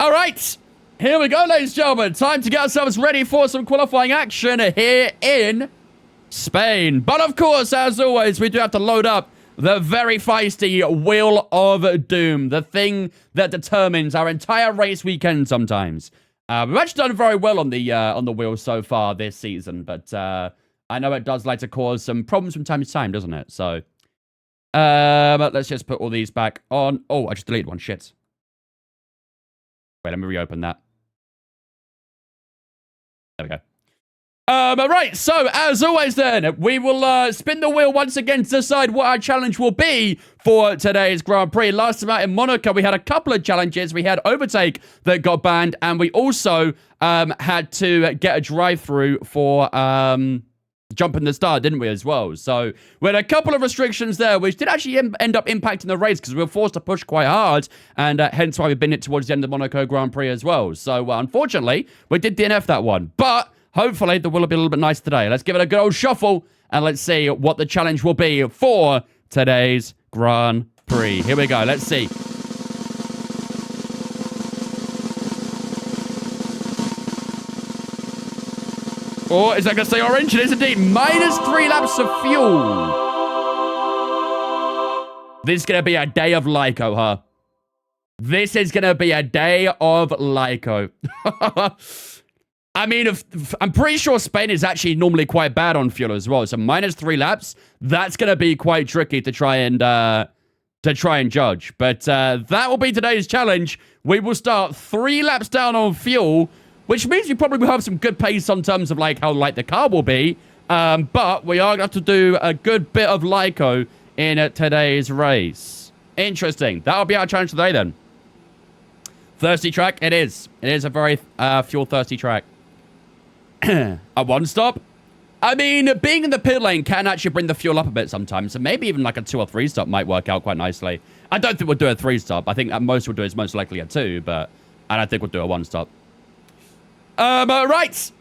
All right. Here we go, ladies and gentlemen. Time to get ourselves ready for some qualifying action here in Spain. But of course, as always, we do have to load up the very feisty Wheel of Doom, the thing that determines our entire race weekend sometimes. We've actually done very well on the wheel so far this season, but I know it does like to cause some problems from time to time, doesn't it? So, but let's just put all these back on. Oh, I just deleted one. Shit. Wait, let me reopen that. There we go. Right, so as always then, we will spin the wheel once again to decide what our challenge will be for today's Grand Prix. Last time out in Monaco, we had a couple of challenges. We had overtake that got banned, and we also had to get a drive-through for jump in the start, didn't we, as well? So we had a couple of restrictions there, which did actually end up impacting the race because we were forced to push quite hard, and hence why we've been it towards the end of the Monaco Grand Prix as well. So unfortunately, we did DNF that one, but hopefully the wheel will be a little bit nice today. Let's give it a good old shuffle, and let's see what the challenge will be for today's Grand Prix. Here we go. Let's see. Oh, is that going to say orange? It is indeed. -3 laps of fuel. This is going to be a day of Lyco, huh? This is going to be a day of Lyco. I mean, I'm pretty sure Spain is actually normally quite bad on fuel as well. So -3 laps, that's going to be quite tricky to try and judge. But that will be today's challenge. We will start 3 laps down on fuel, which means we probably will have some good pace in terms of like how light the car will be. But we are going to have to do a good bit of Lyco in today's race. Interesting. That'll be our challenge today then. Thirsty track, it is. It is a very fuel-thirsty track. A one-stop? I mean, being in the pit lane can actually bring the fuel up a bit sometimes. So maybe even like a 2 or 3 stop might work out quite nicely. I don't think we'll do a 3 stop. I think at most we'll do is most likely a 2, but I don't think we'll do a 1 stop. Right.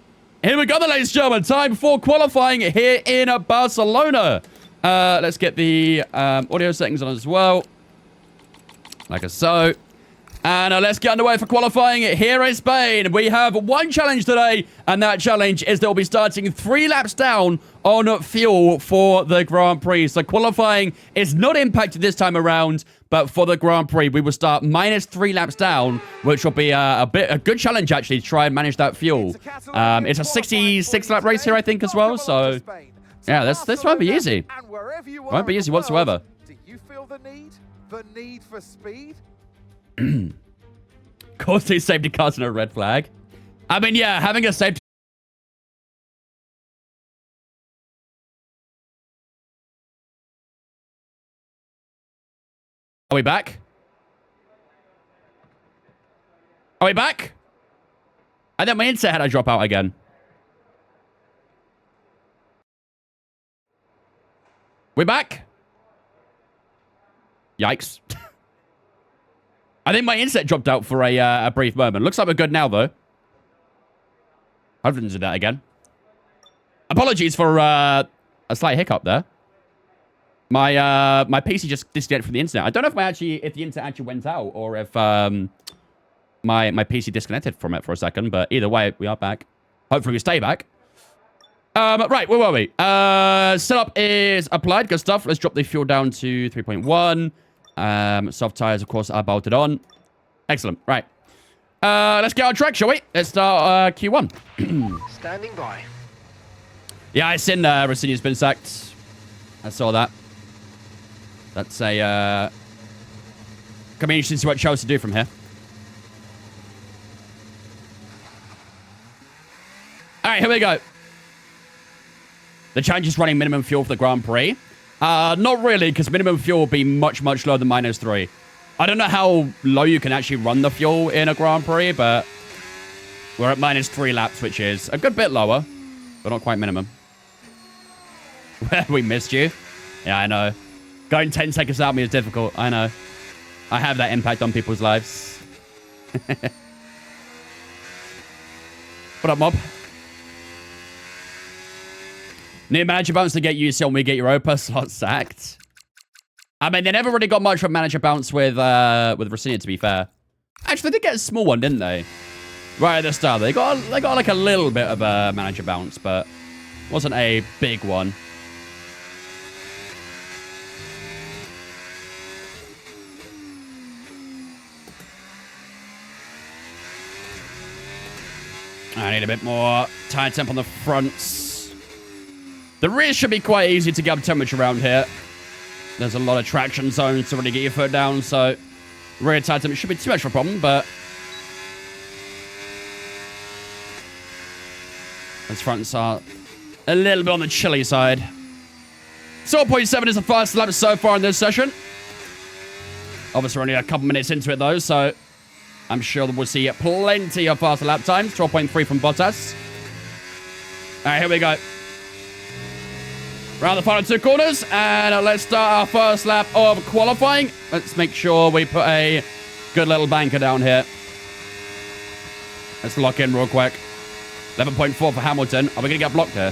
Here we go, then, ladies and gentlemen. Time for qualifying here in Barcelona. Let's get the audio settings on as well. Like so. And let's get underway for qualifying here in Spain. We have one challenge today, and that challenge is that we'll be starting 3 laps down on fuel for the Grand Prix. So qualifying is not impacted this time around, but for the Grand Prix, we will start -3 laps down, which will be a good challenge, actually, to try and manage that fuel. It's a 66-lap race here, I think, as well. So, yeah, this won't be easy. Won't be easy whatsoever. Do you feel the need for speed? Cause 2 safety cars and a red flag. I mean, yeah, having a safety... Are we back? Are we back? I think my internet had to drop out again. We back? Yikes. I think my internet dropped out for a brief moment. Looks like we're good now, though. Hopefully, do that again. Apologies for a slight hiccup there. My PC just disconnected from the internet. I don't know if the internet actually went out or if my PC disconnected from it for a second. But either way, we are back. Hopefully, we stay back. Right, where were we? Setup is applied. Good stuff. Let's drop the fuel down to 3.1. Soft tires, of course, are bolted on. Excellent. Right. Let's get on track, shall we? Let's start Q1. Standing by. Yeah, I seen Rossini's been sacked. I saw that. That's a Come in, interesting to see what Chelsea do from here. Alright, here we go. The challenge is running minimum fuel for the Grand Prix. Not really, because minimum fuel will be much, much lower than -3. I don't know how low you can actually run the fuel in a Grand Prix, but we're at -3 laps, which is a good bit lower, but not quite minimum. We missed you. Yeah, I know. Going 10 seconds out me is difficult. I know. I have that impact on people's lives. What up, mob? New manager bounce to get used to when we get Europa slot sacked. I mean, they never really got much of a manager bounce with Rossini, to be fair. Actually, they did get a small one, didn't they? Right at the start. They got like a little bit of a manager bounce, but wasn't a big one. I need a bit more tire temp on the fronts. The rear should be quite easy to get up temperature around here. There's a lot of traction zones to really get your foot down, so rear tire temp shouldn't be too much of a problem, but those fronts are a little bit on the chilly side. 0.7 is the fastest lap so far in this session. Obviously, we're only a couple minutes into it, though, so I'm sure that we'll see plenty of faster lap times. 12.3 from Bottas. All right, here we go. Round the final 2 corners, and let's start our first lap of qualifying. Let's make sure we put a good little banker down here. Let's lock in real quick. 11.4 for Hamilton. Are we going to get blocked here?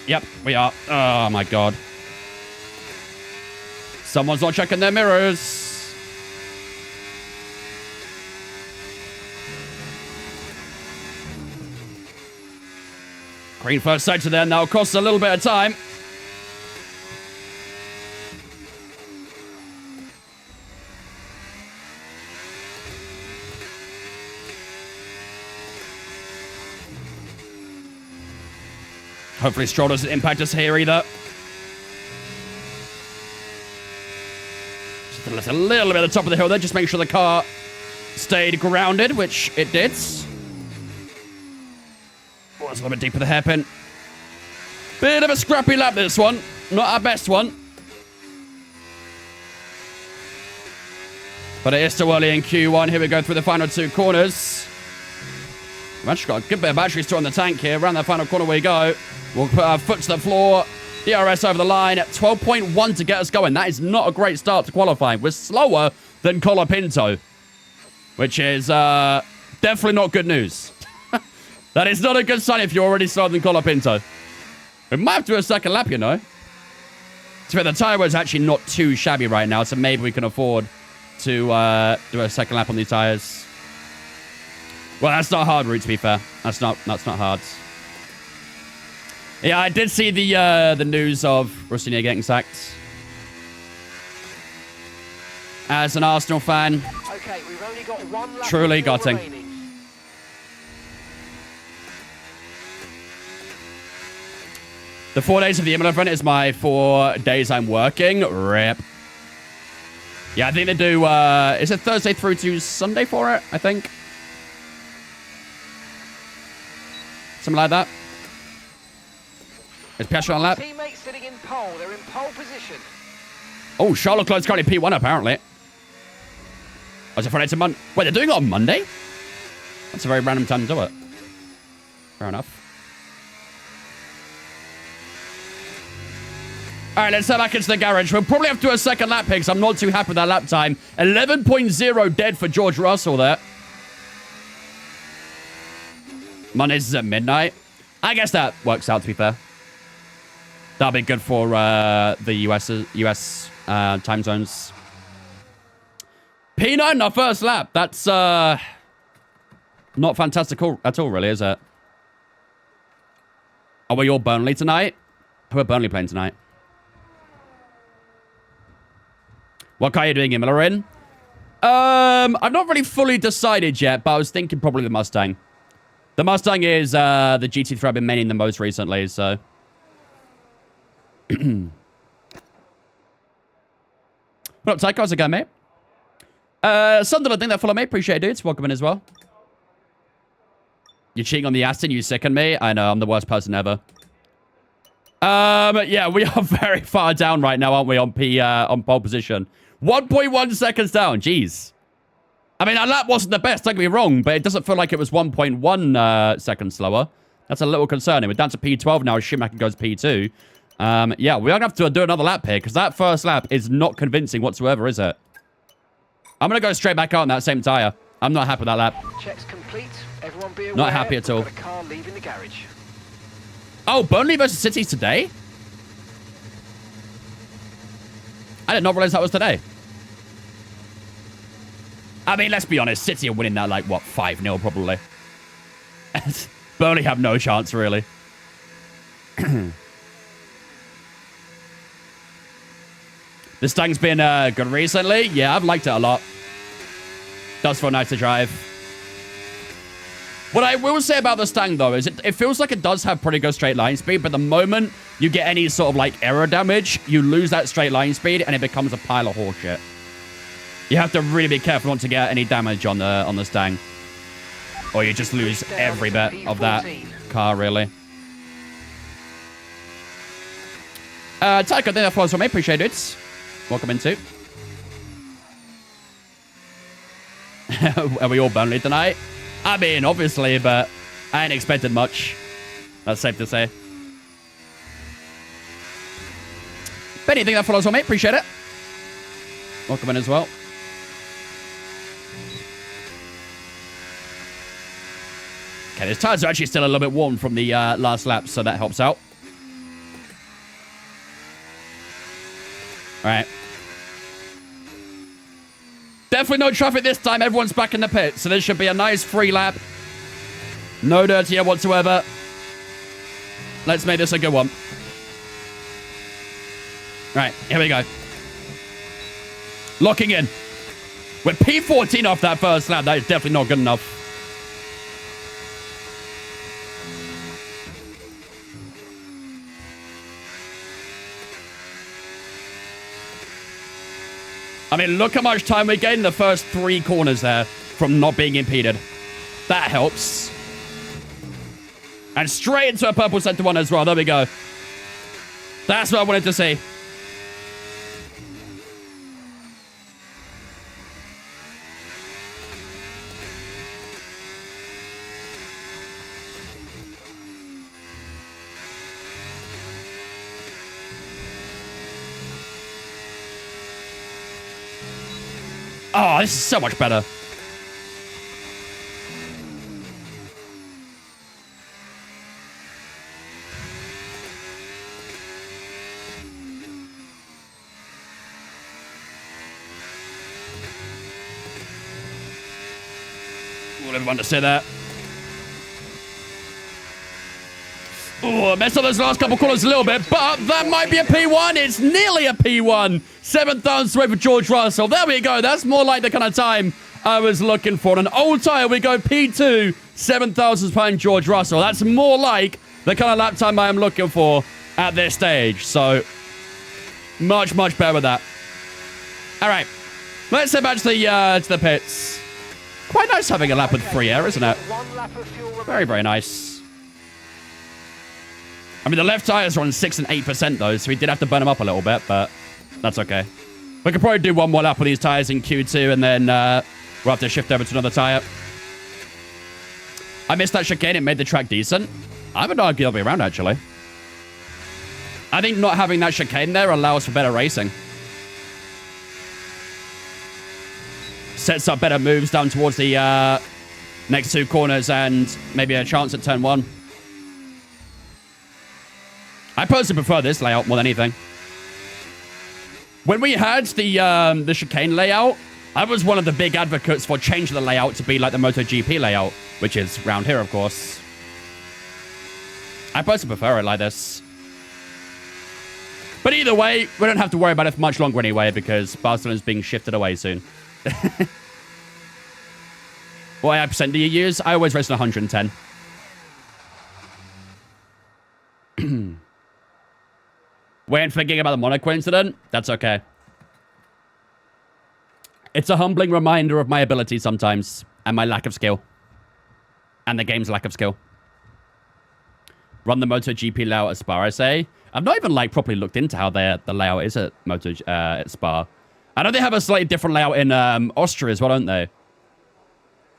Yep, we are. Oh, my God. Someone's not checking their mirrors. Green first sector there. Now costs a little bit of time. Hopefully Stroll doesn't impact us here either. Just a little bit at the top of the hill there. Just make sure the car stayed grounded, which it did. Oh, it's a little bit deeper the hairpin. Bit of a scrappy lap, this one. Not our best one. But it is still early in Q1. Here we go through the final 2 corners. We've actually got a good bit of battery still in the tank here. Around that final corner we go. We'll put our foot to the floor. DRS over the line at 12.1 to get us going. That is not a great start to qualifying. We're slower than Colapinto, which is definitely not good news. That is not a good sign if you're already slower than Colapinto. We might have to do a second lap, you know. So the tyre was actually not too shabby right now, so maybe we can afford to do a second lap on these tyres. Well, that's not hard, Root, to be fair. That's not hard. Yeah, I did see the news of Rossini getting sacked. As an Arsenal fan, okay, we've only got one lap truly gutting. remaining. The 4 days of the Imola event is my 4 days I'm working. Rip. Yeah, I think they do, is it Thursday through to Sunday for it, I think? Something like that. Is Piastri on lap? Teammates sitting in pole. They're in pole position. Oh, Charlotte Leclerc's currently P1 apparently. Oh, it's a Friday to Monday. Wait, they're doing it on Monday? That's a very random time to do it. Fair enough. All right, let's head back into the garage. We'll probably have to do a second lap here because I'm not too happy with that lap time. 11.0 dead for George Russell there. Mondays is at midnight. I guess that works out, to be fair. That'll be good for the US time zones. P9 in our first lap. That's not fantastic at all, really, is it? Are we all Burnley tonight? Who are Burnley playing tonight? What car are you doing, Imola in? I've not really fully decided yet, but I was thinking probably the Mustang. The Mustang is the GT3 I've been maining the most recently, so. What up, Tycho? How's it going, mate? Sunderland, I think that follow me. Appreciate it, dudes. Welcome in as well. You're cheating on the Aston. You sicken me. I know. I'm the worst person ever. Yeah, we are very far down right now, aren't we, on pole position? 1.1 seconds down. Jeez. I mean, our lap wasn't the best, don't get me wrong, but it doesn't feel like it was 1.1 seconds slower. That's a little concerning. We're down to P12 now as Schumacher goes P2. Yeah, we're going to have to do another lap here, because that first lap is not convincing whatsoever, is it? I'm going to go straight back out on that same tyre. I'm not happy with that lap. Checks complete. Everyone be aware. Not happy at all. We've got a car leaving the garage. Oh, Burnley versus City today? I did not realize that was today. I mean, let's be honest. City are winning that, like, what, 5-0 probably. Burnley have no chance, really. This thing's been good recently. Yeah, I've liked it a lot. Does feel nice to drive. What I will say about this tank, though, is it feels like it does have pretty good straight line speed, but the moment you get any sort of, like, aero damage, you lose that straight line speed, and it becomes a pile of horseshit. You have to really be careful not to get any damage on this tank. Or you just lose every bit of that car, really. Tycho, thank you that follows for me. Appreciate it. Welcome into. Are we all Burnley tonight? I mean, obviously, but I ain't expected much. That's safe to say. Benny, think that follows on me. Appreciate it. Welcome in as well. Okay, his tires are actually still a little bit warm from the last lap, so that helps out. All right. Definitely no traffic this time. Everyone's back in the pit, so this should be a nice free lap. No dirt here whatsoever. Let's make this a good one. Right, here we go. Locking in. We're P14 off that first lap. That is definitely not good enough. I mean, look how much time we gained in the first 3 corners there from not being impeded. That helps. And straight into a purple center one as well. There we go. That's what I wanted to see. Oh, this is so much better. Want everyone to say that. Oh, I messed up those last couple corners a little bit, but that might be a P1. It's nearly a P1. 7,000 away for George Russell. There we go. That's more like the kind of time I was looking for. On an old tire, we go P2, 7,000 behind George Russell. That's more like the kind of lap time I am looking for at this stage. So, much, much better with that. All right. Let's head back to the pits. Quite nice having a lap with free air, isn't it? Very, very nice. I mean, the left tires are on 6 and 8% though, so we did have to burn them up a little bit, but that's okay. We could probably do one more lap with these tires in Q2, and then we'll have to shift over to another tire. I missed that chicane. It made the track decent. I would argue it'll be around, actually. I think not having that chicane there allows for better racing. Sets up better moves down towards the next 2 corners and maybe a chance at turn 1. I personally prefer this layout more than anything. When we had the chicane layout, I was one of the big advocates for changing the layout to be like the MotoGP layout, which is round here, of course. I personally prefer it like this. But either way, we don't have to worry about it for much longer anyway, because Barcelona's being shifted away soon. What percent do you use? I always race on 110. When thinking about the Monaco incident, that's okay. It's a humbling reminder of my ability sometimes, and my lack of skill. And the game's lack of skill. Run the MotoGP layout at Spa, I say. I've not even like properly looked into how the layout is at at Spa. I know they have a slightly different layout in Austria as well, don't they?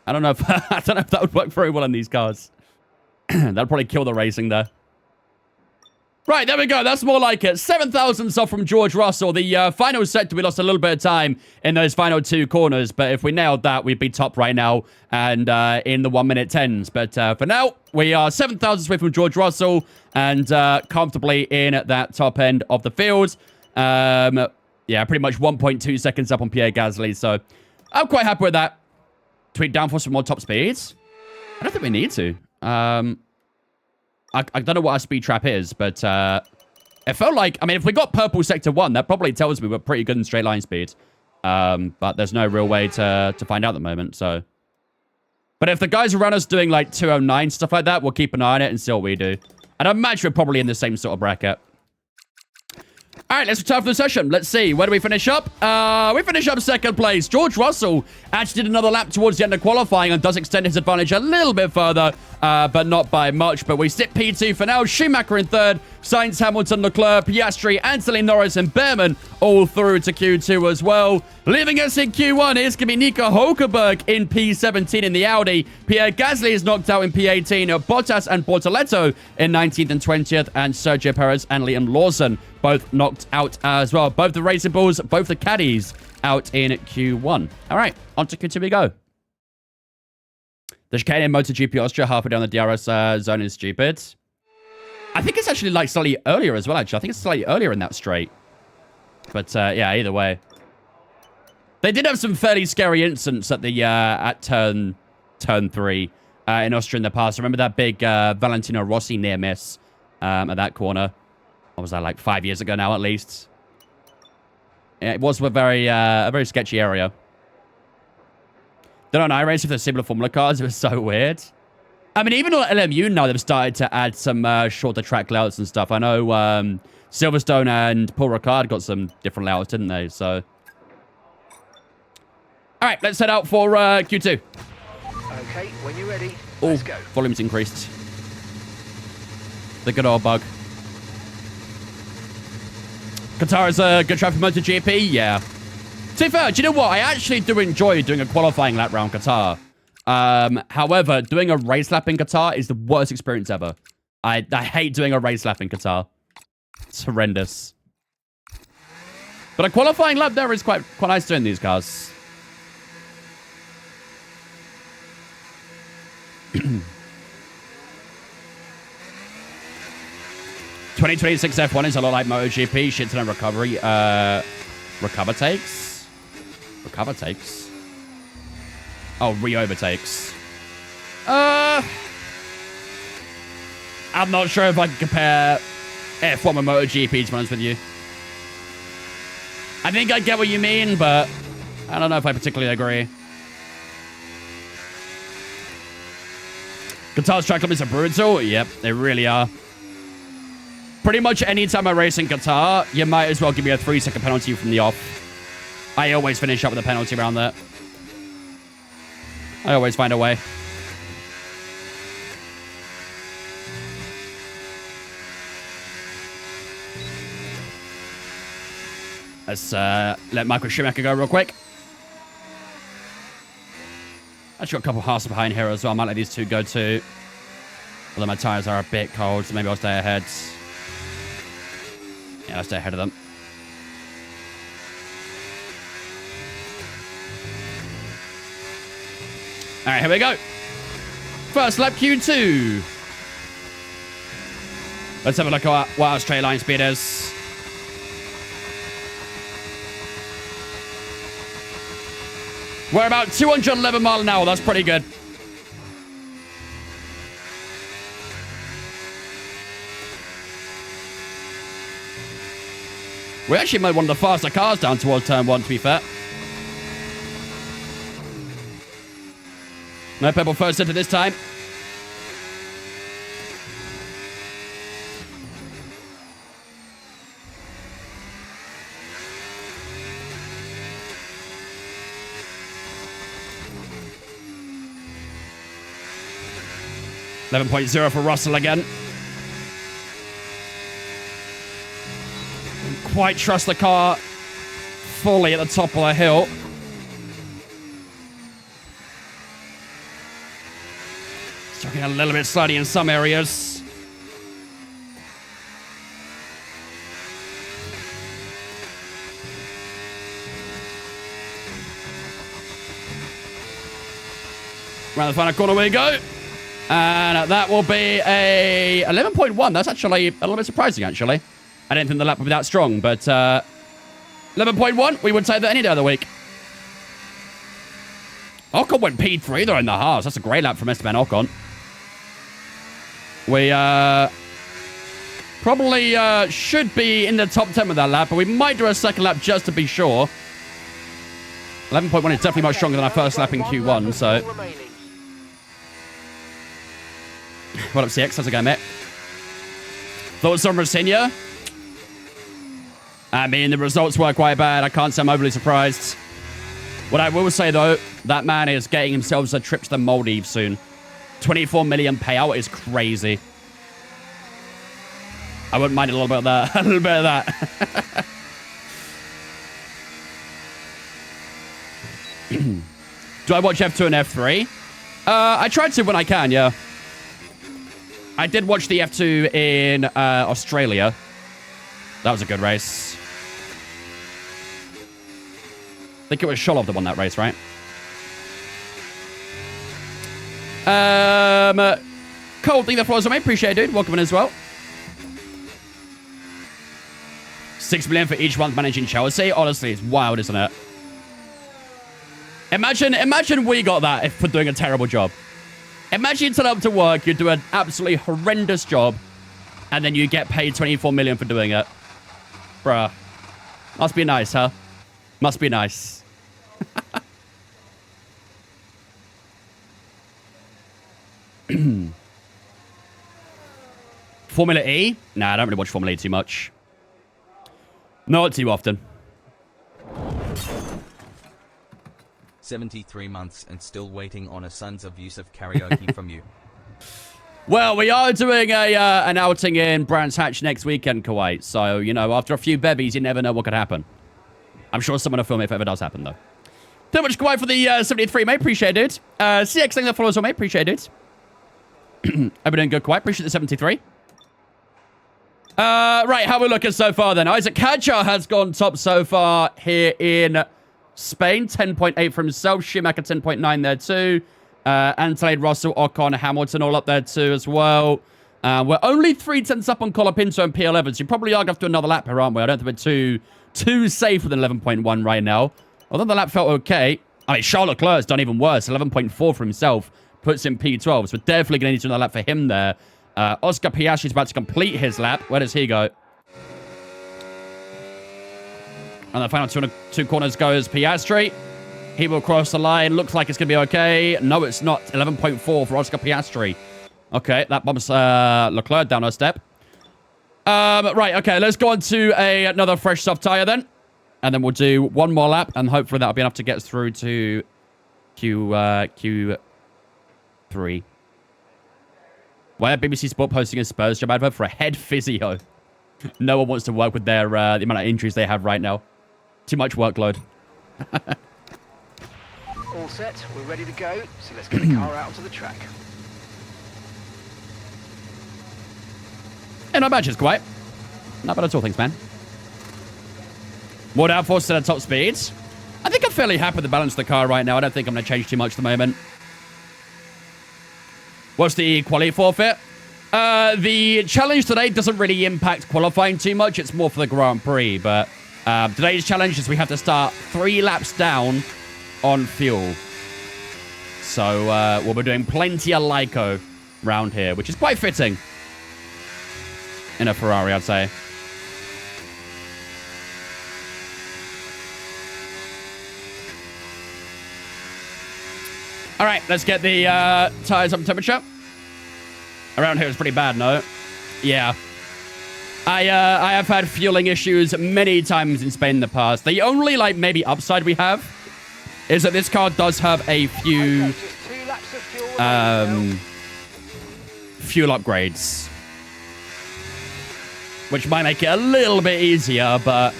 I don't know if I don't know if that would work very well in these cars. That'll probably kill the racing there. Right, there we go. That's more like it. 7,000 off from George Russell. The final sector, we lost a little bit of time in those final 2 corners. But if we nailed that, we'd be top right now and in the 1-minute 10s. But for now, we are 7,000 away from George Russell and comfortably in at that top end of the field. Yeah, pretty much 1.2 seconds up on Pierre Gasly. So I'm quite happy with that. Tweak downforce for more top speeds? I don't think we need to. I don't know what our speed trap is, but it felt like, I mean, if we got purple sector 1, that probably tells me we're pretty good in straight line speed. But there's no real way to find out at the moment, so. But if the guys around us doing like 209, stuff like that, we'll keep an eye on it and see what we do. And I imagine we're probably in the same sort of bracket. All right, let's return for the session. Let's see. Where do we finish up? We finish up second place. George Russell actually did another lap towards the end of qualifying and does extend his advantage a little bit further, but not by much. But we sit P2 for now. Schumacher in third. Sainz, Hamilton, Leclerc, Piastri, Anthony Norris, and Behrman all through to Q2 as well. Leaving us in Q1 is going to be Nico Hulkenberg in P17 in the Audi. Pierre Gasly is knocked out in P18. Bottas and Bortoletto in 19th and 20th. And Sergio Perez and Liam Lawson both knocked out as well. Both the Racing Bulls, both the caddies out in Q1. All right, on to Q2 we go. The chicane in MotoGP Austria halfway down the DRS zone is stupid. I think it's actually like slightly earlier as well, actually. I think it's slightly earlier in that straight. But yeah, either way. They did have some fairly scary incidents at the at turn 3 in Austria in the past. Remember that big Valentino Rossi near miss at that corner? What was that, like 5 years ago now at least? Yeah, it was a very sketchy area. Then on iRace, if there's similar Formula cars, it was so weird. I mean, even on LMU now, they've started to add some shorter track layouts and stuff. I know Silverstone and Paul Ricard got some different layouts, didn't they? So, all right, let's head out for Q2. Okay, when you're ready, Oh, let's go. volume's increased. The good old bug. Qatar is a good track for MotoGP? Yeah. To be fair, do you know what? I actually do enjoy doing a qualifying lap round Qatar. However, doing a race lap in Qatar is the worst experience ever. I hate doing a race lap in Qatar. It's horrendous. But a qualifying lap there is quite nice doing these cars. 2026 F1 is a lot like MotoGP. Shit ton of recovery. Recover takes? Recover takes? Oh, re-overtakes. I'm not sure if I can compare F1 with MotoGP, to be honest with you. I think I get what you mean, but I don't know if I particularly agree. Qatar's track limits are brutal. Yep, they really are. Pretty much any time I race in Qatar, you might as well give me a 3-second penalty from the off. I always finish up with a penalty around there. I always find a way. Let's let Michael Schumacher go real quick. Actually got a couple halves behind here as well. I might let these two go too. Although my tires are a bit cold, so maybe I'll stay ahead. Yeah, I'll stay ahead of them. All right, here we go. First lap Q2. Let's have a look at what our straight line speed is. We're about 211 miles an hour. That's pretty good. We actually made one of the faster cars down towards turn 1, to be fair. No purple first center this time. .0 for Russell again. Didn't quite trust the car fully at the top of the hill. It's looking a little bit slidey in some areas. Around the final corner we go. And that will be a 11.1. That's actually a little bit surprising, actually. I didn't think the lap would be that strong, but 11.1, we would say that any day of the week. Ocon went P3 there in the halves. That's a great lap from Esteban Ocon. We probably should be in the top 10 with that lap, but we might do a second lap just to be sure. 11.1 is definitely much stronger than our first lap in Q1, so... What up, CX? How's it going, mate? Thoughts on Rosinha? I mean, the results were quite bad. I can't say I'm overly surprised. What I will say, though, that man is getting himself a trip to the Maldives soon. 24 million payout is crazy. I wouldn't mind a little bit of that. A little bit of that. Do I watch F2 and F3? I try to when I can, yeah. I did watch the F2 in Australia. That was a good race. I think it was Sholov that won that race, right? Cole, thank you for me. Appreciate it, dude. Welcome in as well. 6 million for each month managing Chelsea. Honestly, it's wild, isn't it? Imagine we got that if for doing a terrible job. Imagine you turn up to work, you do an absolutely horrendous job, and then you get paid 24 million for doing it. Bruh. Must be nice, huh? Must be nice. Formula E? Nah, I don't really watch Formula E too much. Not too often. 73 months and still waiting on a Sons of Yusuf karaoke from you. Well, we are doing an outing in Brands Hatch next weekend, Kuwait. So, you know, after a few bevies, you never know what could happen. I'm sure someone will film it if it ever does happen, though. Thank you much, Kuwait, for the 73, mate. Appreciate it. CX, thing that follows on, mate. Appreciate it. I've been doing good, Kuwait. Appreciate the 73. Right, how are we looking so far, then? Isaac Kadjar has gone top so far here in Spain. 10.8 for himself. Schumacher, 10.9 there, too. Anthony, Russell, Ocon, Hamilton all up there too as well. We're only 3 tenths up on Colapinto and P11, so you probably are going to have to do another lap here, aren't we? I don't think we're too safe with an 11.1 right now. Although the lap felt okay. I mean, Charles Leclerc's done even worse. 11.4 for himself. Puts in P12, so we're definitely going to need to do another lap for him there. Oscar Piastri's about to complete his lap. Where does he go? And the final two corners goes Piastri. He will cross the line. Looks like it's going to be okay. No, it's not. 11.4 for Oscar Piastri. Okay, that bumps Leclerc down a step. Right, okay, let's go on to another fresh soft tyre then. And then we'll do one more lap, and hopefully that'll be enough to get us through to Q3. Why are BBC Sport posting a Spurs job advert for a head physio? No one wants to work with their the amount of injuries they have right now. Too much workload. All set, we're ready to go, so let's get the car out onto the track. Yeah, not bad, just quite. Not bad at all, thanks, man. More downforce to the top speeds. I think I'm fairly happy with the balance of the car right now. I don't think I'm going to change too much at the moment. What's the quality forfeit? The challenge today doesn't really impact qualifying too much. It's more for the Grand Prix, but today's challenge is we have to start 3 laps down on fuel. So we'll be doing plenty of Lyco round here, which is quite fitting in a Ferrari, I'd say. All right, let's get the tires up in temperature. Around here is pretty bad, no? Yeah. I have had fueling issues many times in Spain in the past. The only, like, maybe upside we have is that this car does have a few fuel upgrades, which might make it a little bit easier, but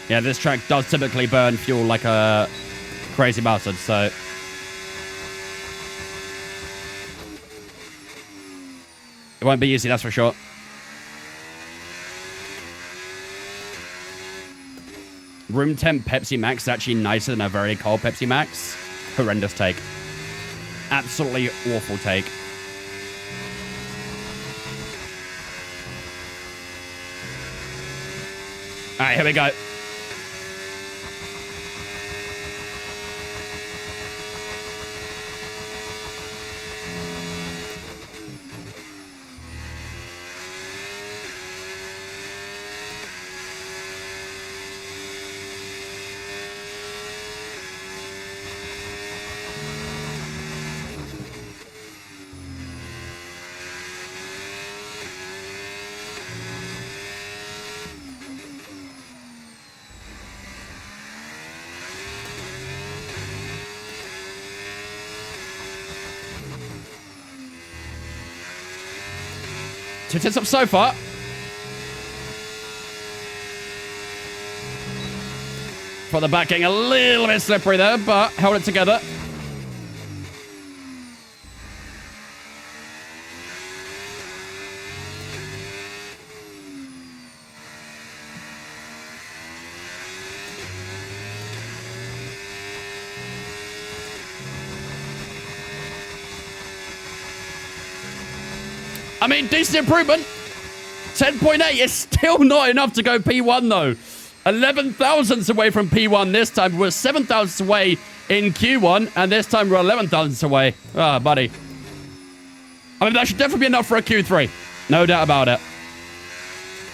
yeah, this track does typically burn fuel like a crazy bastard, so it won't be easy, that's for sure. Room temp Pepsi Max is actually nicer than a very cold Pepsi Max. Horrendous take. Absolutely awful take. All right, here we go. 2 tenths up so far. For the back getting a little bit slippery there, but held it together. I mean, decent improvement. 10.8 is still not enough to go P1, though. 11 thousandths away from P1 this time. We're 7 thousandths away in Q1, and this time we're 11 thousandths away. Ah, buddy. I mean, that should definitely be enough for a Q3. No doubt about it.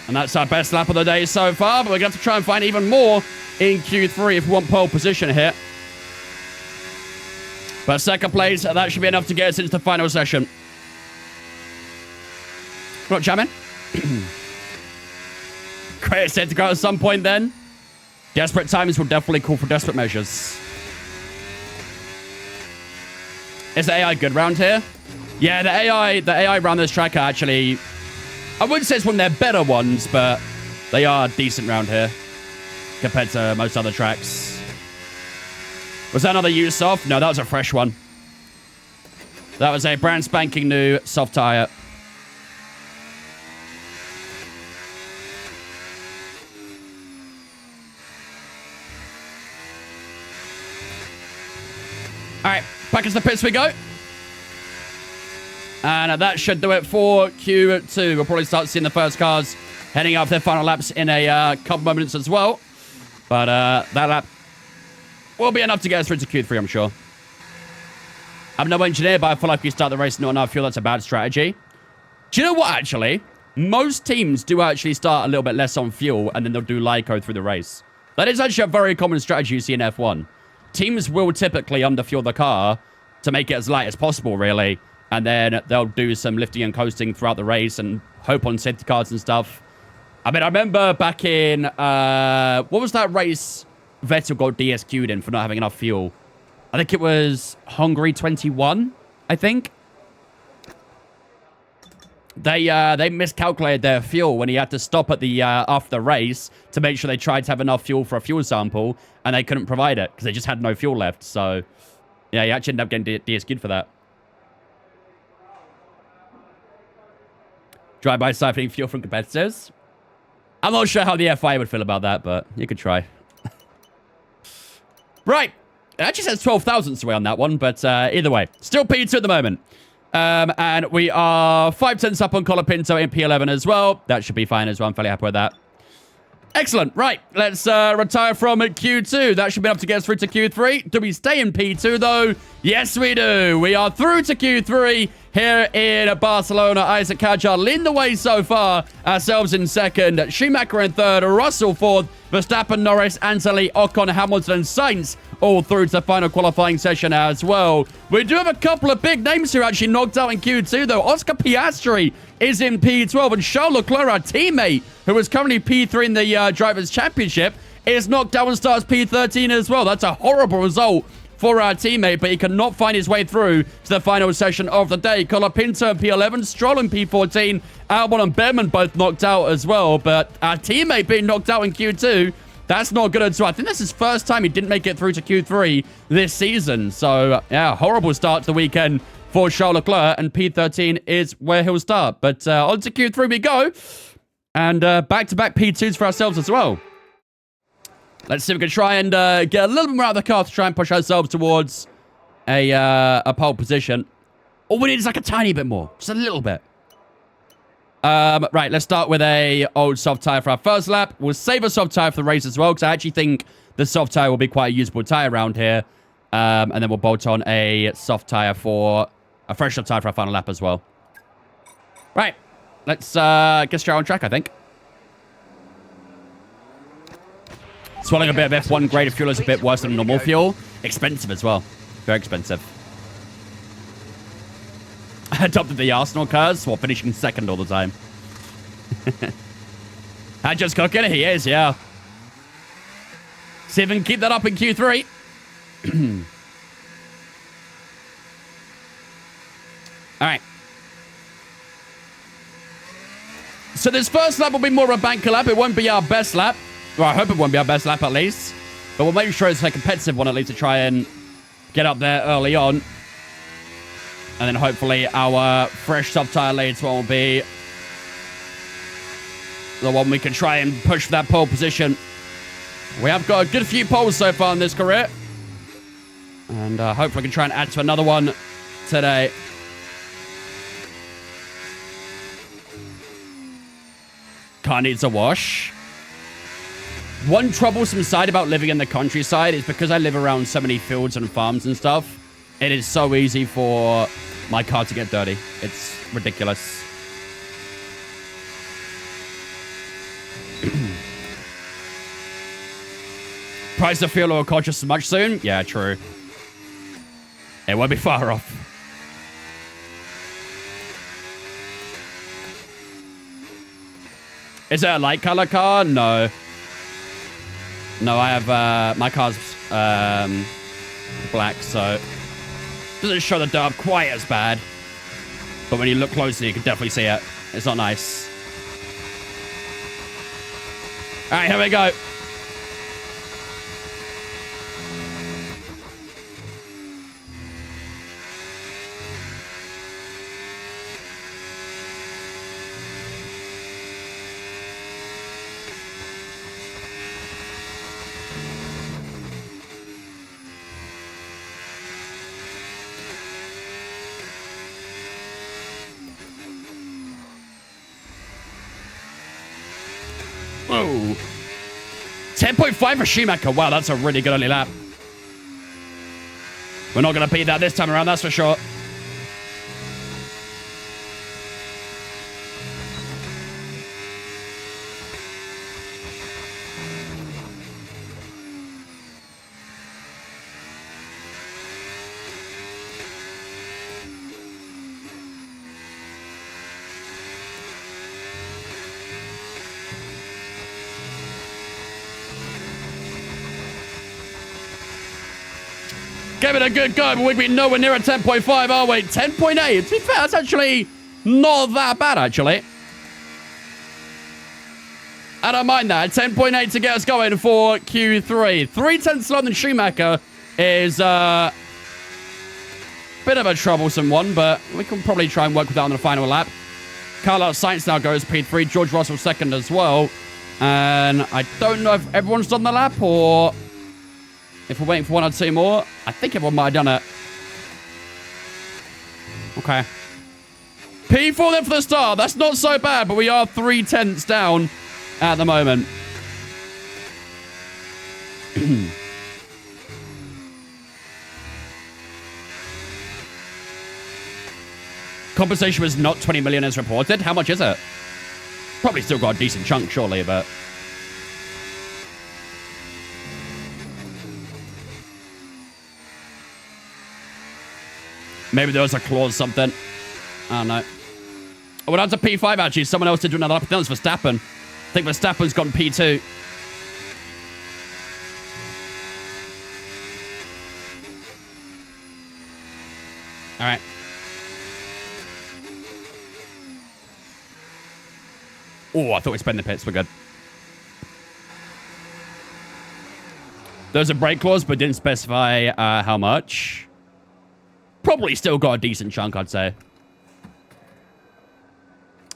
And that's our best lap of the day so far, but we're going to have to try and find even more in Q3 if we want pole position here. But second place, that should be enough to get us into the final session. Not jamming. Great set to go at some point then. Desperate times will definitely call for desperate measures. Is the AI good round here? Yeah, the AI around this track are actually, I wouldn't say it's one of their better ones, but they are decent round here compared to most other tracks. Was that another used soft? No, that was a fresh one. That was a brand spanking new soft tire. All right, back into the pits we go. And that should do it for Q2. We'll probably start seeing the first cars heading up their final laps in a couple moments as well. But that lap will be enough to get us through to Q3, I'm sure. I'm no engineer, but I feel like if you start the race not enough fuel, that's a bad strategy. Do you know what, actually? Most teams do actually start a little bit less on fuel, and then they'll do LICO through the race. That is actually a very common strategy you see in F1. Teams will typically underfuel the car to make it as light as possible, really. And then they'll do some lifting and coasting throughout the race and hope on safety cars and stuff. I mean, I remember back in, what was that race Vettel got DSQ'd in for not having enough fuel? I think it was Hungary 21, I think. They miscalculated their fuel when he had to stop at the after the race to make sure they tried to have enough fuel for a fuel sample, and they couldn't provide it because they just had no fuel left. So, yeah, he actually ended up getting DSQ'd for that. Drive-by siphoning fuel from competitors. I'm not sure how the FIA would feel about that, but you could try. Right. It actually says 12 thousandths away on that one, but either way. Still P2 at the moment. And we are 5 tenths up on Colapinto in P11 as well. That should be fine as well. I'm fairly happy with that. Excellent. Right. Let's retire from Q2. That should be enough to get us through to Q3. Do we stay in P2, though? Yes, we do. We are through to Q3 here in Barcelona. Isaac Kadjar leading the way so far. Ourselves in second. Schumacher in third. Russell fourth. Verstappen, Norris, Anthony, Ocon, Hamilton, and Sainz all through to the final qualifying session as well. We do have a couple of big names who actually knocked out in Q2, though. Oscar Piastri is in P12, and Charles Leclerc, our teammate, who is currently P3 in the Drivers' Championship, is knocked out and starts P13 as well. That's a horrible result for our teammate, but he cannot find his way through to the final session of the day. Colapinto in P11, Stroll in P14, Albon and Behrman both knocked out as well, but our teammate being knocked out in Q2, that's not good at all. I think this is his first time he didn't make it through to Q3 this season. So, yeah, horrible start to the weekend for Charles Leclerc, and P13 is where he'll start. But on to Q3 we go, and back-to-back P2s for ourselves as well. Let's see if we can try and get a little bit more out of the car to try and push ourselves towards a pole position. All we need is like a tiny bit more. Just a little bit. Right, let's start with a old soft tire for our first lap. We'll save a soft tire for the race as well, because I actually think the soft tire will be quite a usable tire around here. And then we'll bolt on a soft tire for a fresh soft tire for our final lap as well. Right, let's get straight on track, I think. Swallowing a bit of F1 grade fuel is a bit worse than normal fuel. Expensive as well. Very expensive. I adopted the Arsenal curse while finishing second all the time. I just cooking. He is, yeah. See if we can keep that up in Q3. All right. So this first lap will be more of a banker lap. It won't be our best lap. Well, I hope it won't be our best lap at least. But we'll make sure it's a competitive one at least to try and get up there early on. And then hopefully our fresh sub-tire later one will be the one we can try and push for that pole position. We have got a good few poles so far in this career. And hopefully we can try and add to another one today. Car needs a wash. One troublesome side about living in the countryside is because I live around so many fields and farms and stuff, it is so easy for my car to get dirty. It's ridiculous. Price of fuel will cost just as much soon? Yeah, true. It won't be far off. Is it a light color car? No. No, I have, my car's, black, so doesn't show the dirt quite as bad. But when you look closely, you can definitely see it. It's not nice. All right, here we go. Whoa. 10.5 for Schumacher. Wow, that's a really good early lap. We're not going to beat that this time around, that's for sure. Give it a good go, but we'd be nowhere near a 10.5, are we? 10.8. To be fair, that's actually not that bad, actually. I don't mind that. 10.8 to get us going for Q3. 3/10 slower than Schumacher is a bit of a troublesome one, but we can probably try and work with that on the final lap. Carlos Sainz now goes P3. George Russell second as well. And I don't know if everyone's done the lap or if we're waiting for one or two more. I think everyone might have done it. Okay. P4 then for the start. That's not so bad, but we are 3/10 down at the moment. Compensation was not 20 million as reported. How much is it? Probably still got a decent chunk, surely, but... maybe there was a clause something. I don't know. Oh, well, that's a P5, actually. Someone else did do another lap. I think it was Verstappen. I think Verstappen's gone P2. All right. Oh, I thought we spent the pits. We're good. There's a brake clause, but didn't specify how much. Probably still got a decent chunk, I'd say.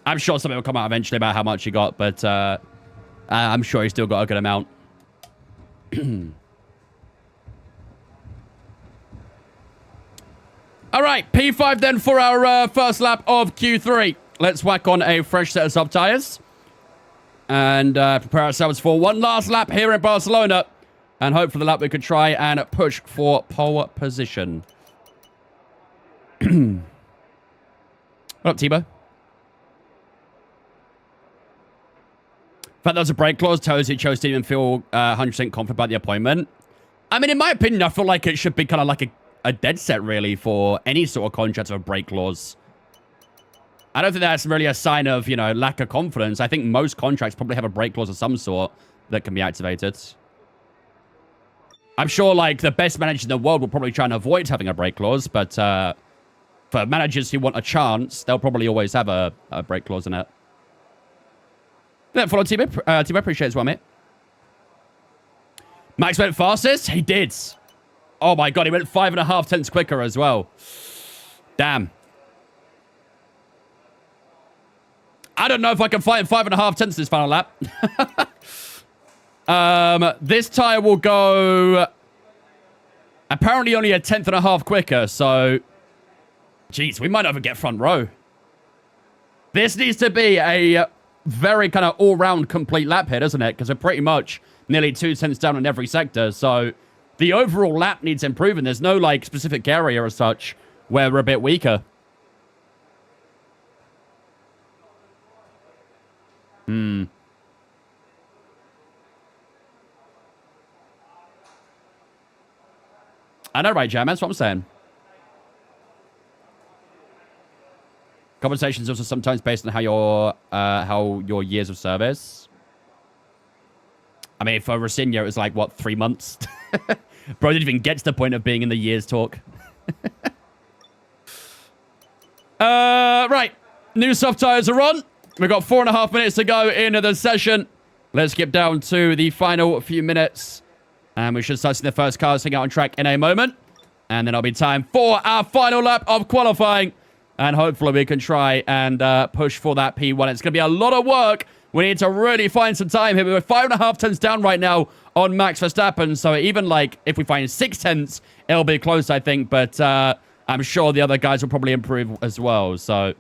I'm sure something will come out eventually about how much he got, but I'm sure he still got a good amount. All right, P5 then for our first lap of Q3. Let's whack on a fresh set of sub tires and prepare ourselves for one last lap here in Barcelona. And hope for the lap we could try and push for pole position. What up, Tebow? The fact there was a break clause tells you chose to even feel 100% confident about the appointment. I mean, in my opinion, I feel like it should be kind of like a dead set, really, for any sort of contract of a break clause. I don't think that's really a sign of, you know, lack of confidence. I think most contracts probably have a break clause of some sort that can be activated. I'm sure, like, the best managers in the world will probably try and avoid having a break clause, but for managers who want a chance, they'll probably always have a break clause in it. Yeah, follow Timo. Timo, appreciate it as well, mate. Max went fastest? He did. Oh my god, he went 5.5 tenths quicker as well. Damn. I don't know if I can find 5.5 tenths this final lap. This tire will go apparently only 1.5 quicker, so jeez, we might not even get front row. This needs to be a very kind of all-round complete lap here, doesn't it? Because we're pretty much nearly 2 tenths down in every sector, so the overall lap needs improving. There's no, like, specific area as such where we're a bit weaker. I know, right, Jam? That's what I'm saying. Compensation is also sometimes based on how your years of service. I mean, for Rosinha, it was like, what, 3 months? Bro didn't even get to the point of being in the years talk. Right. New soft tires are on. We've got 4.5 minutes to go into the session. Let's skip down to the final few minutes. And we should start seeing the first cars hang out on track in a moment. And then it'll be time for our final lap of qualifying. And hopefully we can try and push for that P1. It's going to be a lot of work. We need to really find some time here. We're 5.5 tenths down right now on Max Verstappen. So even like if we find 6 tenths, it'll be close, I think. But I'm sure the other guys will probably improve as well. So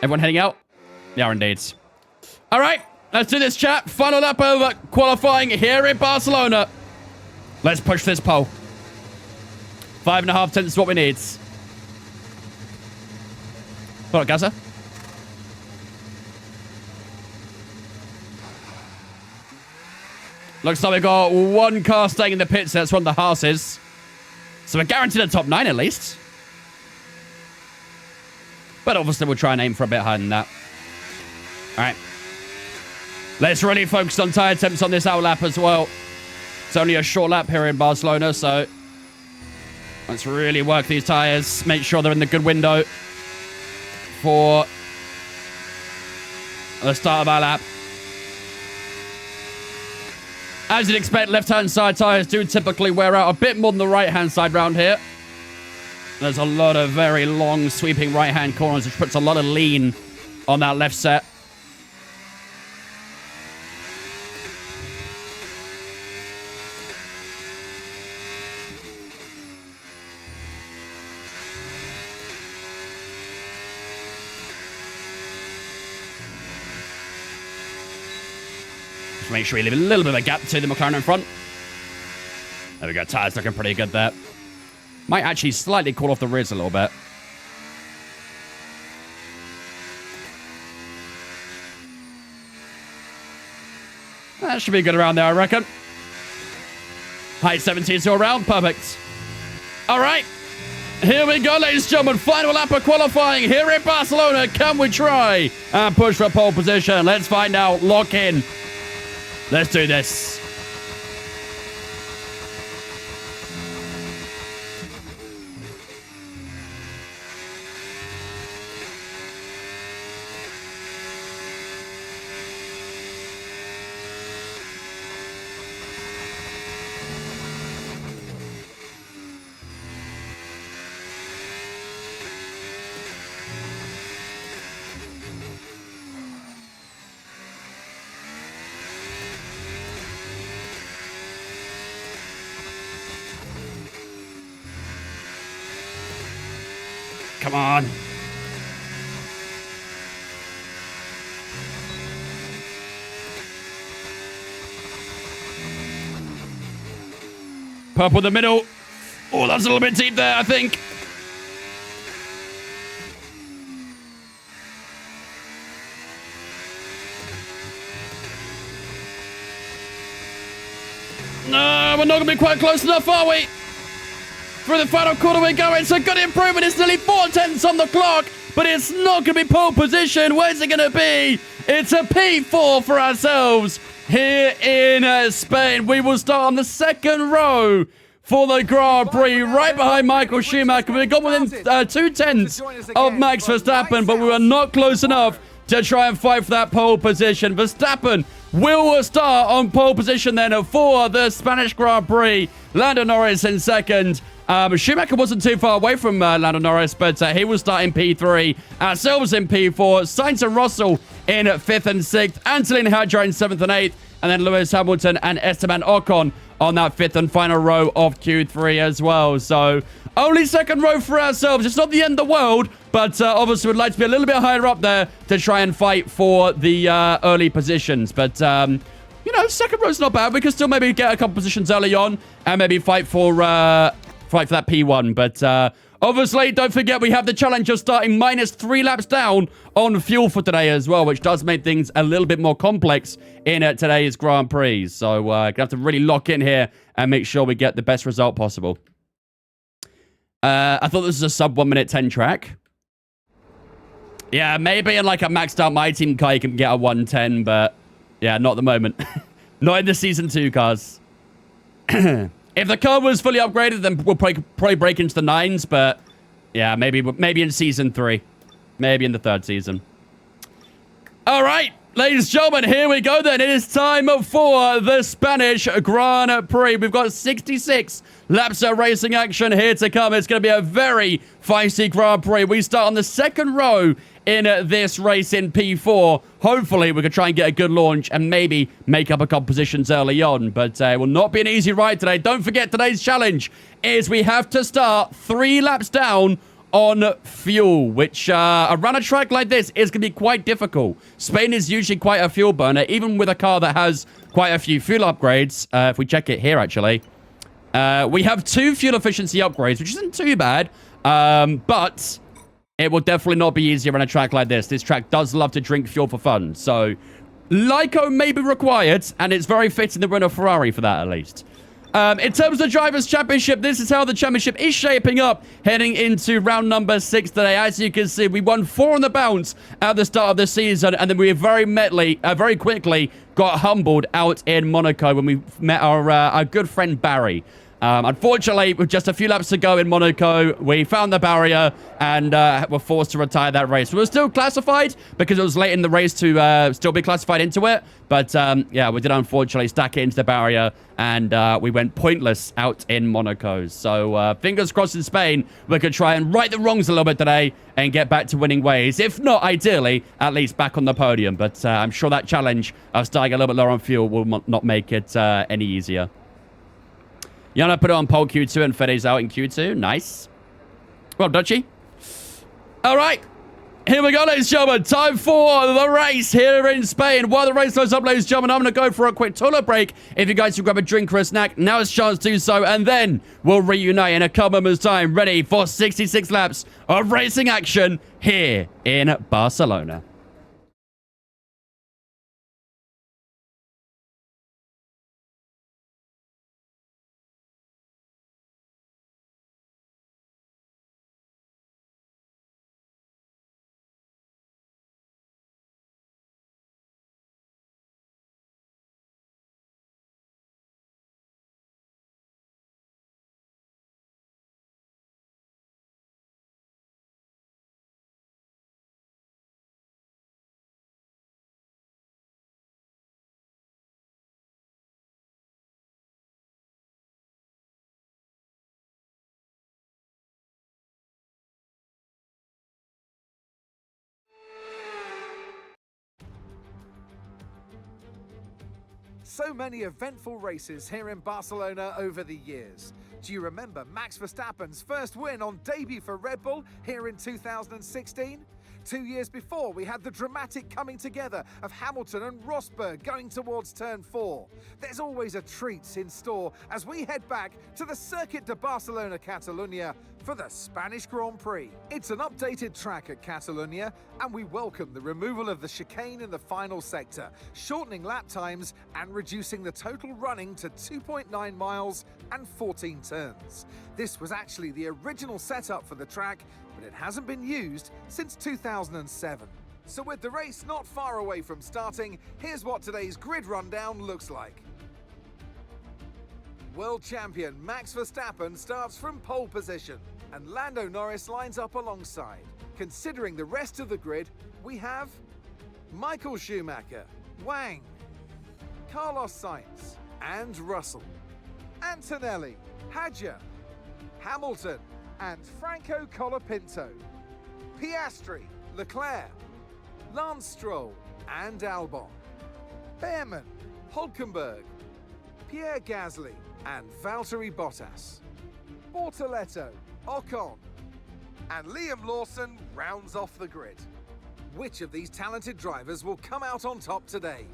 everyone heading out? They are indeed. All right. Let's do this, chat. Final lap of qualifying here in Barcelona. Let's push this pole. 5.5 tenths is what we need. Hold on, Gaza. Looks like we've got one car staying in the pits. That's one of the Haas's. So we're guaranteed a top 9 at least. But obviously we'll try and aim for a bit higher than that. All right. Let's really focus on tire temps on this out lap as well. It's only a short lap here in Barcelona, so let's really work these tires. Make sure they're in the good window for the start of our lap. As you'd expect, left-hand side tires do typically wear out a bit more than the right-hand side round here. There's a lot of very long, sweeping right-hand corners, which puts a lot of lean on that left set. Just make sure we leave a little bit of a gap to the McLaren in front. There we go. Tires looking pretty good there. Might actually slightly cool off the rears a little bit. That should be good around there, I reckon. High 17s all around. Perfect. All right. Here we go, ladies and gentlemen. Final lap of qualifying here in Barcelona. Can we try and push for pole position? Let's find out. Lock in. Let's do this. Come on. Purple in the middle. Oh, that's a little bit deep there, I think. No, we're not going to be quite close enough, are we? For the final quarter we go. It's a good improvement. It's nearly 4 tenths on the clock, but it's not going to be pole position. Where's it going to be? It's a P4 for ourselves here in Spain. We will start on the second row for the Grand Prix, right behind Michael Schumacher. We've got within 2 tenths of Max Verstappen, but we were not close enough to try and fight for that pole position. Verstappen will start on pole position then for the Spanish Grand Prix. Lando Norris in second. Schumacher wasn't too far away from Lando Norris, but he will start in P3. Ourselves in P4. Sainz and Russell in 5th and 6th. Antolin Hadjar in 7th and 8th. And then Lewis Hamilton and Esteban Ocon on that 5th and final row of Q3 as well. So only second row for ourselves. It's not the end of the world, but obviously we'd like to be a little bit higher up there to try and fight for the early positions. But, you know, second row's not bad. We can still maybe get a couple positions early on and maybe fight for that P1. But obviously, don't forget we have the challenge of starting -3 laps down on fuel for today as well, which does make things a little bit more complex in today's Grand Prix. So gonna have to really lock in here and make sure we get the best result possible. I thought this was a sub 1 minute 10 track. Yeah, maybe in like a maxed out My Team car you can get a 110, but yeah, not at the moment. Not in the Season 2 cars. If the car was fully upgraded, then we'll probably break into the 9s, but yeah, maybe in Season 3. Maybe in the 3rd season. All right, ladies and gentlemen, here we go then. It is time for the Spanish Grand Prix. We've got 66 laps of racing action here to come. It's going to be a very feisty Grand Prix. We start on the second row in this race in P4. Hopefully, we can try and get a good launch and maybe make up a couple positions early on. But it will not be an easy ride today. Don't forget, today's challenge is we have to start 3 laps down on fuel, which around a track like this is going to be quite difficult. Spain is usually quite a fuel burner, even with a car that has quite a few fuel upgrades. If we check it here, actually, we have 2 fuel efficiency upgrades, which isn't too bad, but it will definitely not be easier on a track like this. This track does love to drink fuel for fun, so Lyco may be required, and it's very fitting that we're in a Ferrari for that, at least. In terms of the Drivers' Championship, this is how the championship is shaping up heading into round number 6 today. As you can see, we won 4 on the bounce at the start of the season, and then we very quickly got humbled out in Monaco when we met our good friend Barry. Unfortunately, with just a few laps to go in Monaco, we found the barrier and were forced to retire that race. We were still classified because it was late in the race to still be classified into it. But, yeah, we did unfortunately stack it into the barrier and we went pointless out in Monaco. So, fingers crossed in Spain, we could try and right the wrongs a little bit today and get back to winning ways. If not, ideally, at least back on the podium. But I'm sure that challenge of starting a little bit lower on fuel will not make it any easier. Yana put it on pole Q2 and Fede's out in Q2. Nice. Well, Dutchy. All right. Here we go, ladies and gentlemen. Time for the race here in Spain. While the race goes up, ladies and gentlemen, I'm going to go for a quick toilet break. If you guys can grab a drink or a snack, now is a chance to do so. And then we'll reunite in a couple moments' time, ready for 66 laps of racing action here in Barcelona. So many eventful races here in Barcelona over the years. Do you remember Max Verstappen's first win on debut for Red Bull here in 2016? 2 years before, we had the dramatic coming together of Hamilton and Rosberg going towards turn 4. There's always a treat in store as we head back to the Circuit de Barcelona, Catalunya for the Spanish Grand Prix. It's an updated track at Catalunya, and we welcome the removal of the chicane in the final sector, shortening lap times and reducing the total running to 2.9 miles and 14 turns. This was actually the original setup for the track, but it hasn't been used since 2007. So with the race not far away from starting, here's what today's grid rundown looks like. World champion Max Verstappen starts from pole position, and Lando Norris lines up alongside. Considering the rest of the grid, we have Michael Schumacher, Wang, Carlos Sainz and Russell, Antonelli, Hadjar, Hamilton and Franco Colapinto, Piastri, Leclerc, Lance Stroll and Albon, Behrman, Hulkenberg, Pierre Gasly and Valtteri Bottas, Bortoletto, Ocon, and Liam Lawson rounds off the grid. Which of these talented drivers will come out on top today?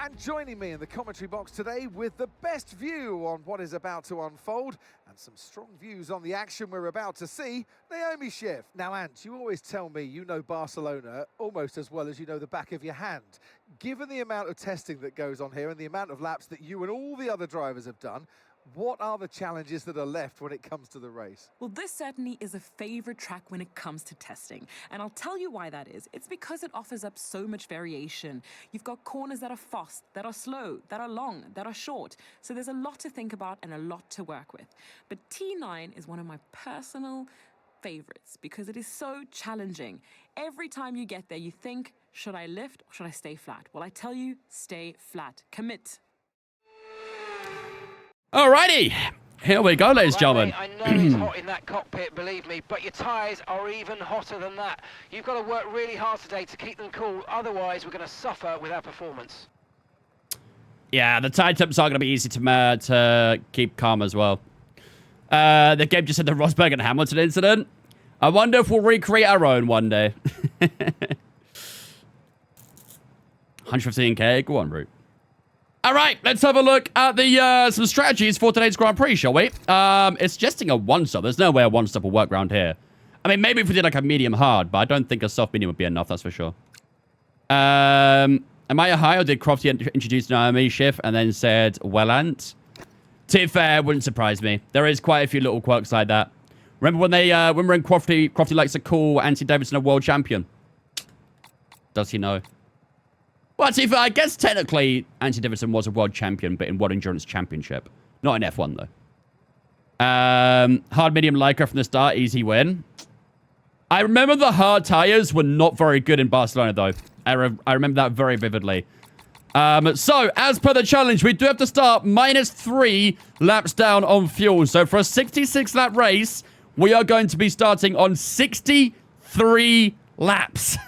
And joining me in the commentary box today with the best view on what is about to unfold and some strong views on the action we're about to see, Naomi Schiff. Now, Ant, you always tell me you know Barcelona almost as well as you know the back of your hand. Given the amount of testing that goes on here and the amount of laps that you and all the other drivers have done, what are the challenges that are left when it comes to the race? Well, this certainly is a favorite track when it comes to testing. And I'll tell you why that is. It's because it offers up so much variation. You've got corners that are fast, that are slow, that are long, that are short. So there's a lot to think about and a lot to work with. But T9 is one of my personal favorites because it is so challenging. Every time you get there, you think, should I lift or should I stay flat? Well, I tell you, stay flat. Commit. Alrighty, here we go, ladies and gentlemen. I know it's hot in that cockpit, believe me, but your tyres are even hotter than that. You've got to work really hard today to keep them cool, otherwise we're going to suffer with our performance. Yeah, the tire temps are going to be easy to keep calm as well. The game just said the Rosberg and Hamilton incident. I wonder if we'll recreate our own one day. 115k, go on, Root. All right, let's have a look at the some strategies for today's Grand Prix, shall we? It's suggesting a one-stop. There's no way a one-stop will work around here. I mean, maybe if we did like a medium-hard, but I don't think a soft-medium would be enough, that's for sure. Am I a high, or did Crofty introduce Naomi Schiff and then said, well, Ant? To be fair, wouldn't surprise me. There is quite a few little quirks like that. Remember when they when we're in Crofty likes to call Anthony Davidson a world champion? Does he know? Well, to be fair, I guess technically Anthony Davidson was a world champion, but in World Endurance Championship. Not in F1, though. Hard, medium, Leica from the start. Easy win. I remember the hard tires were not very good in Barcelona, though. I remember that very vividly. So, as per the challenge, we do have to start -3 laps down on fuel. So, for a 66-lap race, we are going to be starting on 63 laps.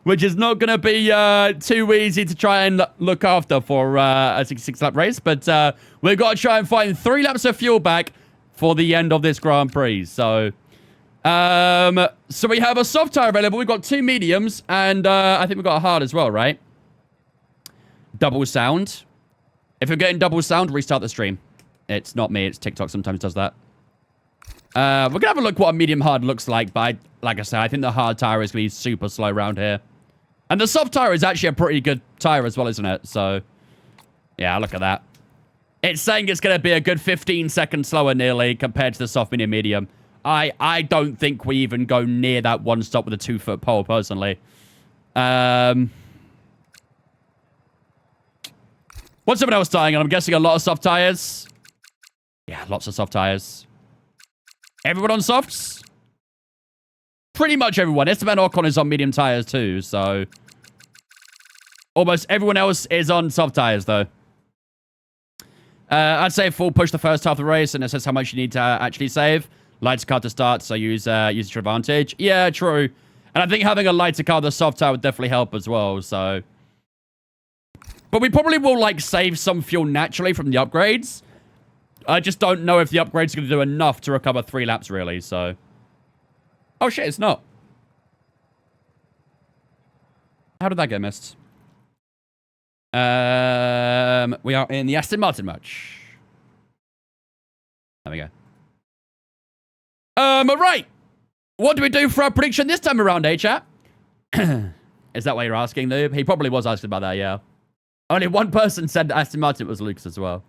Which is not going to be too easy to try and look after for a 66-lap race. But we've got to try and find 3 laps of fuel back for the end of this Grand Prix. So we have a soft tire available. We've got 2 mediums. And I think we've got a hard as well, right? Double sound. If you're getting double sound, restart the stream. It's not me. It's TikTok sometimes does that. We're going to have a look what a medium hard looks like. But like I said, I think the hard tire is going to be super slow around here. And the soft tire is actually a pretty good tire as well, isn't it? So, yeah, look at that. It's saying it's going to be a good 15 seconds slower nearly compared to the soft, medium, medium. I don't think we even go near that one stop with a 2-foot pole, personally. What's someone else dying on? I'm guessing a lot of soft tires. Yeah, lots of soft tires. Everyone on softs? Pretty much everyone. Esteban Ocon is on medium tires too, so... Almost everyone else is on soft tires, though. I'd say full push the first half of the race, and it says how much you need to actually save. Lighter car to start, so use your advantage. Yeah, true. And I think having a lighter car, the soft tire would definitely help as well, so... But we probably will, like, save some fuel naturally from the upgrades. I just don't know if the upgrades are going to do enough to recover 3 laps, really, so... Oh, shit, it's not. How did that get missed? We are in the Aston Martin match. There we go. Right. What do we do for our prediction this time around, chat? Is that what you're asking, Noob? He probably was asking about that, yeah. Only one person said Aston Martin was Lucas as well.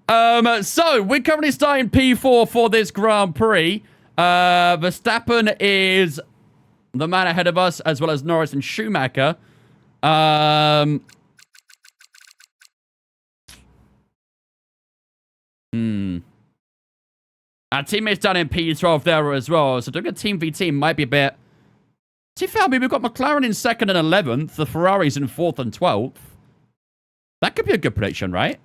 So, we're currently starting P4 for this Grand Prix. Verstappen is the man ahead of us, as well as Norris and Schumacher. Our teammates down in P12 there as well. So doing a team v team might be a bit To be fair, I mean, we've got McLaren in 2nd and 11th. The Ferraris in 4th and 12th. That could be a good prediction, right?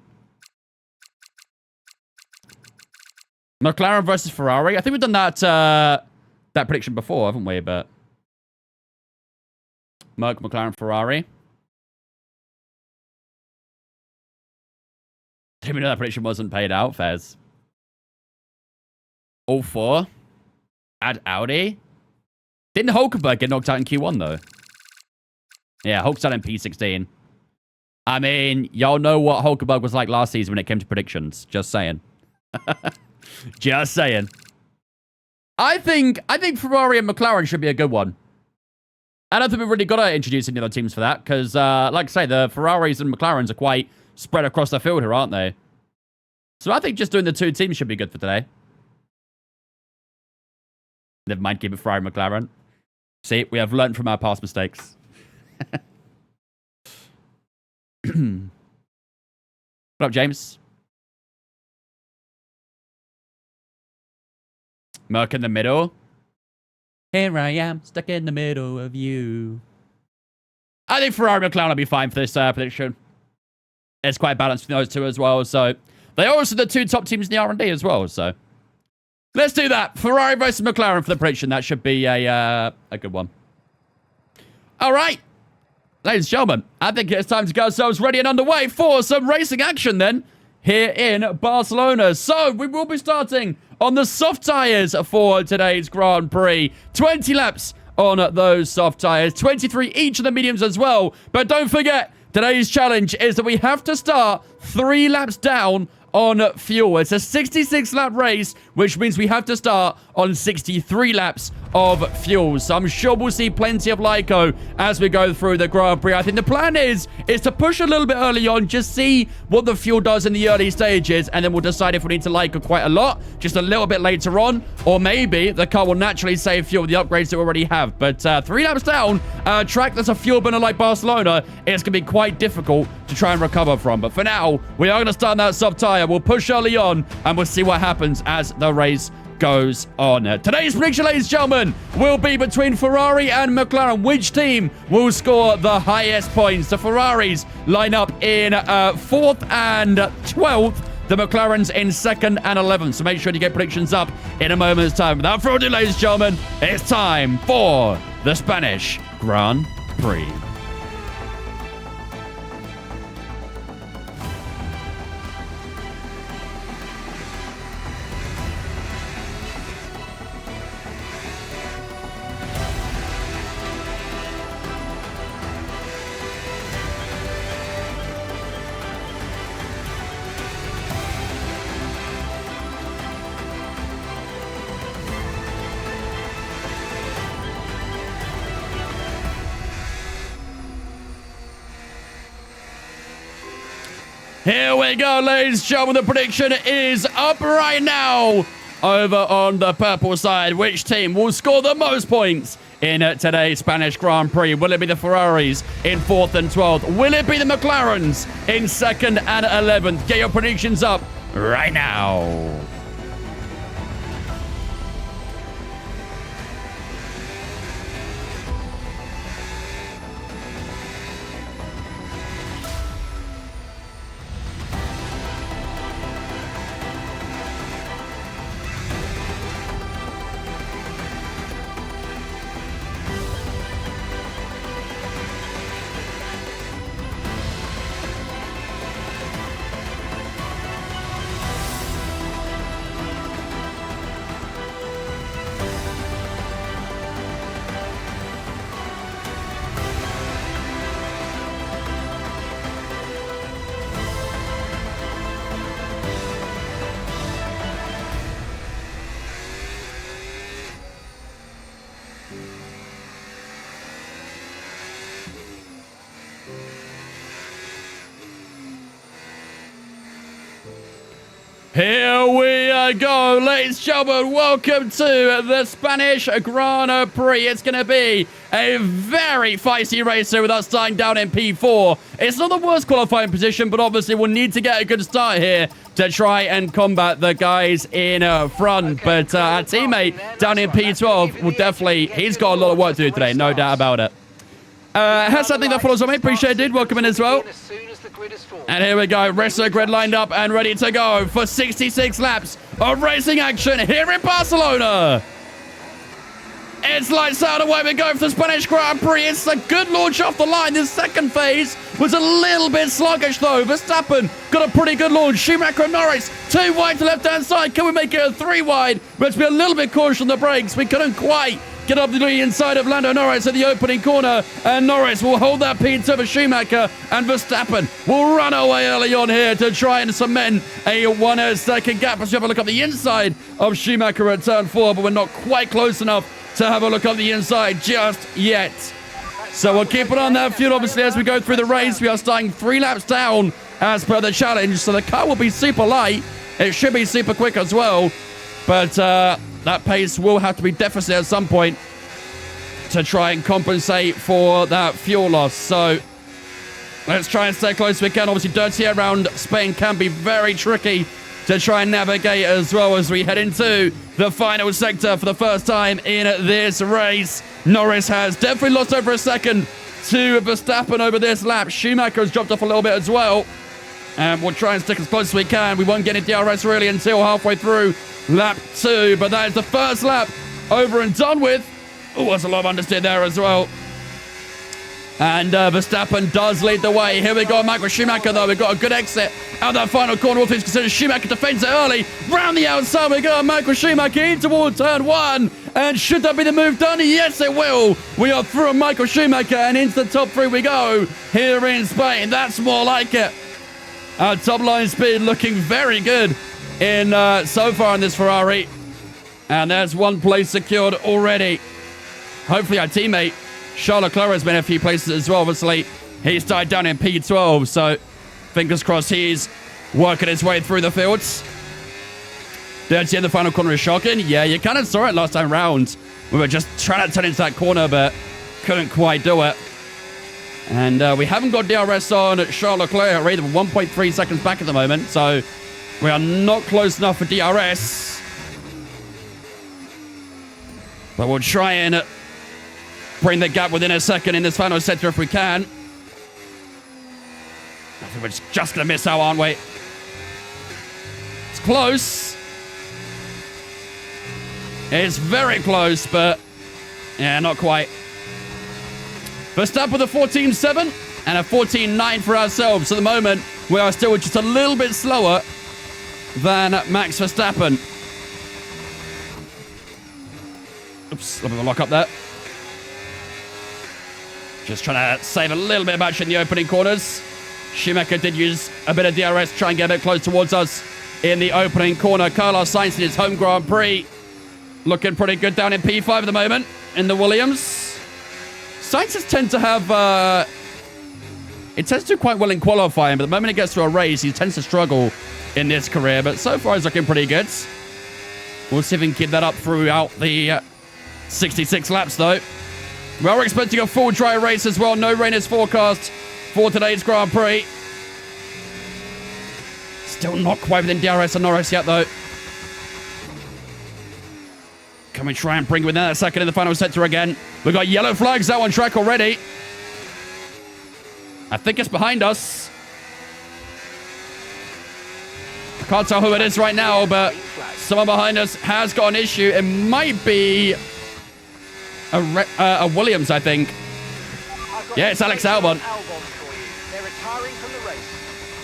McLaren versus Ferrari. I think we've done that that prediction before, haven't we? But McLaren, Ferrari. Didn't even know that prediction wasn't paid out, Fez. All 4. Add Audi. Didn't Hulkenberg get knocked out in Q1, though? Yeah, Hulk's out in P16. I mean, y'all know what Hulkenberg was like last season when it came to predictions. Just saying. Just saying. I think Ferrari and McLaren should be a good one. I don't think we've really got to introduce any other teams for that, because, like I say, the Ferraris and McLarens are quite spread across the field here, aren't they? So I think just doing the 2 teams should be good for today. Never mind, keep it Ferrari and McLaren. See, we have learned from our past mistakes. What up, James? Merc in the middle. Here I am, stuck in the middle of you. I think Ferrari and McLaren will be fine for this prediction. It's quite balanced between those 2 as well. So they are also the 2 top teams in the R&D as well. So let's do that. Ferrari versus McLaren for the prediction. That should be a good one. All right. Ladies and gentlemen, I think it's time to get ourselves ready and underway for some racing action then here in Barcelona. So we will be starting on the soft tyres for today's Grand Prix. 20 laps on those soft tyres. 23 each of the mediums as well. But don't forget, today's challenge is that we have to start 3 laps down on fuel. It's a 66-lap race, which means we have to start on 63 laps of fuel. So I'm sure we'll see plenty of Lyco as we go through the Grand Prix. I think the plan is to push a little bit early on, just see what the fuel does in the early stages, and then we'll decide if we need to Lyco quite a lot, just a little bit later on, or maybe the car will naturally save fuel with the upgrades that we already have. But 3 laps down, a track that's a fuel burner like Barcelona, it's going to be quite difficult to try and recover from. But for now, we are going to start on that soft tire. We'll push early on, and we'll see what happens as the race goes on. Today's prediction, ladies and gentlemen, will be between Ferrari and McLaren. Which team will score the highest points? The Ferraris line up in 4th and 12th. The McLarens in 2nd and 11th. So make sure you get predictions up in a moment's time. Without further ado, ladies and gentlemen, it's time for the Spanish Grand Prix. Here we go, ladies and gentlemen. The prediction is up right now. Over on the purple side, which team will score the most points in today's Spanish Grand Prix? Will it be the Ferraris in 4th and 12th? Will it be the McLarens in 2nd and 11th? Get your predictions up right now. Here we go, ladies and gentlemen. Welcome to the Spanish Grand Prix. It's going to be a very feisty race here with us starting down in P4. It's not the worst qualifying position, but obviously we'll need to get a good start here to try and combat the guys in front. But our teammate down in P12 will definitely, he's got a lot of work to do today, no doubt about it. Has something that follows on me. Appreciate it, dude. Welcome in as well. And here we go. Rest of the grid lined up and ready to go for 66 laps of racing action here in Barcelona. It's lights out, away we go for the Spanish Grand Prix. It's a good launch off the line. The second phase was a little bit sluggish, though. Verstappen got a pretty good launch. Schumacher and Norris, 2 wide to left-hand side. Can we make it a 3 wide? Let's be a little bit cautious on the brakes. We couldn't quite get up to the inside of Lando Norris at the opening corner. And Norris will hold that P2 for Schumacher. And Verstappen will run away early on here to try and cement a 1-second gap. Let's have a look at the inside of Schumacher at turn 4, but we're not quite close enough to have a look on the inside just yet. So we'll keep it on that fuel, obviously, as we go through the race. We are starting 3 laps down as per the challenge, so the car will be super light. It should be super quick as well, but that pace will have to be deficit at some point to try and compensate for that fuel loss. So let's try and stay close as we can. Obviously, dirty around Spain can be very tricky to try and navigate as well as we head into the final sector for the first time in this race. Norris has definitely lost over a second to Verstappen over this lap. Schumacher has dropped off a little bit as well. And we'll try and stick as close as we can. We won't get into DRS really until halfway through lap 2. But that is the first lap over and done with. Oh, there's a lot of understeer there as well. And Verstappen does lead the way. Here we go, Michael Schumacher, though. We've got a good exit out that final corner. All things considered, Schumacher defends it early. Round the outside we go. Michael Schumacher in toward turn 1. And should that be the move done? Yes, it will. We are through Michael Schumacher and into the top 3 we go here in Spain. That's more like it. Our top line speed looking very good in so far in this Ferrari. And there's 1 place secured already. Hopefully our teammate Charles Leclerc has been in a few places as well. Obviously, he started down in P12, so fingers crossed he's working his way through the fields. Dirty in the final corner is shocking. Yeah, you kind of saw it last time round. We were just trying to turn into that corner, but couldn't quite do it. And we haven't got DRS on Charles Leclerc. We're 1.3 seconds back at the moment, so we are not close enough for DRS. But we'll try and bring the gap within a second in this final sector if we can. I think we're just going to miss out, aren't we? It's close. It's very close, but yeah, not quite. Verstappen with a 14.7 and a 14.9 for ourselves. At the moment, we are still just a little bit slower than Max Verstappen. Oops, a little bit of a lock up there. Just trying to save a little bit of action in the opening corners. Schumacher did use a bit of DRS to try and get a bit close towards us in the opening corner. Carlos Sainz in his home Grand Prix. Looking pretty good down in P5 at the moment in the Williams. Sainz tend to have... it tends to do quite well in qualifying, but the moment it gets to a race, he tends to struggle in this career. But so far, he's looking pretty good. We'll see if we can keep that up throughout the 66 laps, though. We are expecting a full dry race as well. No rain is forecast for today's Grand Prix. Still not quite within DRS and Norris yet, though. Can we try and bring it within a second in the final sector again? We've got yellow flags out on track already. I think it's behind us. I can't tell who it is right now, but someone behind us has got an issue. It might be a Williams, I think. Yeah, it's Alex Albon.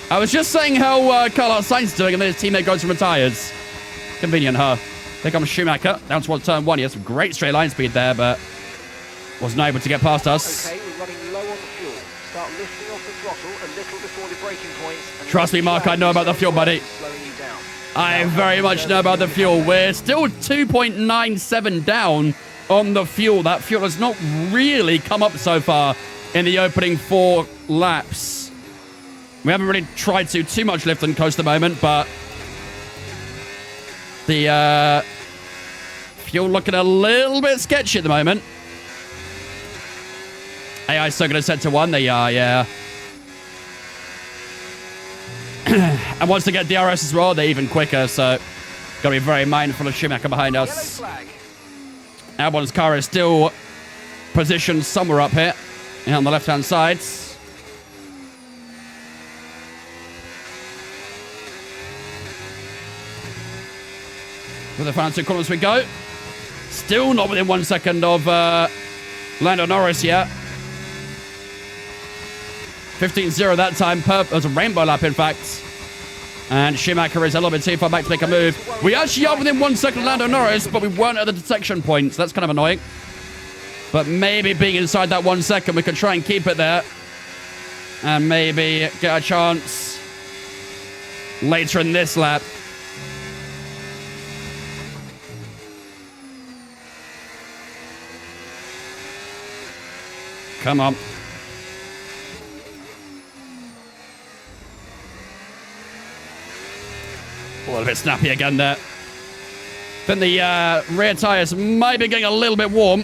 I was just saying how Carlos Sainz is doing, and then his teammate goes and retires. Convenient, huh? Here comes Schumacher down towards turn 1. He has some great straight line speed there, but wasn't able to get past us. Okay, we're running low on the fuel. Start lifting off the throttle a little before the braking points. Trust me, Mark, I know about the fuel, buddy. I very much know about the fuel. We're still 2.97 down on the fuel. That fuel has not really come up so far in the opening 4 laps. We haven't really tried to too much lift and coast at the moment, but the fuel looking a little bit sketchy at the moment. AI still going to set to 1. They are, yeah. And once they get DRS as well, they're even quicker. So, got to be very mindful of Schumacher behind Yellow us. flag. Albon's car is still positioned somewhere up here on the left-hand side. With the final 2 corners we go. Still not within 1 second of Lando Norris yet. 15-0 that time. It was a rainbow lap, in fact. And Schumacher is a little bit too far back to make a move. We actually are within 1 second of Lando Norris, but we weren't at the detection point, so that's kind of annoying. But maybe being inside that 1 second, we could try and keep it there. And maybe get a chance later in this lap. Come on. A little bit snappy again there. Then the rear tyres might be getting a little bit warm.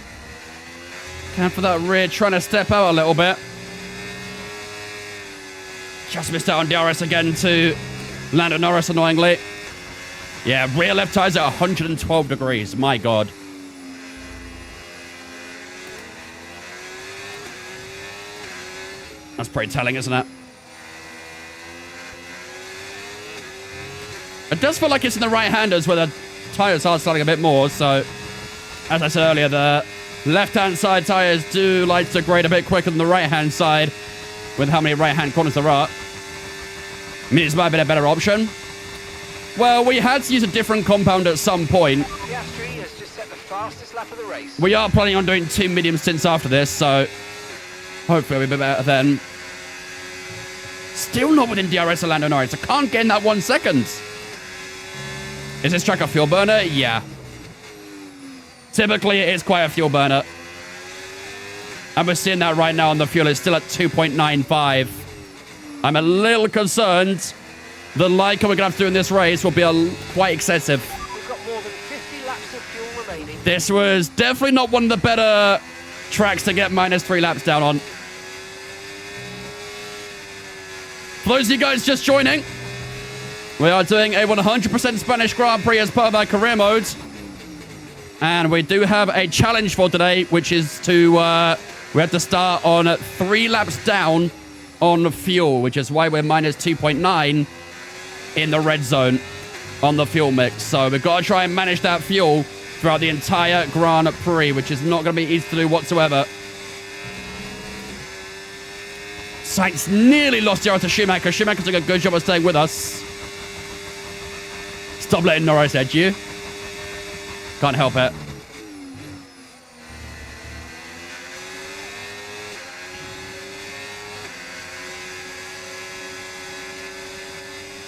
Can for that rear trying to step out a little bit. Just missed out on DRS again to Lando Norris, annoyingly. Yeah, rear left tyres at 112 degrees. My God. That's pretty telling, isn't it? It does feel like it's in the right-handers where the tyres are starting a bit more. So, as I said earlier, the left-hand side tyres do like to degrade a bit quicker than the right-hand side with how many right-hand corners there are. I mean, this might have been a better option. Well, we had to use a different compound at some point. Piastri has just set the fastest lap of the race. We are planning on doing 2 medium stints after this, so hopefully we'll be better then. Still not within DRS of Lando Norris. I can't get in that 1 second. Is this track a fuel burner? Yeah. Typically, it is quite a fuel burner. And we're seeing that right now on the fuel. It's still at 2.95. I'm a little concerned the Leica we're going to have to do in this race will be quite excessive. We've got more than 50 laps of fuel remaining. This was definitely not one of the better tracks to get -3 laps down on. For those of you guys just joining, we are doing a 100% Spanish Grand Prix as part of our career mode. And we do have a challenge for today, which is to, we have to start on 3 laps down on fuel, which is why we're -2.9 in the red zone on the fuel mix. So we've got to try and manage that fuel throughout the entire Grand Prix, which is not going to be easy to do whatsoever. Sainz nearly lost the to Schumacher. Schumacher took a good job of staying with us. Stop letting Norris edge you. Can't help it.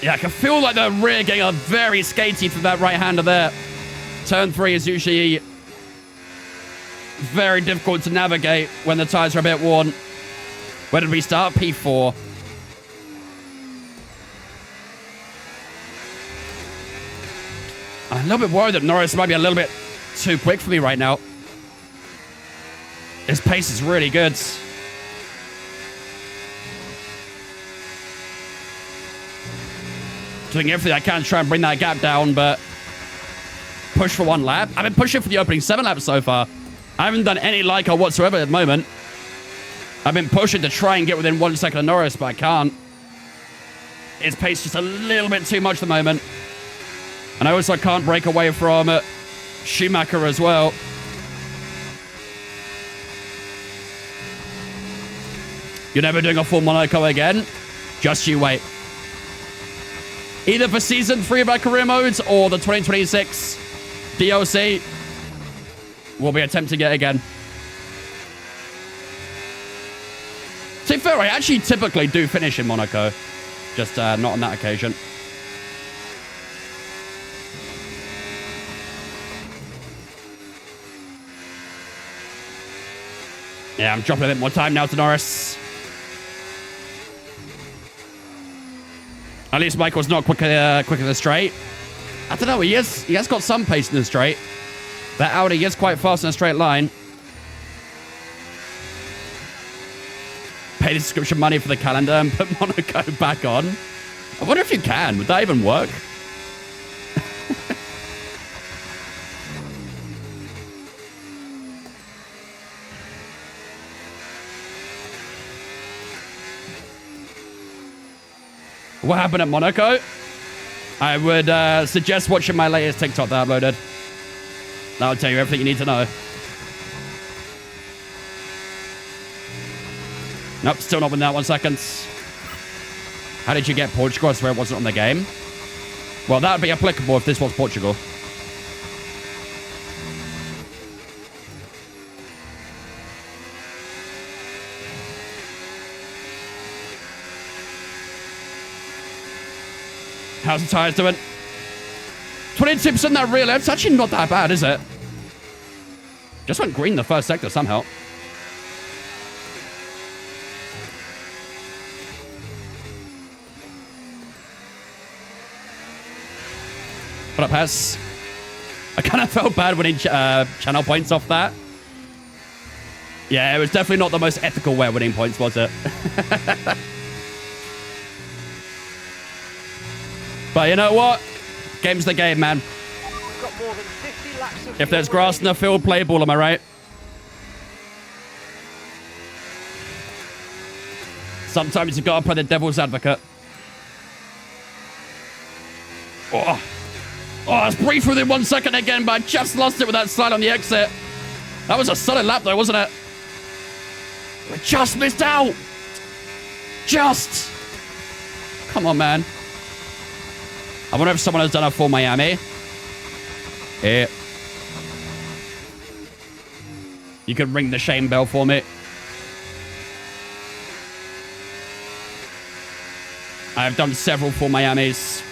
Yeah, I can feel like the rear getting a very skatey from that right-hander there. Turn 3 is usually very difficult to navigate when the tyres are a bit worn. Where did we start? P4. I'm a little bit worried that Norris might be a little bit too quick for me right now. His pace is really good. Doing everything I can to try and bring that gap down, but push for 1 lap. I've been pushing for the opening 7 laps so far. I haven't done any Leica whatsoever at the moment. I've been pushing to try and get within 1 second of Norris, but I can't. His pace is just a little bit too much at the moment. And I also can't break away from Schumacher as well. You're never doing a full Monaco again? Just you wait. Either for Season 3 of our career modes or the 2026 DLC, we'll be attempting it again. To be fair, I actually typically do finish in Monaco. Just not on that occasion. Yeah, I'm dropping a bit more time now to Norris. At least Michael's not quick in the straight. I don't know, he has got some pace in the straight. That Audi is quite fast in a straight line. Pay the subscription money for the calendar and put Monaco back on. I wonder if you can. Would that even work? What happened at Monaco? I would suggest watching my latest TikTok that I uploaded. That'll tell you everything you need to know. Nope, still not within that 1 second. How did you get Portugal? I swear it wasn't on the game. Well, that would be applicable if this was Portugal. How's the tires doing? 22% that real. It's actually not that bad, is it? Just went green the first sector somehow. What up, Hess? I kind of felt bad winning channel points off that. Yeah, it was definitely not the most ethical way of winning points, was it? But you know what? Game's the game, man. We've got more than 50 laps of If there's fuel grass in the field, play ball, am I right? Sometimes you gotta play the devil's advocate. Oh, I was brief within 1 second again, but I just lost it with that slide on the exit. That was a solid lap, though, wasn't it? We just missed out. Just. Come on, man. I wonder if someone has done a full Miami. Here. You can ring the shame bell for me. I've done several full Miamis.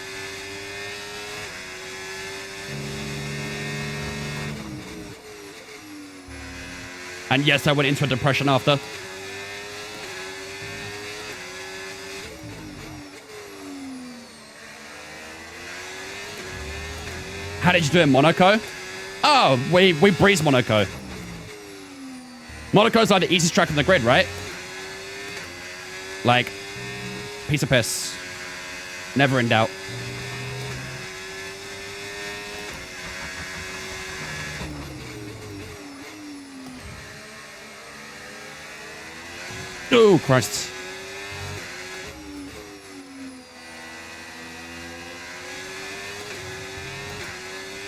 And yes, I went into a depression after. How did you do in Monaco? Oh, we breezed Monaco. Monaco's like the easiest track in the grid, right? Like, piece of piss. Never in doubt. Oh, Christ.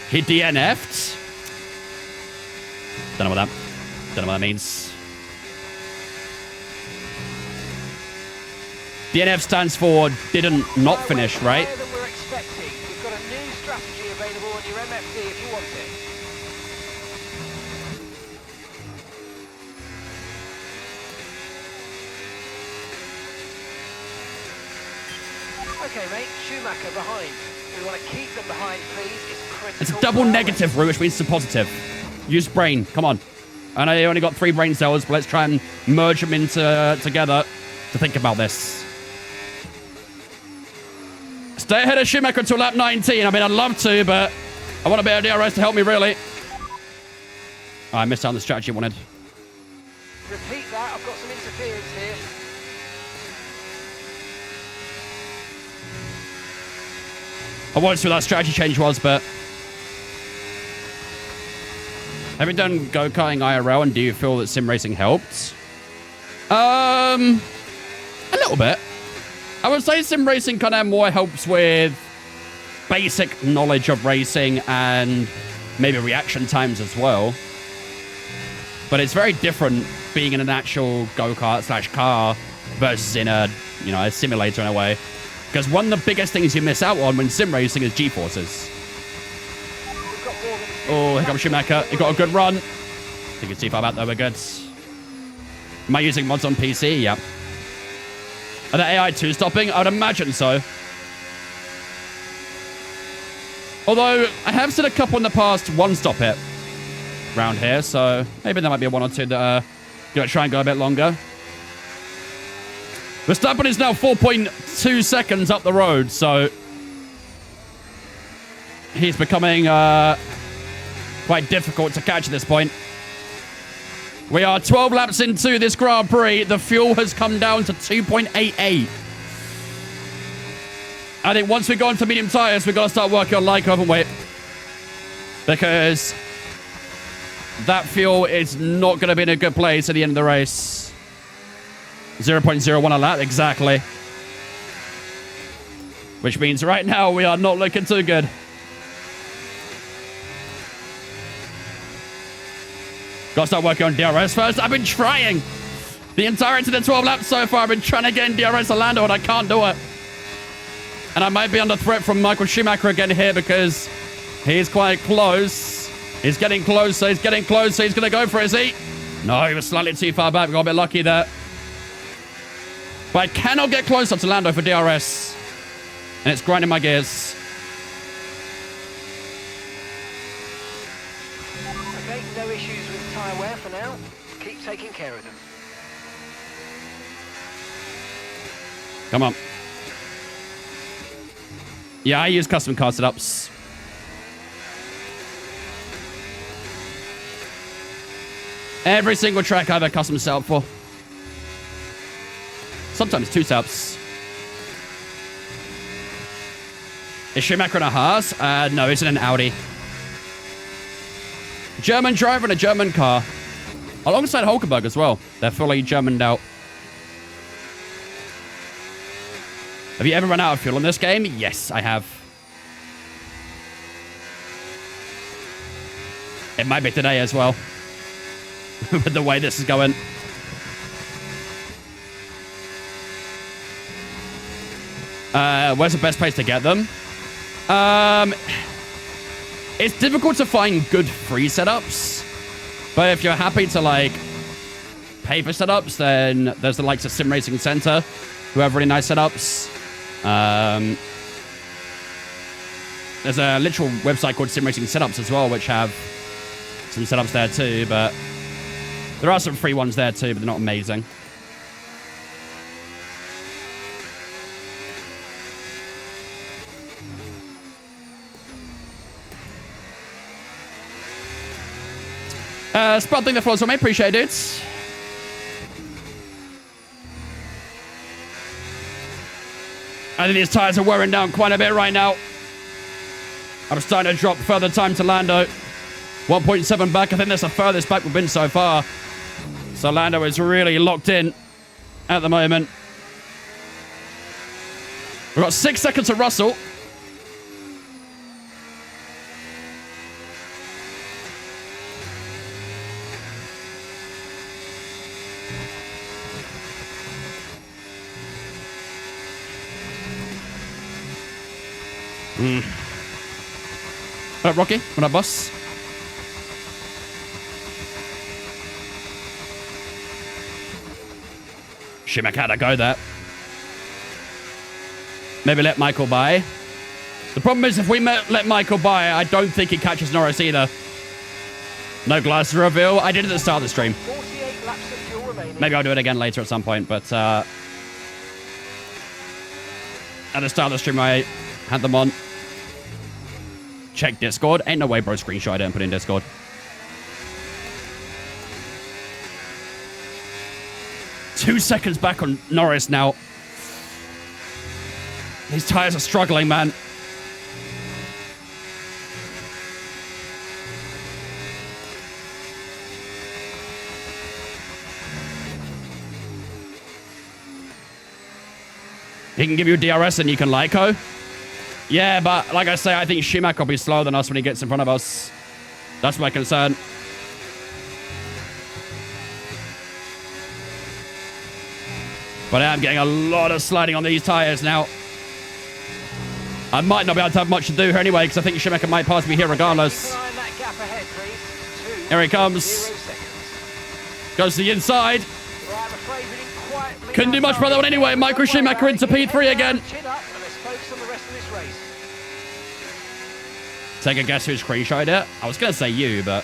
He DNF'd? Don't know what that means. DNF stands for didn't not finish, right? Higher than we're expecting. We've got a new strategy available on your MFD if you want it. Okay, mate. Schumacher behind. We want to keep them behind, please. It's critical. It's a double negative route, which means it's a positive. Use brain. Come on. I know you only got 3 brain cells, but let's try and merge them into together to think about this. Stay ahead of Schumacher until lap 19. I mean, I'd love to, but I want a bit of DRS to help me, really. Oh, I missed out on the strategy I wanted. Repeat that. I've got some interference here. I wanted to see what that strategy change was, but... Have you done go-karting IRL, and do you feel that sim racing helped? A little bit. I would say sim racing kind of more helps with basic knowledge of racing and maybe reaction times as well. But it's very different being in an actual go-kart / car versus in a, you know, a simulator in a way. Because one of the biggest things you miss out on when sim racing is G-forces. Oh, here comes Schumacher. He got a good run. You can see if I'm out there, we're good. Am I using mods on PC? Yep. Are the AI 2-stopping? I would imagine so. Although, I have seen a couple in the past 1-stop it around here, so maybe there might be 1 or 2 that are going to try and go a bit longer. Verstappen is now 4.2 seconds up the road, so he's becoming quite difficult to catch at this point. We are 12 laps into this Grand Prix. The fuel has come down to 2.88. I think once we go into medium tires, we've got to start working on Lyco, haven't we? Because that fuel is not going to be in a good place at the end of the race. 0.01 a lap, exactly. Which means right now we are not looking too good. Got to start working on DRS first. I've been trying. The entirety of the 12 laps so far, I've been trying to get in DRS to Lando, and I can't do it. And I might be under threat from Michael Schumacher again here because he's quite close. He's getting closer. He's getting closer. He's going to go for it, is he? No, he was slightly too far back. We got a bit lucky there. But I cannot get close up to Lando for DRS. And it's grinding my gears. Okay, no issues with tyre wear for now. Keep taking care of them. Come on. Yeah, I use custom car setups. Every single track I have a custom setup for. Sometimes 2 setups. Is Schumacher in a Haas? No, it's in an Audi. German driver in a German car. Alongside Hulkenberg as well. They're fully Germaned out. Have you ever run out of fuel in this game? Yes, I have. It might be today as well. With the way this is going. Where's the best place to get them? It's difficult to find good free setups. But if you're happy to, like, pay for setups, then there's the likes of Sim Racing Center, who have really nice setups. There's a literal website called Sim Racing Setups as well, which have some setups there too, but there are some free ones there too, but they're not amazing. Spotting the floors for me, appreciate it. I think these tires are wearing down quite a bit right now. I'm starting to drop further time to Lando. 1.7 back. I think that's the furthest back we've been so far. So Lando is really locked in at the moment. We've got 6 seconds to Russell. What up, Rocky? What up, boss? Schumacher had to go there. Maybe let Michael by. The problem is if we let Michael by, I don't think he catches Norris either. No glass reveal. I did it at the start of the stream. 48 laps of fuel remaining. Maybe I'll do it again later at some point, but at the start of the stream, I had them on. Check Discord. Ain't no way, bro. Screenshot it and put it in Discord. Two seconds back on Norris now. These tires are struggling, man. He can give you DRS and you can Lyco. Yeah, but like I say, I think Schumacher will be slower than us when he gets in front of us. That's my concern. But I am getting a lot of sliding on these tires now. I might not be able to have much to do here anyway, because I think Schumacher might pass me here regardless. Here he comes. Goes to the inside. Couldn't do much better one anyway. Michael Schumacher into P3 again. Take a guess who screenshotted it? I was going to say you, but...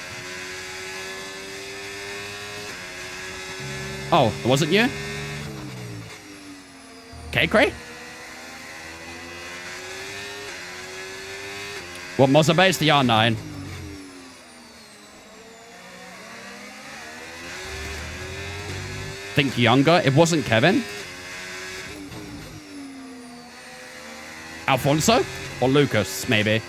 Oh, it wasn't you? K-Cray? What Mazda base? The R9. Think younger. It wasn't Kevin. Alfonso? Or Lucas, maybe.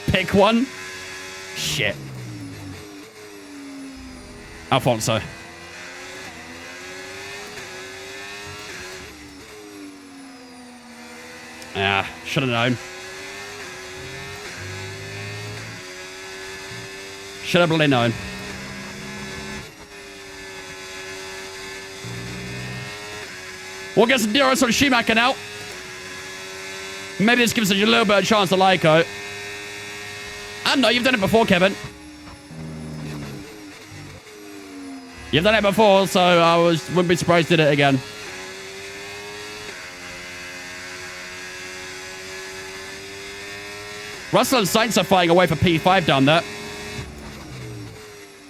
Pick one. Shit. Alfonso. Yeah, should have known. Should have bloody known. We'll get some DRS on Schumacher now. Maybe this gives us a little bit of chance to Lyco. I know you've done it before, Kevin. You've done it before, so I wouldn't be surprised you did it again. Russell and Sainz are fighting away for P5 down there.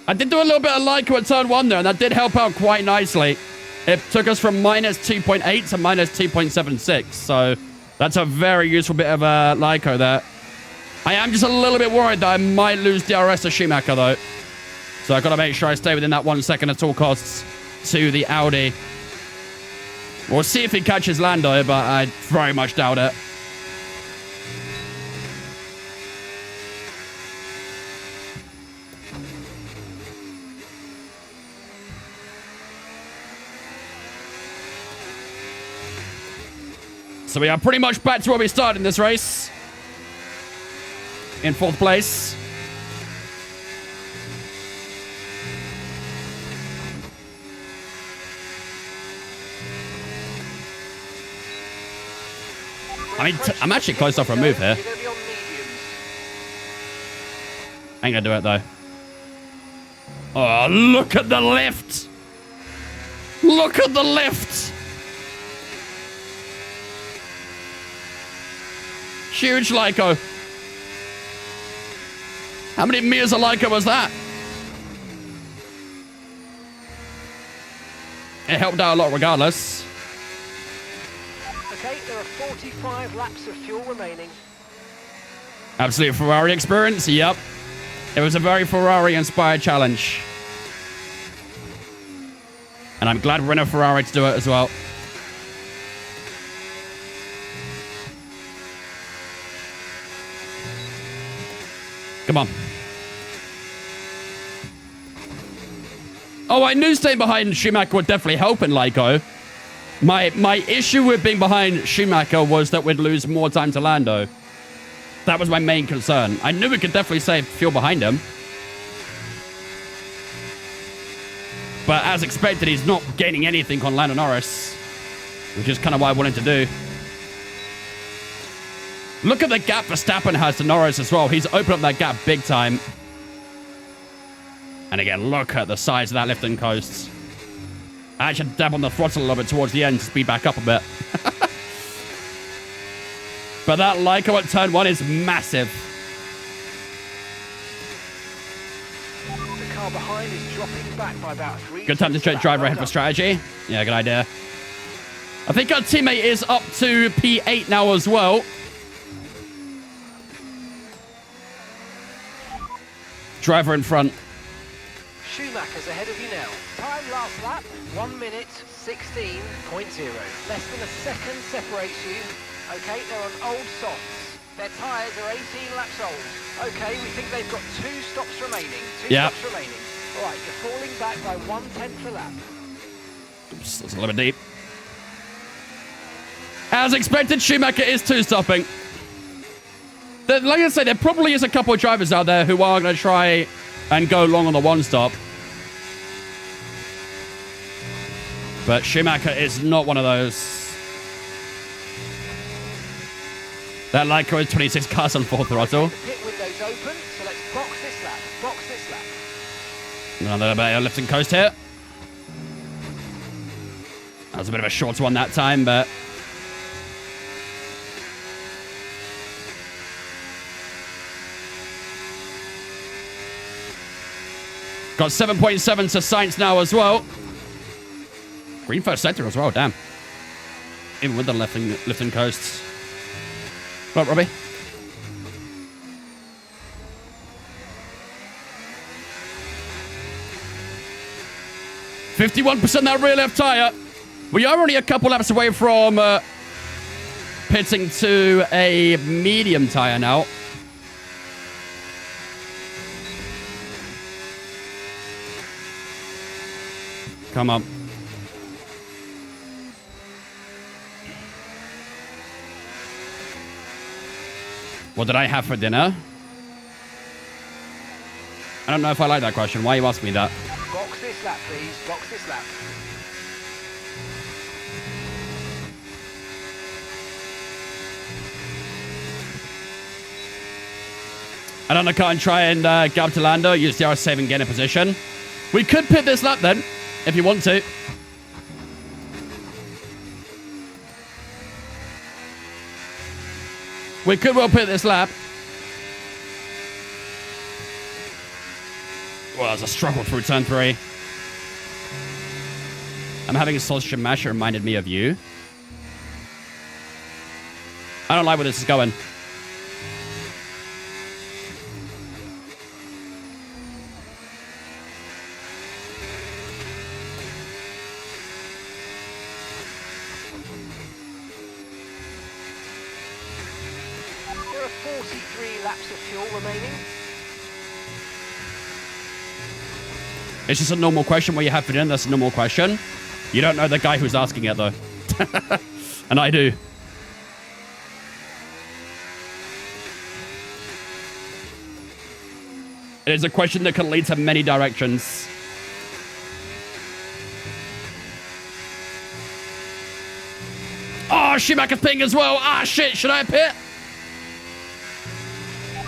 I did do a little bit of Lyco at turn 1 there, and that did help out quite nicely. It took us from minus 2.8 to minus 2.76, so that's a very useful bit of Lyco there. I am just a little bit worried that I might lose DRS to Schumacher, though. So I've got to make sure I stay within that 1 second at all costs to the Audi. We'll see if he catches Lando, but I very much doubt it. So we are pretty much back to where we started in this race. In 4th place. I mean, I'm actually close off for a move here. I ain't gonna do it, though. Oh, look at the lift! Look at the lift! Huge Lyco. How many meters of Lyco was that? It helped out a lot regardless. Okay, there are 45 laps of fuel remaining. Absolute Ferrari experience, yep. It was a very Ferrari-inspired challenge. And I'm glad we're in a Ferrari to do it as well. Come on. Oh, I knew staying behind Schumacher would definitely help in Lyco. My issue with being behind Schumacher was that we'd lose more time to Lando. That was my main concern. I knew we could definitely save fuel behind him. But as expected, he's not gaining anything on Lando Norris, which is kind of what I wanted to do. Look at the gap Verstappen has to Norris as well. He's opened up that gap big time. And again, look at the size of that lift and coast. I actually dab on the throttle a little bit towards the end to speed back up a bit. But that Lyco at turn 1 is massive. The car behind is dropping back by about 3. Good time to check driver ahead for strategy. Yeah, good idea. I think our teammate is up to P8 now as well. Driver in front. Schumacher's ahead of you now. Time last lap, 1 minute 16.0. Less than a second separates you. Okay, they're on old softs. Their tyres are 18 laps old. Okay, we think they've got 2 stops remaining. 2 stops remaining. All right, you're falling back by 1/10 a lap. Oops, that's a little bit deep. As expected, Schumacher is 2-stopping. Like I say, there probably is a couple of drivers out there who are going to try and go long on the 1-stop. But Schumacher is not one of those. That Lyco is 26 cars on full throttle. The pit window's open, so let's box this lap. Box this lap. Another bit of lift and coast here. That was a bit of a short one that time, but... Got 7.7 to Sainz now as well. Green first sector as well, damn. Even with the lift and coasts. What, Robbie? 51% that rear left tire. We are only a couple laps away from pitting to a medium tire now. Come on. What did I have for dinner? I don't know if I like that question. Why are you asking me that? Box this lap, please. Box this lap. I don't know, can't try and get up to Lando. Use the RS7 and get in a position. We could pit this lap then, if you want to. We could well pit this lap. Well, there's a struggle through turn 3. I'm having a sausage and mash. It reminded me of you. I don't like where this is going. There are 43 laps of fuel remaining. It's just a normal question where you have it in. That's a normal question. You don't know the guy who's asking it, though. And I do. It is a question that can lead to many directions. Oh, Schumacher's pitting as well. Ah, shit. Should I pit?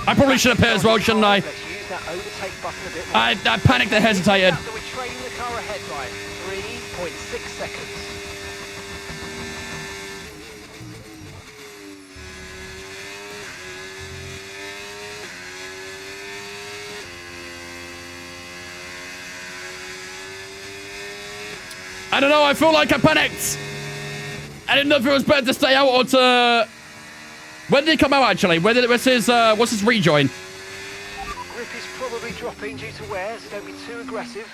I probably should have pit as well, shouldn't I? Let's use that overtake button a bit more. I panicked and hesitated. So we're trailing the car ahead by 3.6 seconds. I don't know. I feel like I panicked. I didn't know if it was better to stay out or to... When did he come out, actually? What's his rejoin? Grip is probably dropping due to wear, so don't be too aggressive.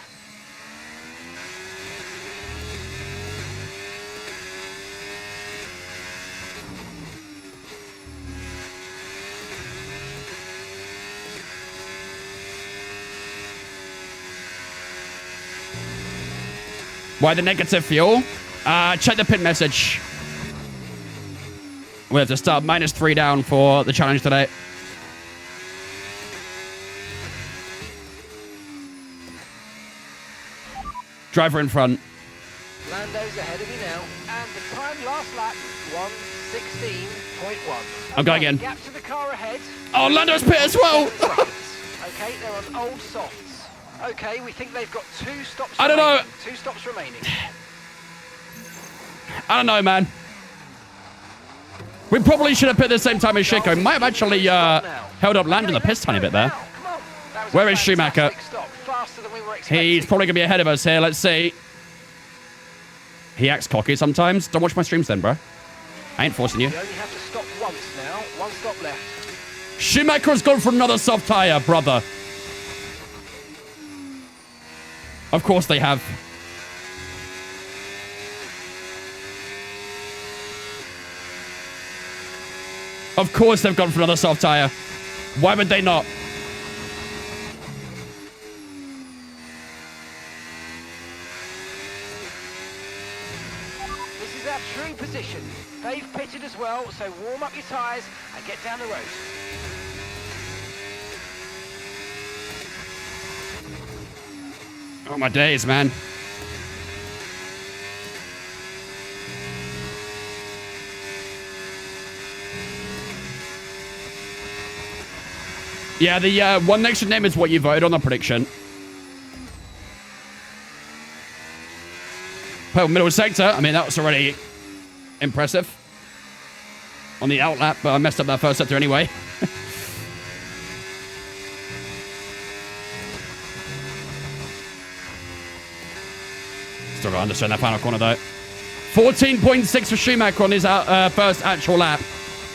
Why the negative fuel? Check the pit message. We have to start -3 down for the challenge today. Driver in front. Lando's ahead of you now, and the time last lap, 1:16.1. I'm going in. Gap to the car ahead. Oh, Lando's pit as well. Okay, they're on old softs. Okay, we think they've got 2 stops I don't know. remaining. 2 stops remaining. I don't know, man. We probably should have pit at the same time as Chico. Might have actually held up Lando in the piss tiny bit there. Where is Schumacher? He's probably going to be ahead of us here. Let's see. He acts cocky sometimes. Don't watch my streams then, bro. I ain't forcing you. You only have to stop once now. 1 stop left. Schumacher's gone for another soft tire, brother. Of course they have. Of course they've gone for another soft tire. Why would they not? This is our true position. They've pitted as well, so warm up your tyres and get down the road. Oh, my days, man. Yeah, the one next to name is what you voted on the prediction. Well, middle sector. I mean, that was already impressive on the outlap, but I messed up that first sector anyway. Still got to understand that final corner, though. 14.6 for Schumacher on his first actual lap.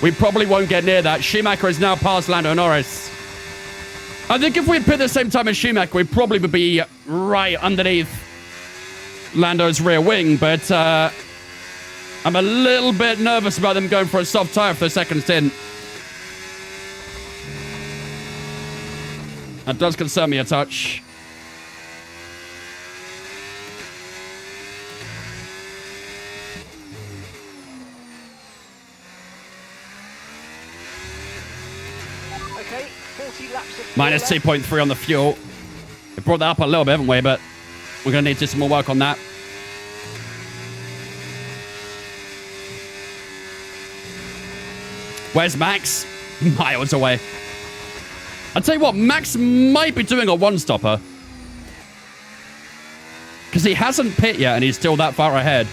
We probably won't get near that. Schumacher is now past Lando Norris. I think if we'd pit at the same time as Schumacher, we probably would be right underneath Lando's rear wing, but I'm a little bit nervous about them going for a soft tire for the second stint. That does concern me a touch. Okay, 40 laps of fuel Minus left. 2.3 on the fuel. We brought that up a little bit, haven't we? But we're going to need to do some more work on that. Where's Max? Miles away. I'll tell you what, Max might be doing a one-stopper. Because he hasn't pit yet and he's still that far ahead.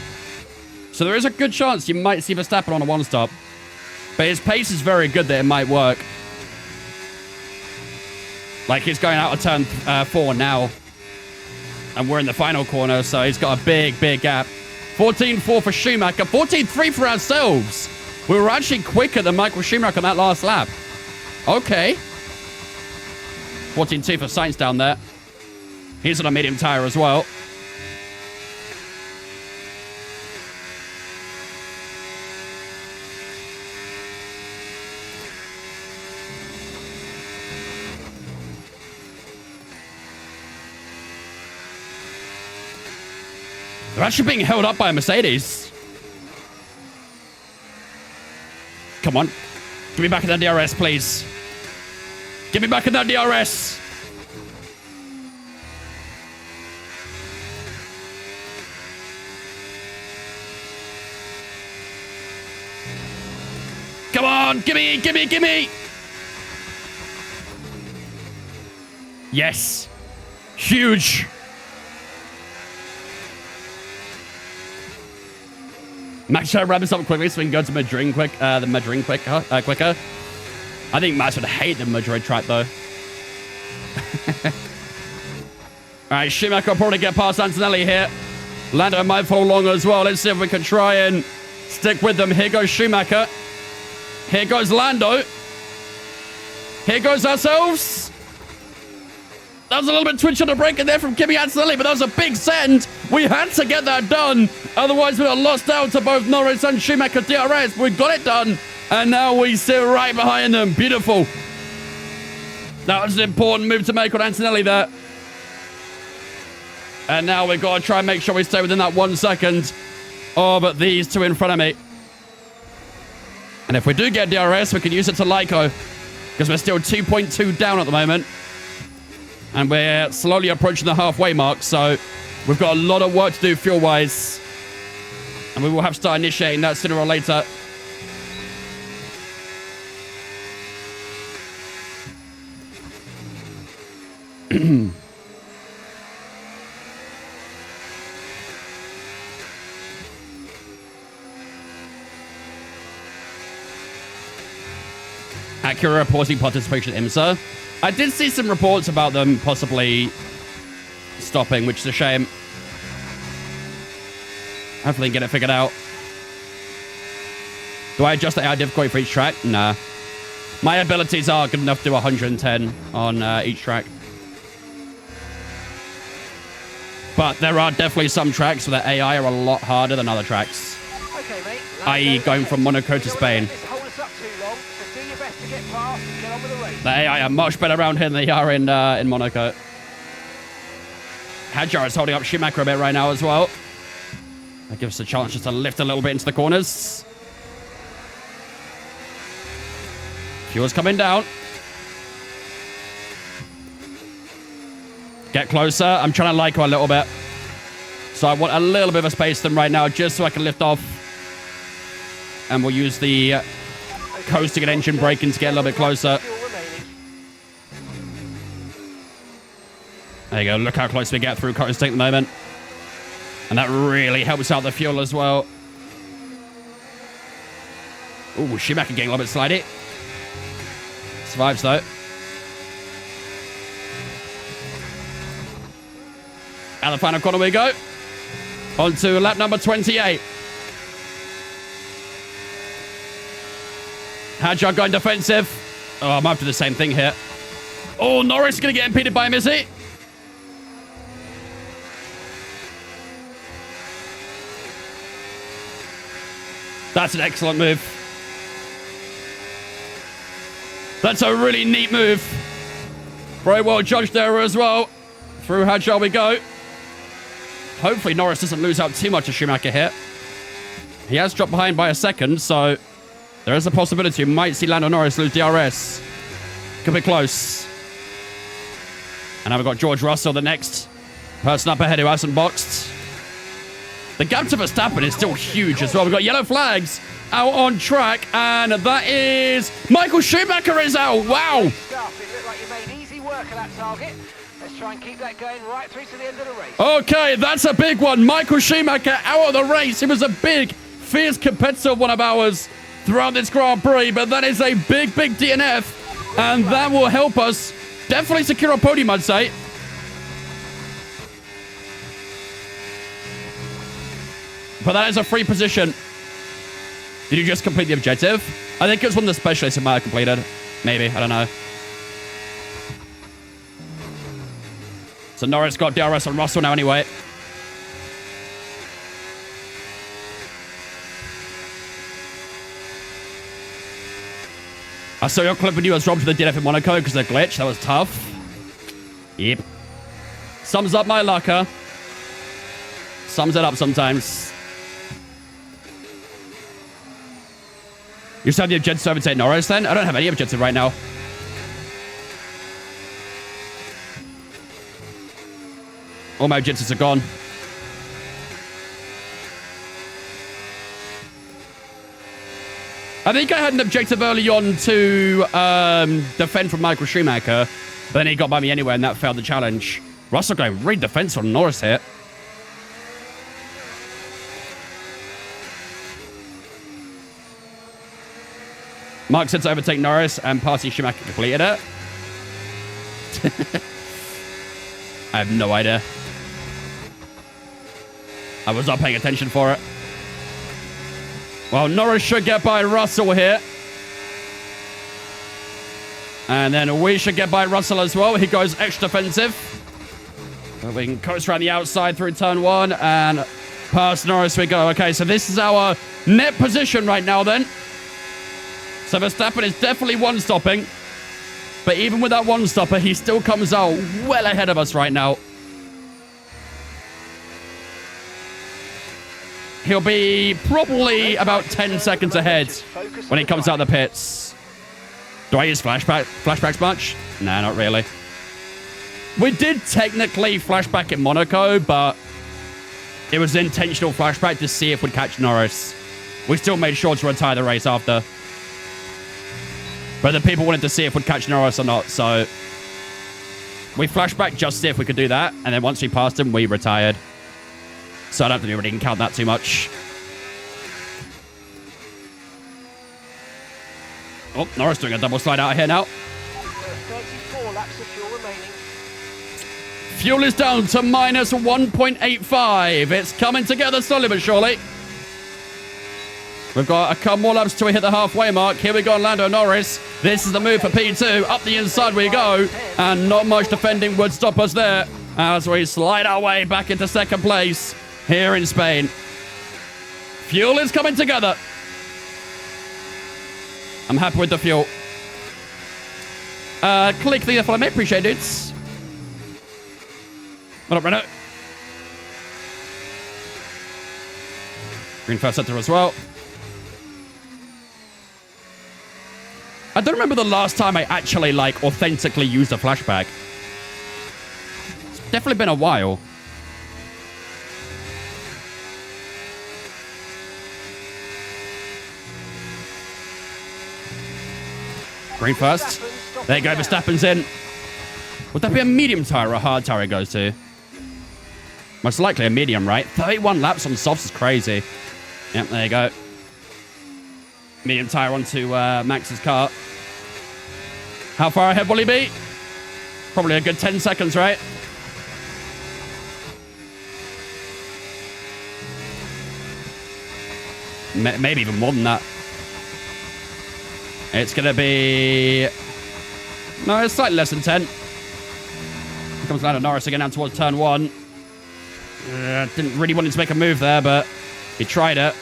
So there is a good chance you might see Verstappen on a one-stop. But his pace is very good that it might work. Like, he's going out of turn 4 now. And we're in the final corner, so he's got a big, big gap. 14.4 for Schumacher. 14.3 for ourselves. We were actually quicker than Michael Schumacher on that last lap. Okay. 14.2 for Sainz down there. He's on a medium tire as well. They're actually being held up by a Mercedes. Come on. Give me back in that DRS, please. Give me back in that DRS. Come on. Gimme, gimme, gimme. Yes. Huge. Max trying to wrap this up quickly so we can go to Madrid quicker. I think Max would hate the Madrid track though. Alright, Schumacher will probably get past Antonelli here. Lando might fall along as well. Let's see if we can try and stick with them. Here goes Schumacher. Here goes Lando. Here goes ourselves. That was a little bit twitch on the brake in there from Kimi Antonelli, but that was a big send. We had to get that done. Otherwise, we would have lost out to both Norris and Schumacher DRS. We got it done. And now we sit right behind them. Beautiful. That was an important move to make on Antonelli there. And now we've got to try and make sure we stay within that 1 second of these two in front of me. And if we do get DRS, we can use it to Lyco. Because we're still 2.2 down at the moment. And we're slowly approaching the halfway mark. So we've got a lot of work to do fuel-wise. And we will have to start initiating that sooner or later. Acura reporting participation in IMSA. I did see some reports about them possibly stopping, which is a shame. Hopefully get it figured out. Do I adjust the AI difficulty for each track? Nah. My abilities are good enough to do 110 on each track. But there are definitely some tracks where the AI are a lot harder than other tracks. Okay, mate. I.e. going from Monaco to Spain. Hold us up too long, so do your best to get past and get on with the race. The AI are much better around here than they are in Monaco. Hadjar is holding up Schumacher a bit right now as well. That gives us a chance just to lift a little bit into the corners. Fuel's coming down. Get closer. I'm trying to Lyco a little bit. So I want a little bit of a space to them right now just so I can lift off. And we'll use the coasting and engine braking to get a little bit closer. There you go. Look how close we get through coasting at the moment. And that really helps out the fuel as well. Ooh, Schumacher getting a little bit slidey. Survives though. Out the final corner we go. On to lap number 28. Hadjar going defensive. Oh, I'm after the same thing here. Oh, Norris is going to get impeded by him, is he? That's an excellent move. That's a really neat move. Very well judged there as well. Through how shall we go? Hopefully Norris doesn't lose out too much to Schumacher here. He has dropped behind by a second, so there is a possibility we might see Lando Norris lose DRS. Could be close. And now we've got George Russell, the next person up ahead who hasn't boxed. The gap to Verstappen is still huge as well. We've got yellow flags out on track, and that is Michael Schumacher is out. Wow. Stuff. It looked like you made easy work of that target. Let's try and keep that going right through to the end of the race. Okay, that's a big one. Michael Schumacher out of the race. He was a big, fierce competitor, one of ours, throughout this Grand Prix, but that is a big, big DNF, and that will help us definitely secure a podium, I'd say. But that is a free position. Did you just complete the objective? I think it was one of the specialists who might have completed. Maybe, I don't know. So Norris got DRS on Russell now anyway. I saw your clip when you was robbed for the DNF in Monaco because of the glitch. That was tough. Yep. Sums up my lucker. Sums it up sometimes. You still have the objective to overtake Norris then? I don't have any objective right now. All my objectives are gone. I think I had an objective early on to defend from Michael Schumacher, but then he got by me anyway, and that failed the challenge. Russell going really defensive on Norris here. Mark said to overtake Norris, and passing Schumacher completed it. I have no idea. I was not paying attention for it. Well, Norris should get by Russell here. And then we should get by Russell as well. He goes extra defensive. We can coast around the outside through turn one and past Norris we go. Okay, so this is our net position right now then. So Verstappen is definitely one-stopping. But even with that one-stopper, he still comes out well ahead of us right now. He'll be probably about 10 seconds ahead when he comes out of the pits. Do I use flashbacks much? Nah, not really. We did technically flashback in Monaco, but it was an intentional flashback to see if we'd catch Norris. We still made sure to retire the race after. But the people wanted to see if we'd catch Norris or not, so we flashed back just to see if we could do that, and then once we passed him, we retired. So I don't think we really can count that too much. Oh, Norris doing a double slide out here now. 34 laps of fuel remaining. Fuel is down to minus 1.85. It's coming together slowly but surely. We've got a couple more laps till we hit the halfway mark. Here we go, Lando Norris. This is the move for P2. Up the inside we go. And not much defending would stop us there as we slide our way back into second place here in Spain. Fuel is coming together. I'm happy with the fuel. Click the follow me. Appreciate it. What up, Renault? Green first center as well. I don't remember the last time I actually, like, authentically used a flashback. It's definitely been a while. Green first. There you go, Verstappen's in. Would that be a medium tire or a hard tire it goes to? Most likely a medium, right? 31 laps on softs is crazy. Yep, there you go. Medium tire onto Max's car. How far ahead will he be? Probably a good 10 seconds, right? Maybe even more than that. It's going to be... No, it's slightly less than 10. Here comes Lando Norris again down towards turn one. Didn't really want him to make a move there, but he tried it.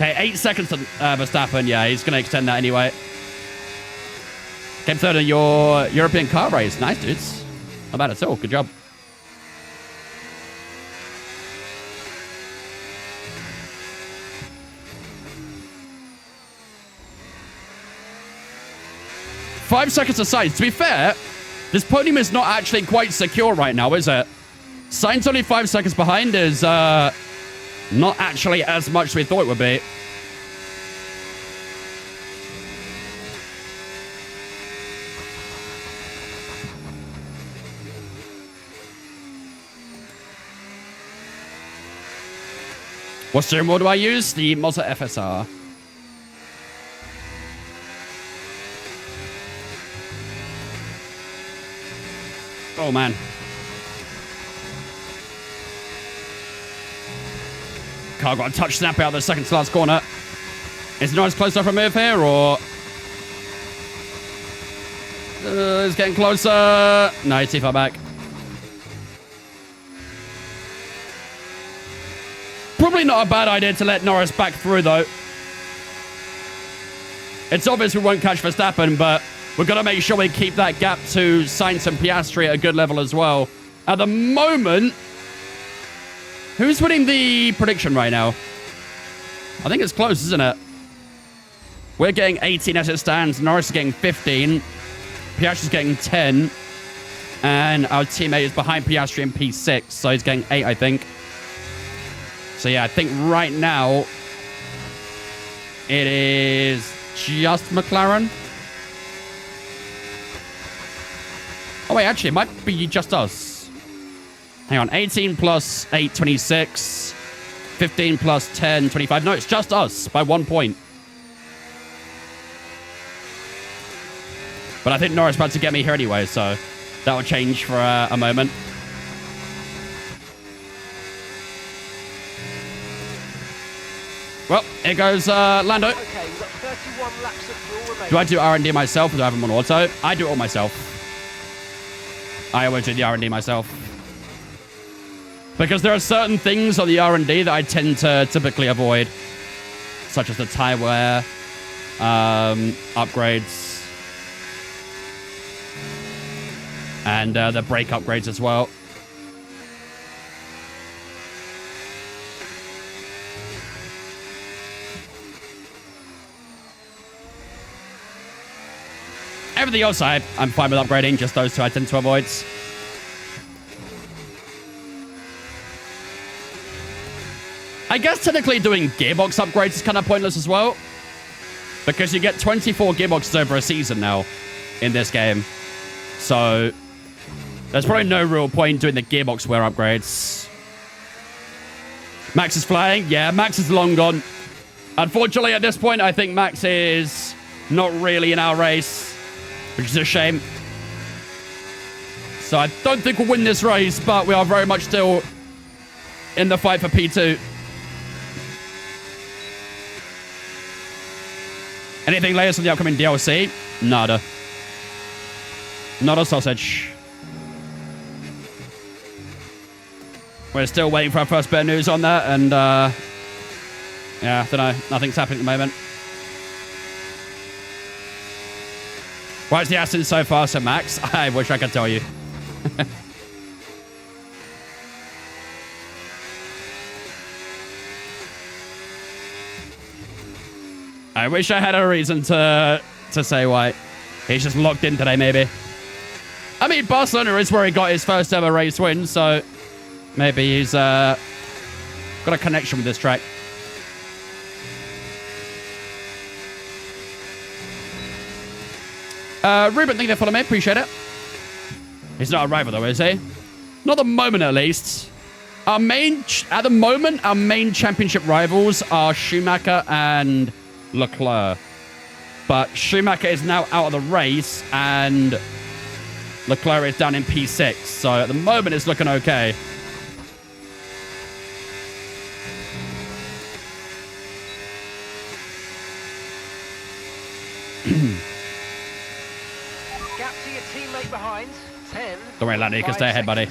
Okay, 8 seconds to Verstappen. Yeah, he's going to extend that anyway. Came third in your European car race. Nice, dudes. Not bad at all. Good job. Five seconds aside. To be fair, this podium is not actually quite secure right now, is it? Sainz only 5 seconds behind is not actually as much as we thought it would be. What steering wheel do I use? The Mazda FSR. Oh, man. Car got a touch snap out of the second to last corner. Is Norris close enough for a move here, or... it's getting closer. No, he's too far back. Probably not a bad idea to let Norris back through, though. It's obvious we won't catch Verstappen, but we've got to make sure we keep that gap to Sainz and Piastri at a good level as well. At the moment, who's winning the prediction right now? I think it's close, isn't it? We're getting 18 as it stands. Norris is getting 15. Piastri's getting 10. And our teammate is behind Piastri in P6, so he's getting 8, I think. So yeah, I think right now it is just McLaren. Oh wait, actually, it might be just us. Hang on, 18 plus 8, 26. 15 plus 10, 25. No, it's just us by 1 point. But I think Norris is about to get me here anyway, so that will change for a moment. Well, here goes Lando. Okay, we've got 31 laps of fuel remaining. Do I do R&D myself or do I have him on auto? I do it all myself. I always do the R&D myself. Because there are certain things on the R&D that I tend to typically avoid. Such as the tire wear, upgrades, and the brake upgrades as well. Everything else I'm fine with upgrading, just those two I tend to avoid. I guess technically doing gearbox upgrades is kind of pointless as well. Because you get 24 gearboxes over a season now in this game. So there's probably no real point doing the gearbox wear upgrades. Max is flying. Yeah, Max is long gone. Unfortunately, at this point, I think Max is not really in our race, which is a shame. So I don't think we'll win this race, but we are very much still in the fight for P2. Anything latest on the upcoming DLC? Nada. Not a sausage. We're still waiting for our first bit of news on that, and yeah, I don't know. Nothing's happening at the moment. Why is the Aston so fast, said Max? I wish I could tell you. I wish I had a reason to say why. He's just locked in today, maybe. I mean, Barcelona is where he got his first ever race win, so maybe he's got a connection with this track. Ruben, thank you for following me. Appreciate it. He's not a rival, though, is he? Not at the moment, at least. At the moment, our main championship rivals are Schumacher and Leclerc. But Schumacher is now out of the race, and Leclerc is down in P6. So at the moment, it's looking okay. Gap to your teammate behind. 10. Don't worry, Lando, you can stay ahead, buddy.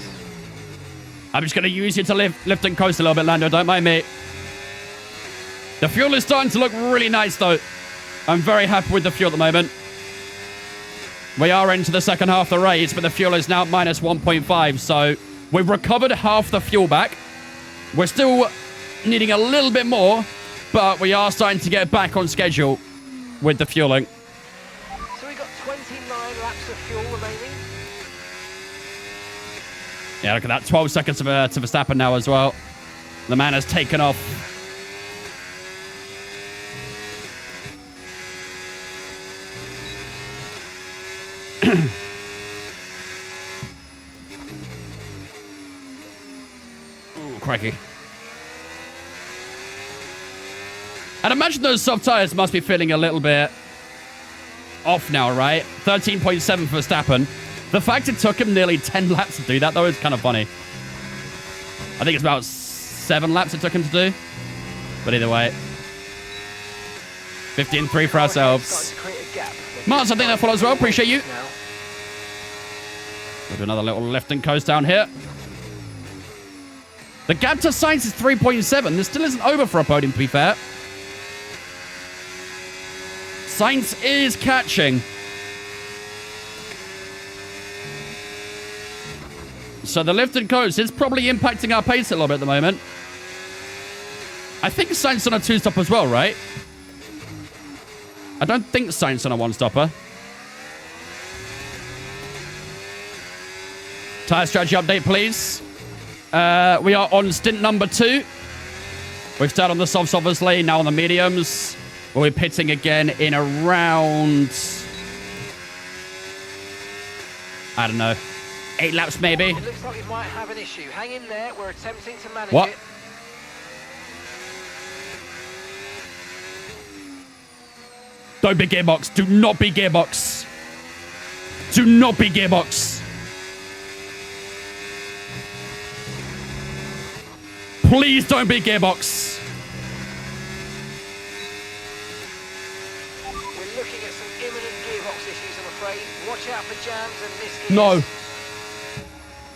I'm just going to use you to lift and coast a little bit, Lando. Don't mind me. The fuel is starting to look really nice, though. I'm very happy with the fuel at the moment. We are into the second half of the race, but the fuel is now minus 1.5, so we've recovered half the fuel back. We're still needing a little bit more, but we are starting to get back on schedule with the fueling. So we've got 29 laps of fuel remaining. Yeah, look at that. 12 seconds to Verstappen now as well. The man has taken off. Ooh, crikey. I'd imagine those soft tires must be feeling a little bit off now, right? 13.7 for Verstappen. The fact it took him nearly 10 laps to do that, though, is kind of funny. I think it's about 7 laps it took him to do. But either way. 15-3 for ourselves. Mars, I think that follows well. Appreciate you. We'll do another little lift and coast down here. The gap to Sainz is 3.7. This still isn't over for a podium, to be fair. Sainz is catching. So the lift and coast is probably impacting our pace a little bit at the moment. I think Sainz on a 2-stop as well, right? I don't think Sainz on a 1-stopper. Tire strategy update, please. We are on stint number 2. We've started on the softs, obviously. Now on the mediums. We'll be pitting again in around... I don't know. 8 laps, maybe. It looks like we might have an issue. Hang in there. We're attempting to manage what? it. Don't be Gearbox. Do not be Gearbox. Do not be Gearbox. Please don't be Gearbox. We're looking at some imminent gearbox issues, I'm afraid. Watch out for jams and misgears. No.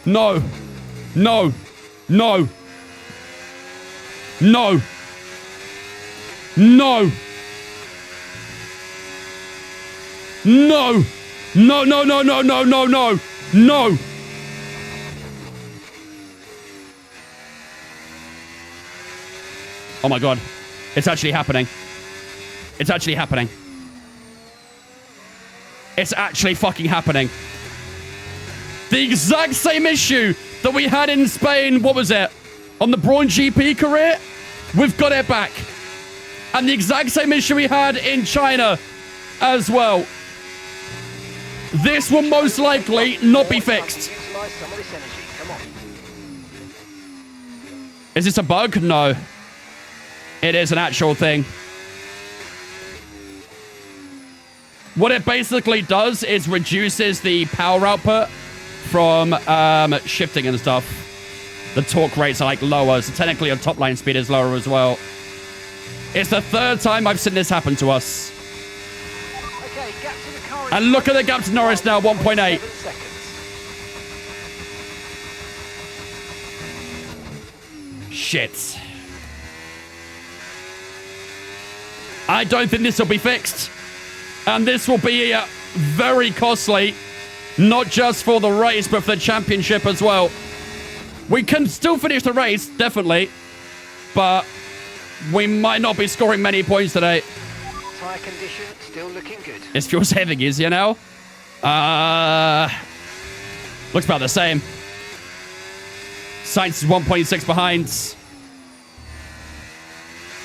No. No. No. No. No. No. No, no, no, no, no, no, no. No. Oh my god. It's actually happening. It's actually happening. It's actually fucking happening. The exact same issue that we had in Spain, what was it? On the Braun GP career? We've got it back. And the exact same issue we had in China as well. This will most likely not be fixed. Is this a bug? No. It is an actual thing. What it basically does is reduces the power output from shifting and stuff. The torque rates are like lower, so technically your top line speed is lower as well. It's the 3rd time I've seen this happen to us. Okay, gap to the car. And look at the gap to Norris now, 1.8. Shit. I don't think this will be fixed. And this will be very costly. Not just for the race, but for the championship as well. We can still finish the race, definitely. But we might not be scoring many points today. Tire condition still looking good. This feels saving easier now. Looks about the same. Sainz is 1.6 behind.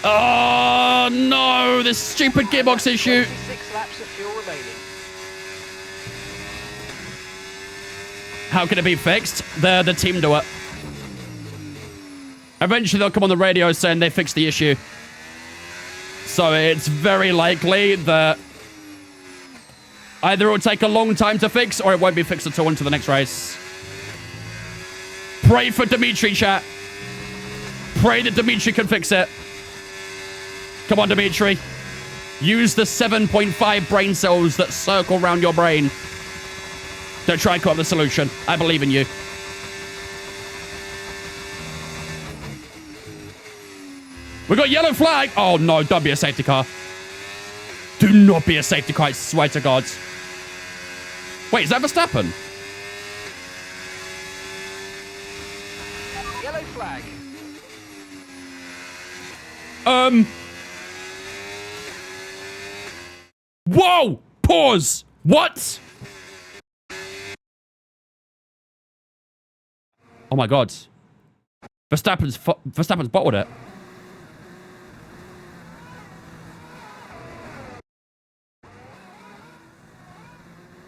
Oh, no. This stupid gearbox issue. 26 laps of fuel remaining. How can it be fixed? The team do it. Eventually, they'll come on the radio saying they fixed the issue. So it's very likely that either it will take a long time to fix or it won't be fixed at all into the next race. Pray for Dimitri, chat. Pray that Dimitri can fix it. Come on, Dimitri. Use the 7.5 brain cells that circle around your brain to try and come up with a solution. I believe in you. We got yellow flag. Oh, no. Don't be a safety car. Do not be a safety car. I swear to God. Wait, is that Verstappen? Yellow flag. Whoa! Pause! What? Oh my God. Verstappen's bottled it.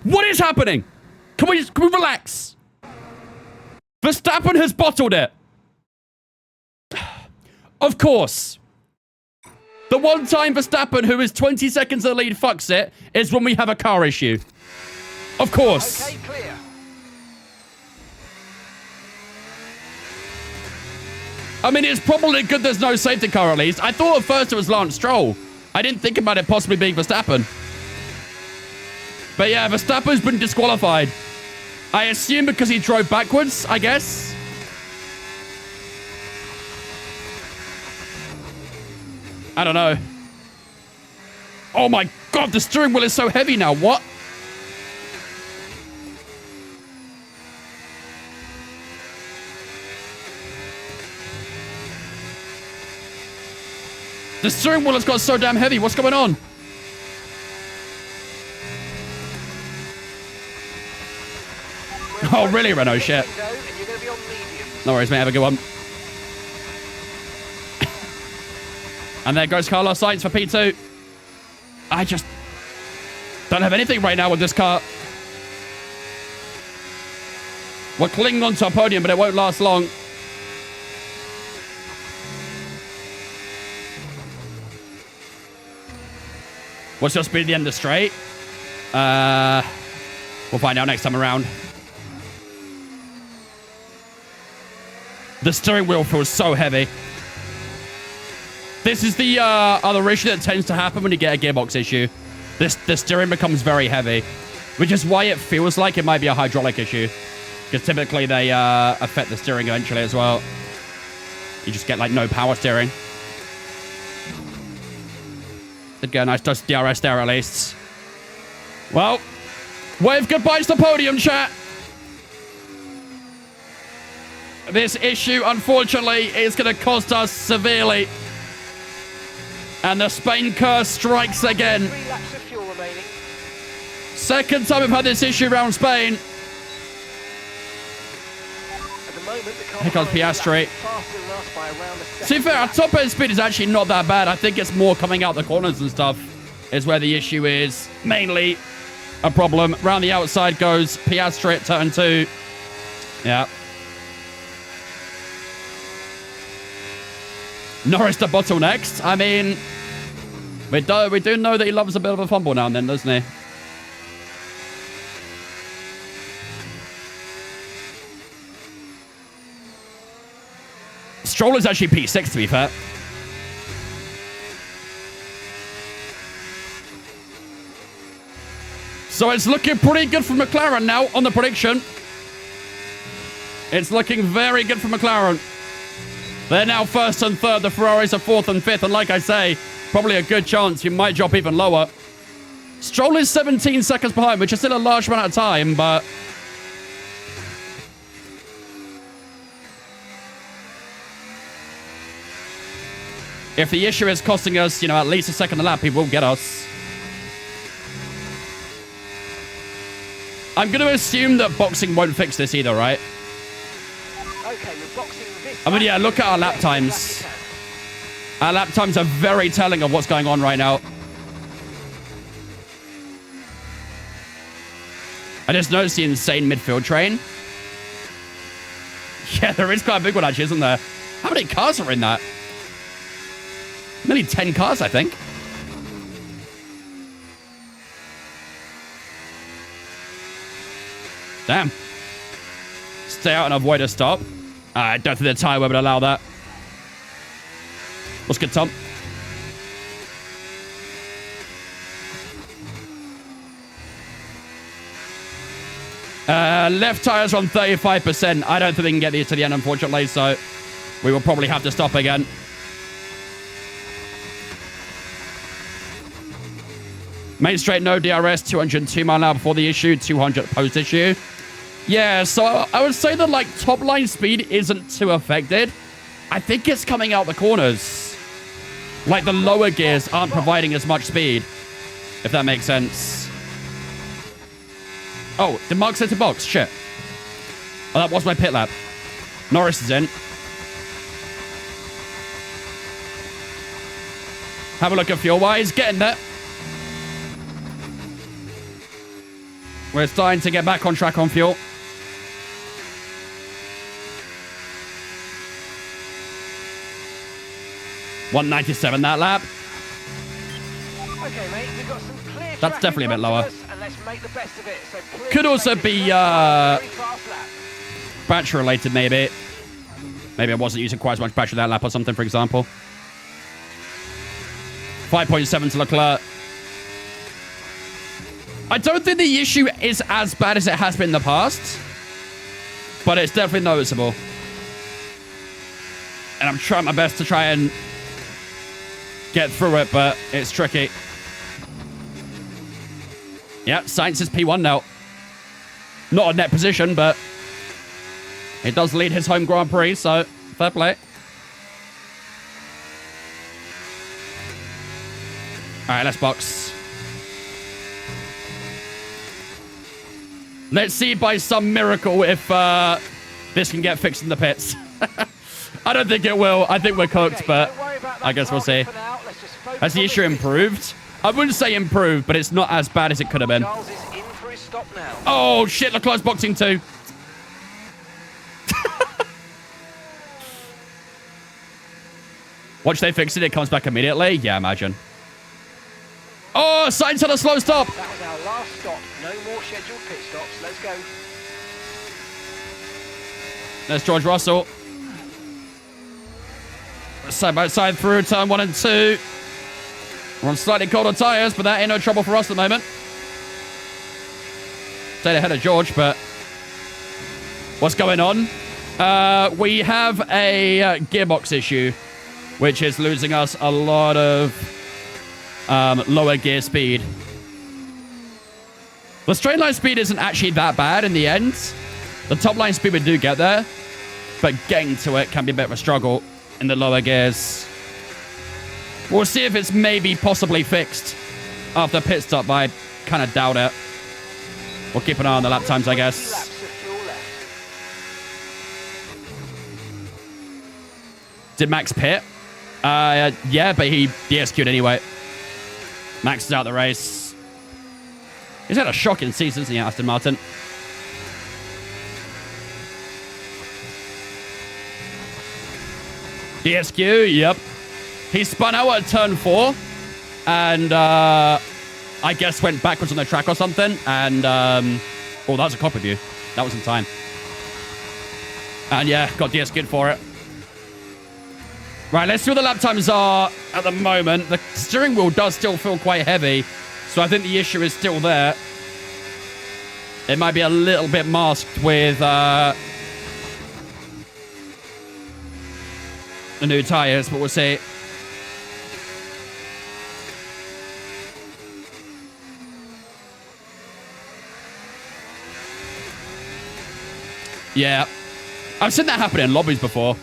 What is happening? Can we relax? Verstappen has bottled it. Of course. The one time Verstappen, who is 20 seconds in the lead, fucks it, is when we have a car issue. Of course. Okay, clear. I mean, it's probably good there's no safety car at least. I thought at first it was Lance Stroll. I didn't think about it possibly being Verstappen. But yeah, Verstappen's been disqualified. I assume because he drove backwards, I guess. I don't know. Oh my God, the steering wheel is so heavy now. What? The steering wheel has got so damn heavy. What's going on? Oh, really, Renault? Shit. No worries, mate. Have a good one. And there goes Carlos Sainz for P2. I just don't have anything right now with this car. We're clinging onto a podium, but it won't last long. What's your speed at the end of the straight? We'll find out next time around. The steering wheel feels so heavy. This is the other issue that tends to happen when you get a gearbox issue. The steering becomes very heavy, which is why it feels like it might be a hydraulic issue. Because typically they affect the steering eventually as well. You just get like no power steering. Did get a nice dust DRS there at least. Well, wave goodbyes to the podium, chat. This issue, unfortunately, is going to cost us severely. And the Spain curse strikes again. 3 laps of fuel remaining. Second time we've had this issue around Spain. At the moment, the car Here comes Piastri. faster than us by around a second. To be fair, our top end speed is actually not that bad. I think it's more coming out the corners and stuff is where the issue is mainly a problem. Round the outside goes Piastri at turn 2. Yeah. Norris to bottle next. I mean, we do know that he loves a bit of a fumble now and then, doesn't he? Stroll is actually P6, to be fair. So it's looking pretty good for McLaren now on the prediction. It's looking very good for McLaren. They're now first and third. The Ferraris are fourth and fifth. And like I say, probably a good chance you might drop even lower. Stroll is 17 seconds behind, which is still a large amount of time, but... if the issue is costing us, at least a second a lap, he will get us. I'm going to assume that boxing won't fix this either, right? Okay, we're boxing this. I mean, yeah, look at our lap times. Our lap times are very telling of what's going on right now. I just noticed the insane midfield train. Yeah, there is quite a big one, actually, isn't there? How many cars are in that? Nearly 10 cars, I think. Damn. Stay out and avoid a stop. I don't think the tyre would allow that. What's good, Tom? Left tyres on 35%. I don't think we can get these to the end, unfortunately, so we will probably have to stop again. Main straight, no DRS, 202 mile an hour before the issue, 200 post issue. Yeah, so I would say that, like, top line speed isn't too affected. I think it's coming out the corners. Like, the lower gears aren't providing as much speed, if that makes sense. Oh, did Mark set a box? Shit. Oh, that was my pit lap. Norris is in. Have a look at fuel-wise. Getting there. We're starting to get back on track on fuel. $197 that lap. Okay, mate, we've got some clear That's definitely a bit lower. and let's make the best of it. So Could also be very fast lap. battery related, maybe. Maybe I wasn't using quite as much battery that lap or something, for example. 5.7 to Leclerc. I don't think the issue is as bad as it has been in the past, but it's definitely noticeable. And I'm trying my best to try and get through it, but it's tricky. Yeah, Sainz is P1 now. Not a net position, but he does lead his home Grand Prix, so fair play. All right, let's box. Let's see by some miracle if this can get fixed in the pits. I don't think it will. I think we're cooked, but I guess we'll see. Has the issue improved? I wouldn't say improved, but it's not as bad as it could have been. Charles is in for his stop now. Oh, shit. Leclerc's boxing too. Watch they fix it. It comes back immediately. Yeah, imagine. Oh, Sainz had a slow stop. That was our last stop. No more scheduled pit stops. Let's go. There's George Russell. Side by side through turn 1 and 2. We're on slightly colder tyres, but that ain't no trouble for us at the moment. Stayed ahead of George, but what's going on? We have a gearbox issue, which is losing us a lot of lower gear speed. The straight line speed isn't actually that bad in the end. The top line speed we do get there, but getting to it can be a bit of a struggle in the lower gears. We'll see if it's maybe possibly fixed after pit stop, but I kind of doubt it. We'll keep an eye on the lap times, I guess. Laps of fuel left. Did Max pit? Yeah, but he DSQ'd anyway. Max is out the race. He's had a shocking season, hasn't he, Aston Martin? DSQ, yep. He spun out at turn 4 and I guess went backwards on the track or something. And, oh, that was a copy view. That was in time. And yeah, got DSQ'd for it. Right, let's see what the lap times are at the moment. The steering wheel does still feel quite heavy, so I think the issue is still there. It might be a little bit masked with the new tires, but we'll see. Yeah. I've seen that happen in lobbies before.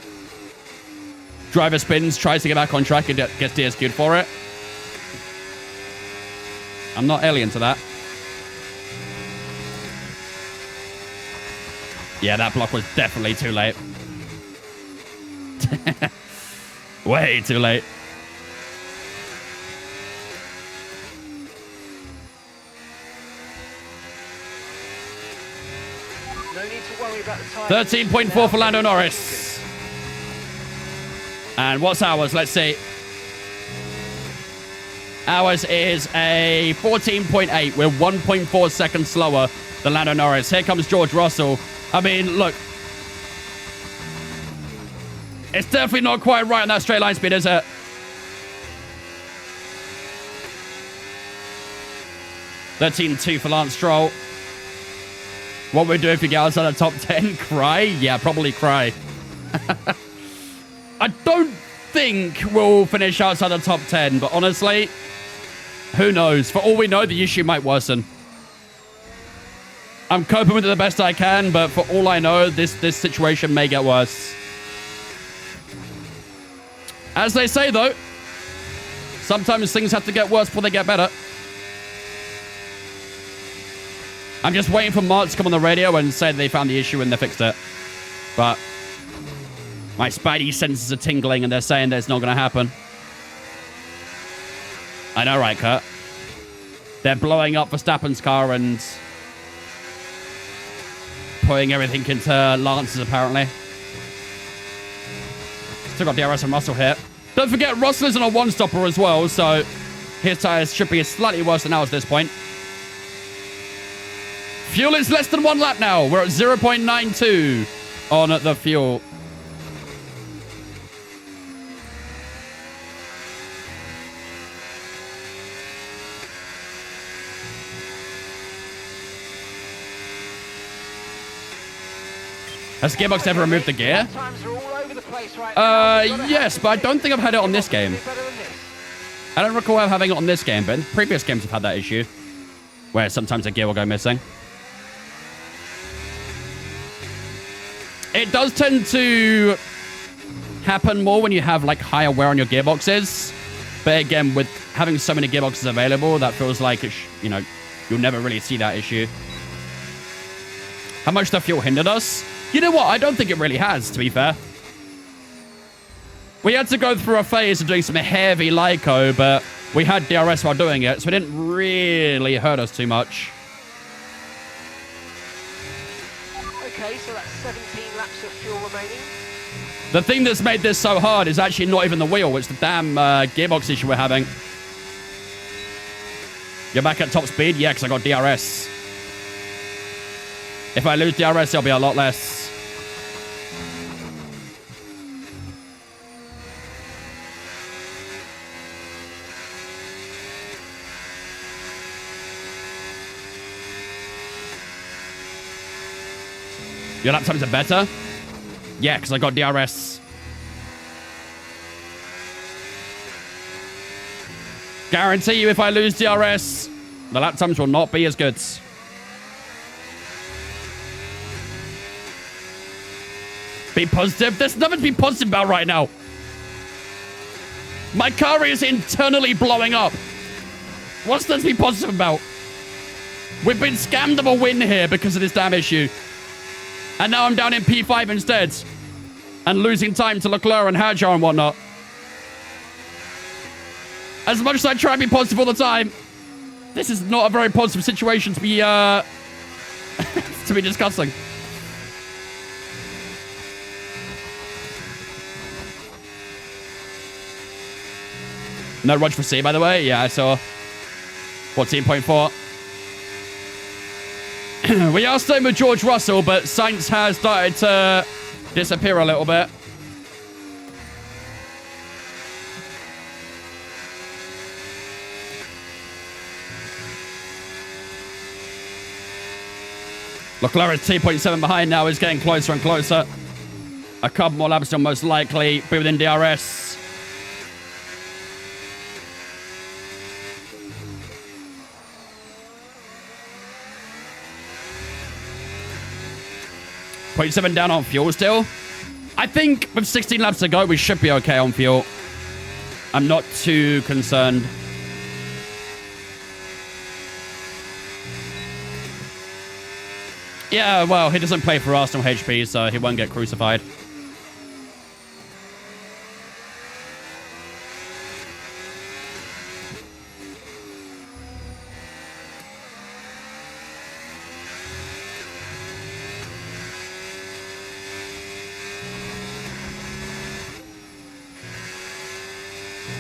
Driver spins, tries to get back on track and gets DSQ'd for it. I'm not alien to that. Yeah, that block was definitely too late. Way too late. No need to worry about the time. 13.4 for Lando Norris. And what's ours? Let's see. Ours is a 14.8. We're 1.4 seconds slower than Lando Norris. Here comes George Russell. I mean, look. It's definitely not quite right on that straight line speed, is it? $13.2 for Lance Stroll. What we do if we get outside the top 10? Cry? Yeah, probably cry. I don't think we'll finish outside the top 10, but honestly, Who knows? For all we know, the issue might worsen. I'm coping with it the best I can, but for all I know, this situation may get worse. As they say, though, sometimes things have to get worse before they get better. I'm just waiting for Mark to come on the radio and say they found the issue and they fixed it. But my spidey senses are tingling and they're saying that it's not going to happen. I know, right, Kurt? They're blowing up Verstappen's car and putting everything into Lance's, apparently. Still got DRS and Russell here. Don't forget, Russell is on a one-stopper as well, so his tyres should be slightly worse than ours at this point. Fuel is less than 1 lap now. We're at 0.92 on the fuel. Has Gearbox ever removed the gear? Yes, but I don't think I've had it on this game. I don't recall having it on this game, but in previous games I've had that issue, where sometimes a gear will go missing. It does tend to happen more when you have like higher wear on your gearboxes. But again, with having so many gearboxes available, that feels like, you know, you'll never really see that issue. How much the fuel hindered us? You know what? I don't think it really has, to be fair. We had to go through a phase of doing some heavy Lyco, but we had DRS while doing it, so it didn't really hurt us too much. Okay, so that's 17 laps of fuel remaining. The thing that's made this so hard is actually not even the wheel. It's the damn gearbox issue we're having. You're back at top speed? Yeah, because I got DRS. If I lose DRS, it'll be a lot less. Your lap times are better? Yeah, because I got DRS. Guarantee you if I lose DRS, the lap times will not be as good. Be positive? There's nothing to be positive about right now. My car is internally blowing up. What's there to be positive about? We've been scammed of a win here because of this damn issue. And now I'm down in P5 instead. And losing time to Leclerc and Hadjar and whatnot. As much as I try to be positive all the time, this is not a very positive situation to be, to be discussing. No Rog for C, by the way. Yeah, I saw 14.4. We are staying with George Russell, but Sainz has started to disappear a little bit. Leclerc is 2.7 behind now. He's getting closer and closer. A couple more laps will most likely be within DRS. .7 down on fuel still. I think with 16 laps to go, we should be okay on fuel. I'm not too concerned. Yeah, well, he doesn't play for Arsenal HP, so he won't get crucified.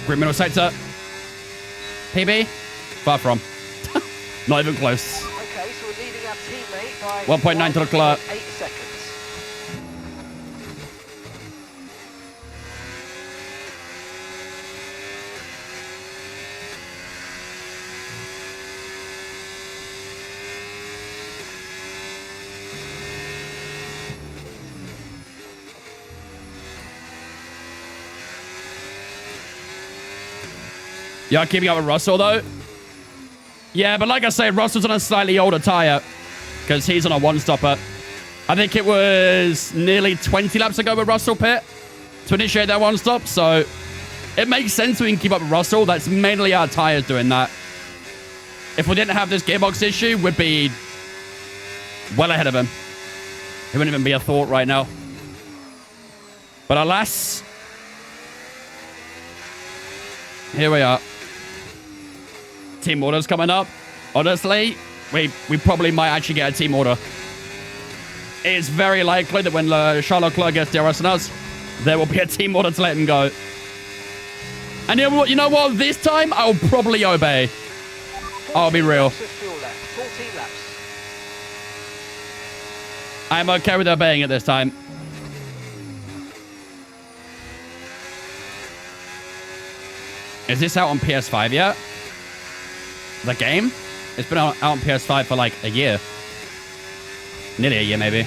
Grid middle sector. PB? Far from. Not even close. Okay, so we're leading our teammate by 1.9 to Leclerc. 8 seconds. Yeah, keeping up with Russell, though. Yeah, but like I said, Russell's on a slightly older tire because he's on a one-stopper. I think it was nearly 20 laps ago with Russell pit to initiate that one-stop, so it makes sense we can keep up with Russell. That's mainly our tires doing that. If we didn't have this gearbox issue, we'd be well ahead of him. It wouldn't even be a thought right now. But alas, here we are. Team orders coming up. Honestly, we probably might actually get a team order. It's very likely that when Charles Leclerc gets DRS on us, there will be a team order to let him go. And you know what? This time, I'll probably obey. I'll be real. 14 laps. I'm okay with obeying it this time. Is this out on PS5 yet? The game? It's been out on PS5 for like a year. Nearly a year, maybe.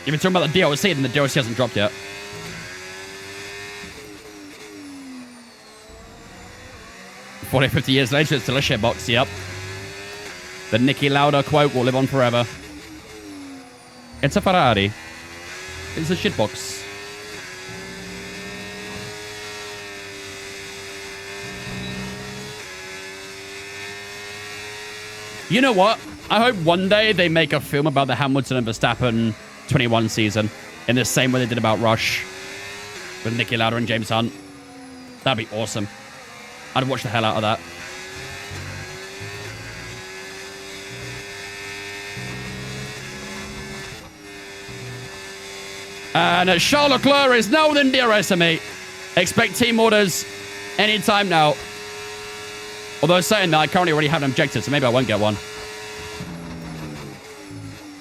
You've been talking about the DLC, and the DLC hasn't dropped yet. "40, 50 years later, it's still a shitbox." Yep. The Niki Lauda quote will live on forever. It's a Ferrari. It's a shitbox. You know what? I hope one day they make a film about the Hamilton and Verstappen 21 season in the same way they did about Rush with Niki Lauda and James Hunt. That'd be awesome. I'd watch the hell out of that. And Charles Leclerc is now within DRS of me. Expect team orders anytime now. Although saying that, I currently already have an objective, so maybe I won't get one.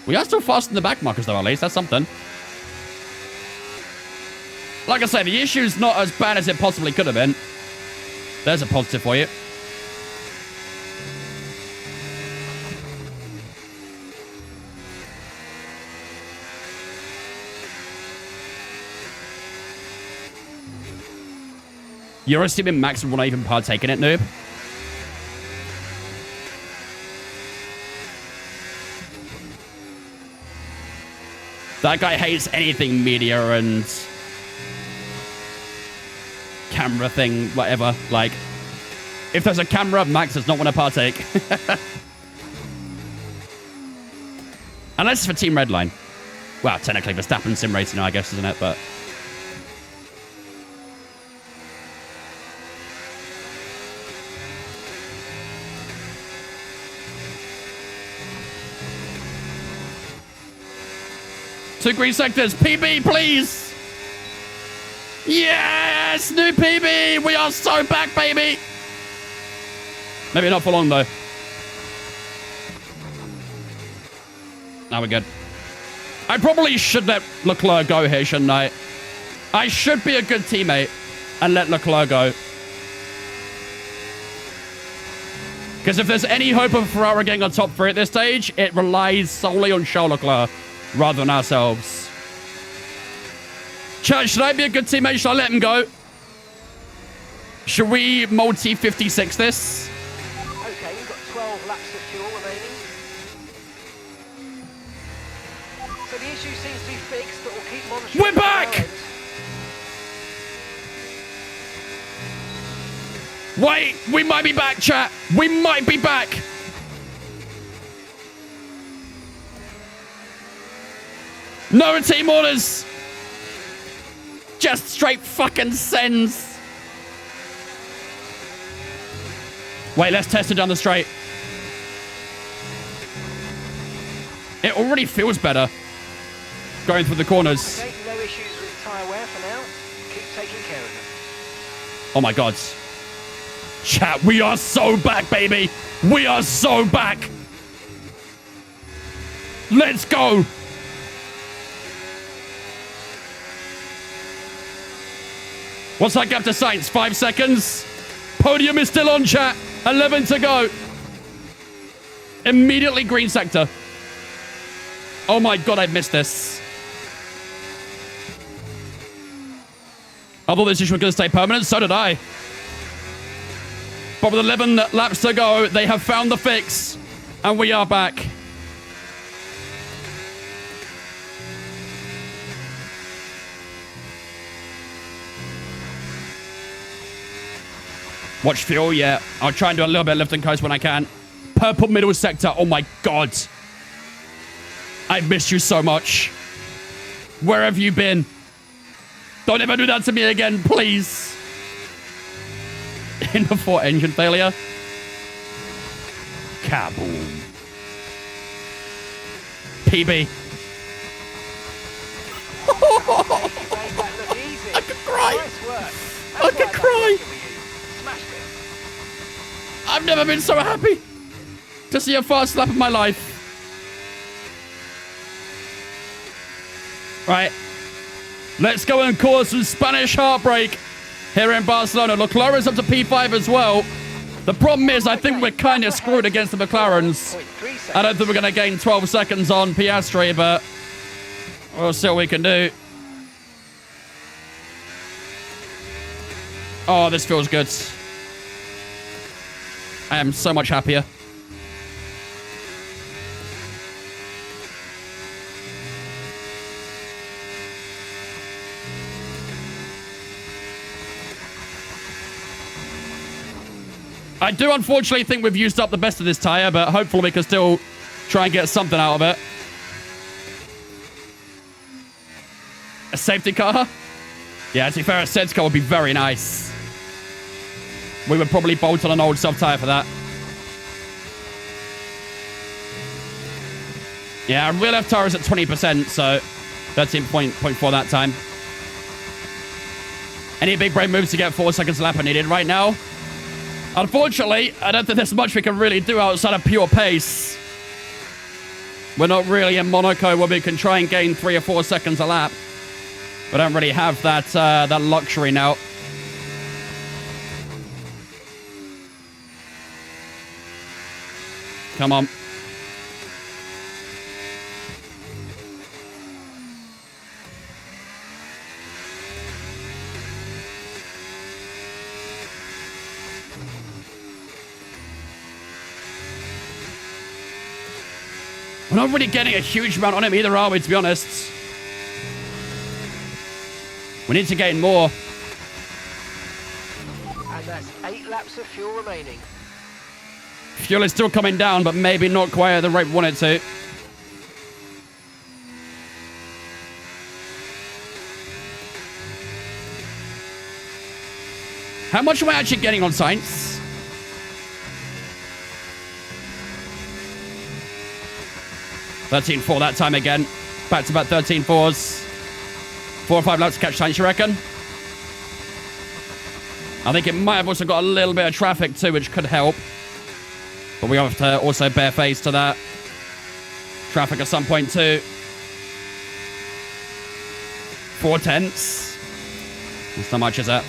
We are still fast in the back markers, though, at least. That's something. Like I say, the issue's not as bad as it possibly could have been. There's a positive for you. You're assuming Max will not even partake in it, noob? That guy hates anything media and camera thing, whatever. Like, if there's a camera, Max does not want to partake. Unless it's for Team Redline. Well, technically Verstappen sim racing, I guess, isn't it? But two green sectors. PB, please. Yes, new PB. We are so back, baby. Maybe not for long, though. Now we're good. I probably should let Leclerc go here, shouldn't I? I should be a good teammate and let Leclerc go. Because if there's any hope of Ferrari getting a top 3 at this stage, it relies solely on Charles Leclerc rather than ourselves. Chat, should I be a good teammate? Should I let him go? Should we multi-56 this? Okay, you've got 12 laps of fuel remaining. So the issue seems to be fixed, but we'll keep monitoring. We're back! Wait, we might be back, chat. We might be back. No team orders. Just straight fucking sends. Wait, let's test it down the straight. It already feels better going through the corners. Okay, no issues with tyre wear for now. Keep taking care of them. Oh my god. Chat, we are so back, baby. We are so back. Let's go. What's that gap to Sainz? 5 seconds. Podium is still on, chat. 11 to go. Immediately green sector. Oh my god, I missed this. I thought this issue was going to stay permanent. So did I. But with 11 laps to go, they have found the fix. And we are back. Watch fuel, yeah. I'll try and do a little bit of lift and coast when I can. Purple middle sector. Oh my god. I've missed you so much. Where have you been? Don't ever do that to me again, please. In the 4 engine failure. Kaboom. PB. I could cry. I could cry. I've never been so happy to see a fast lap of my life. Right. Let's go and cause some Spanish heartbreak here in Barcelona. Leclerc's up to P5 as well. The problem is I think we're kind of screwed against the McLarens. I don't think we're going to gain 12 seconds on Piastri, but we'll see what we can do. Oh, this feels good. I am so much happier. I do unfortunately think we've used up the best of this tyre, but hopefully we can still try and get something out of it. A safety car? Yeah, to be fair, a safety car would be very nice. We would probably bolt on an old soft tyre for that. Yeah, rear left tyre is at 20%, so 13.4 that time. Any big brake moves to get 4 seconds lap are needed right now. Unfortunately, I don't think there's much we can really do outside of pure pace. We're not really in Monaco where we can try and gain 3 or 4 seconds a lap. We don't really have that luxury now. Come on. We're not really getting a huge amount on him either, are we, to be honest? We need to gain more. And that's 8 laps of fuel remaining. Fuel is still coming down, but maybe not quite at the rate we want it to. How much am I actually getting on science? $13.4 that time again. Back to about 13.4s. 4 or 5 laps to catch science, you reckon? I think it might have also got a little bit of traffic too, which could help. But we have to also bear face to that traffic at some point too. 4 tenths. That's not much, is it?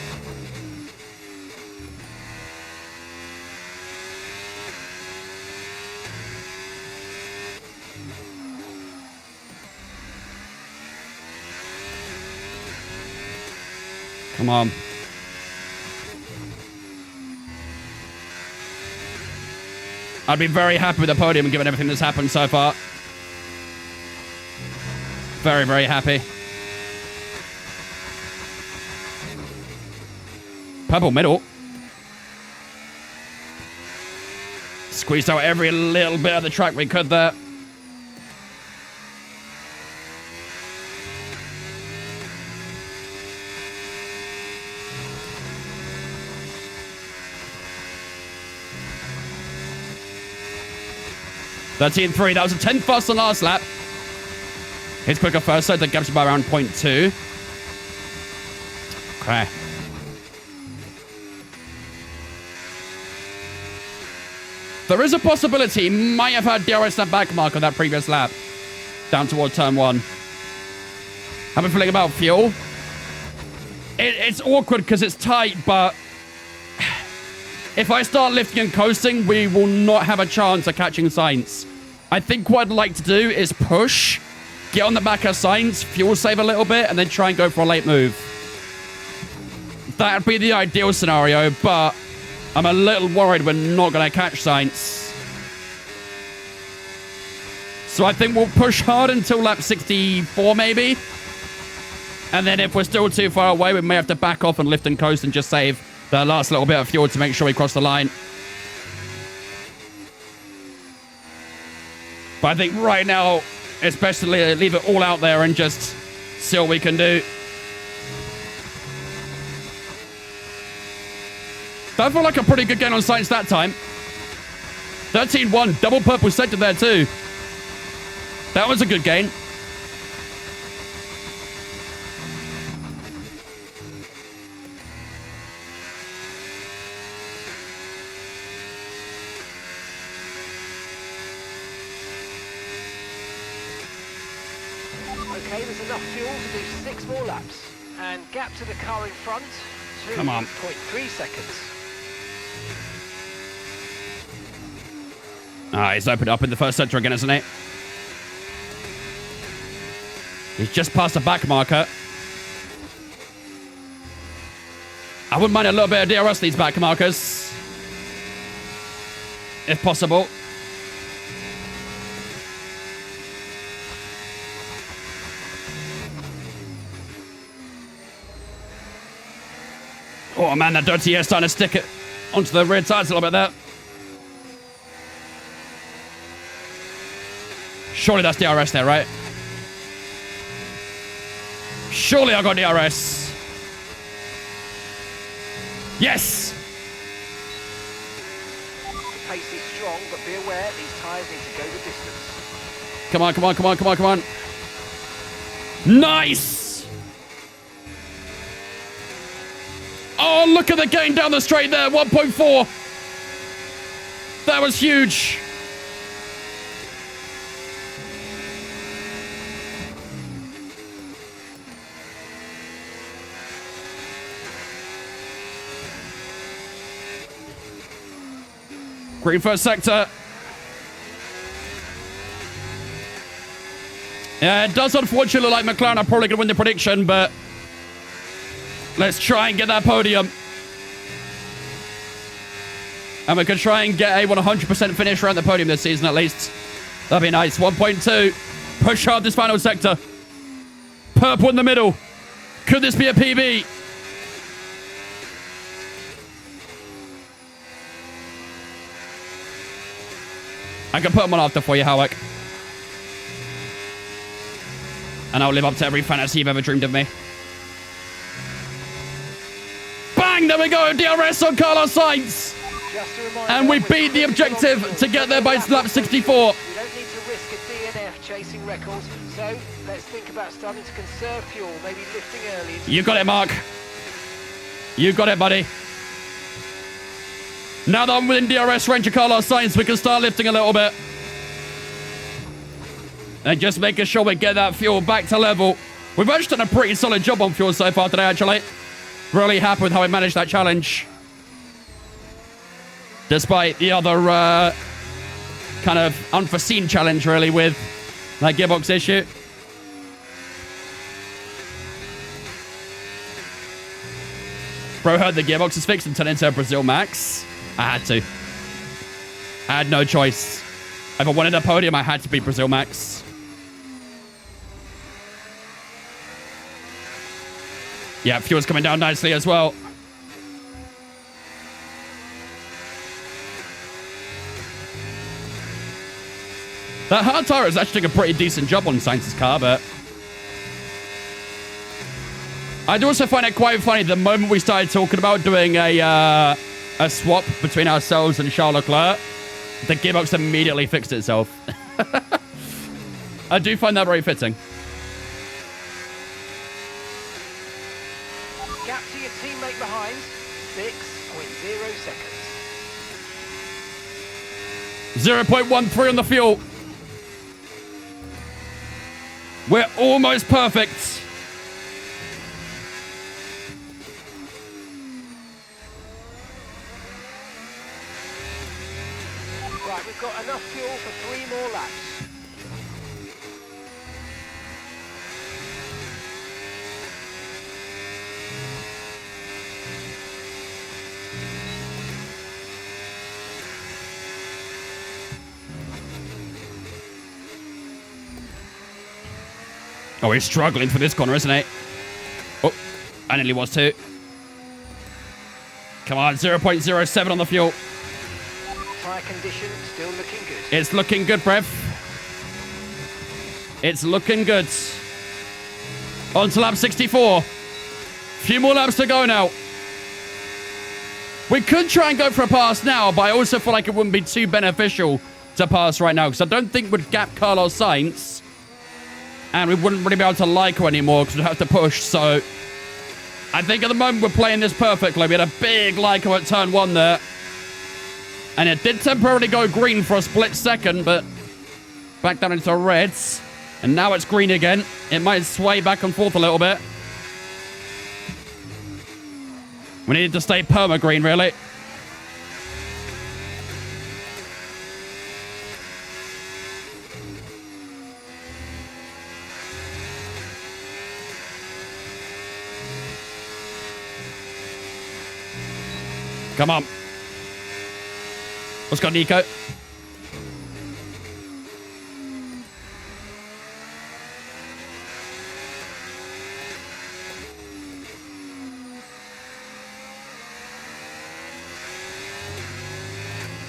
Come on. I'd be very happy with the podium given everything that's happened so far. Very, very happy. Purple middle. Squeezed out every little bit of the track we could there. $13.3. That was a 10 faster than last lap. He's quicker first, so that gaps you by around 0.2. Okay. There is a possibility he might have had DRS that back mark on that previous lap. Down toward turn 1. Have a feeling about fuel. It's awkward because it's tight, but if I start lifting and coasting, we will not have a chance of catching Sainz. I think what I'd like to do is push, get on the back of Sainz, fuel save a little bit, and then try and go for a late move. That'd be the ideal scenario, but I'm a little worried we're not going to catch Sainz. So I think we'll push hard until lap 64 maybe. And then if we're still too far away, we may have to back off and lift and coast and just save the last little bit of fuel to make sure we cross the line. But I think right now, especially leave it all out there and just see what we can do. That felt like a pretty good gain on Sainz that time. 13-1, double purple sector there too. That was a good gain. Okay, there's enough fuel to do 6 more laps. And gap to the car in front, Come on. 2.3 seconds. He's opened up in the first sector again, isn't he? He's just past the back marker. I wouldn't mind a little bit of DRS these back markers. If possible. Oh man, that dirty air's starting to stick it onto the rear tires a little bit there. Surely that's DRS there, right? Surely I got DRS. Yes! The pace is strong, but be aware these tyres need to go the distance. Come on, come on, come on, come on, come on. Nice! Oh, look at the gain down the straight there. 1.4. That was huge. Green first sector. Yeah, it does unfortunately look like McLaren are probably going to win the prediction, but let's try and get that podium. And we can try and get a 100% finish around the podium this season at least. That'd be nice. 1.2. Push hard this final sector. Purple in the middle. Could this be a PB? I can put them on after for you, Howick. And I'll live up to every fantasy you've ever dreamed of me. Bang! There we go! DRS on Carlos Sainz! And we beat the objective to get there by lap 64. We don't need to risk a DNF chasing records, so let's think about starting to conserve fuel, maybe lifting early. You got it, Mark. You got it, buddy. Now that I'm within DRS range of Carlos Sainz, we can start lifting a little bit. And just making sure we get that fuel back to level. We've actually done a pretty solid job on fuel so far today, actually. Really happy with how we managed that challenge. Despite the other kind of unforeseen challenge, really, with that gearbox issue. Bro heard the gearbox is fixed and turned into a Brazil Max. I had to. I had no choice. If I wanted a podium, I had to beat Brazil Max. Yeah, fuel's coming down nicely as well. That hard tire is actually doing a pretty decent job on Sainz's car, but I do also find it quite funny the moment we started talking about doing a swap between ourselves and Charles Leclerc, the gearbox immediately fixed itself. I do find that very fitting. Gap to your teammate behind, 6.0 seconds. 0.13 on the fuel. We're almost perfect. Right, we've got enough fuel for 3 more laps. Oh, he's struggling for this corner, isn't he? Oh, I nearly was too. Come on, 0.07 on the fuel. Tyre condition still looking good. It's looking good, Brev. It's looking good. On to lap 64. Few more laps to go now. We could try and go for a pass now, but I also feel like it wouldn't be too beneficial to pass right now, because I don't think we'd gap Carlos Sainz, and we wouldn't really be able to Lyco anymore because we'd have to push. So I think at the moment we're playing this perfectly. We had a big Lyco at turn 1 there, and it did temporarily go green for a split second, but back down into reds, and now it's green again. It might sway back and forth a little bit. We needed to stay perma-green, really. Come on. Let's go, Nico.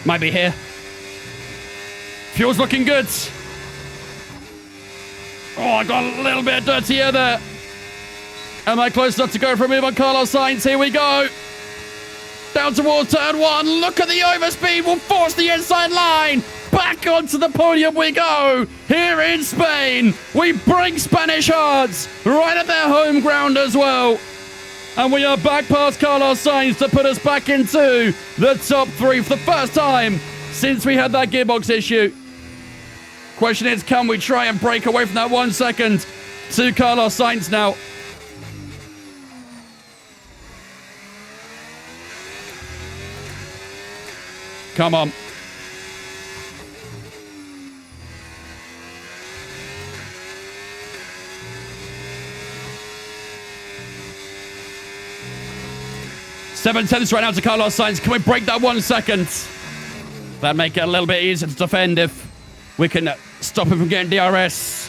Might be here. Fuel's looking good. Oh, I got a little bit dirty here there. Am I close enough to go for a move on Carlos Sainz? Here we go. Down towards turn 1. Look at the overspeed. We'll force the inside line. Back onto the podium we go. Here in Spain. We break Spanish hearts. Right at their home ground as well. And we are back past Carlos Sainz to put us back into the top 3 for the first time since we had that gearbox issue. Question is, can we try and break away from that 1 second to Carlos Sainz now? Come on. Seven tenths right now to Carlos Sainz. Can we break that 1 second? That'd make it a little bit easier to defend if we can stop him from getting DRS.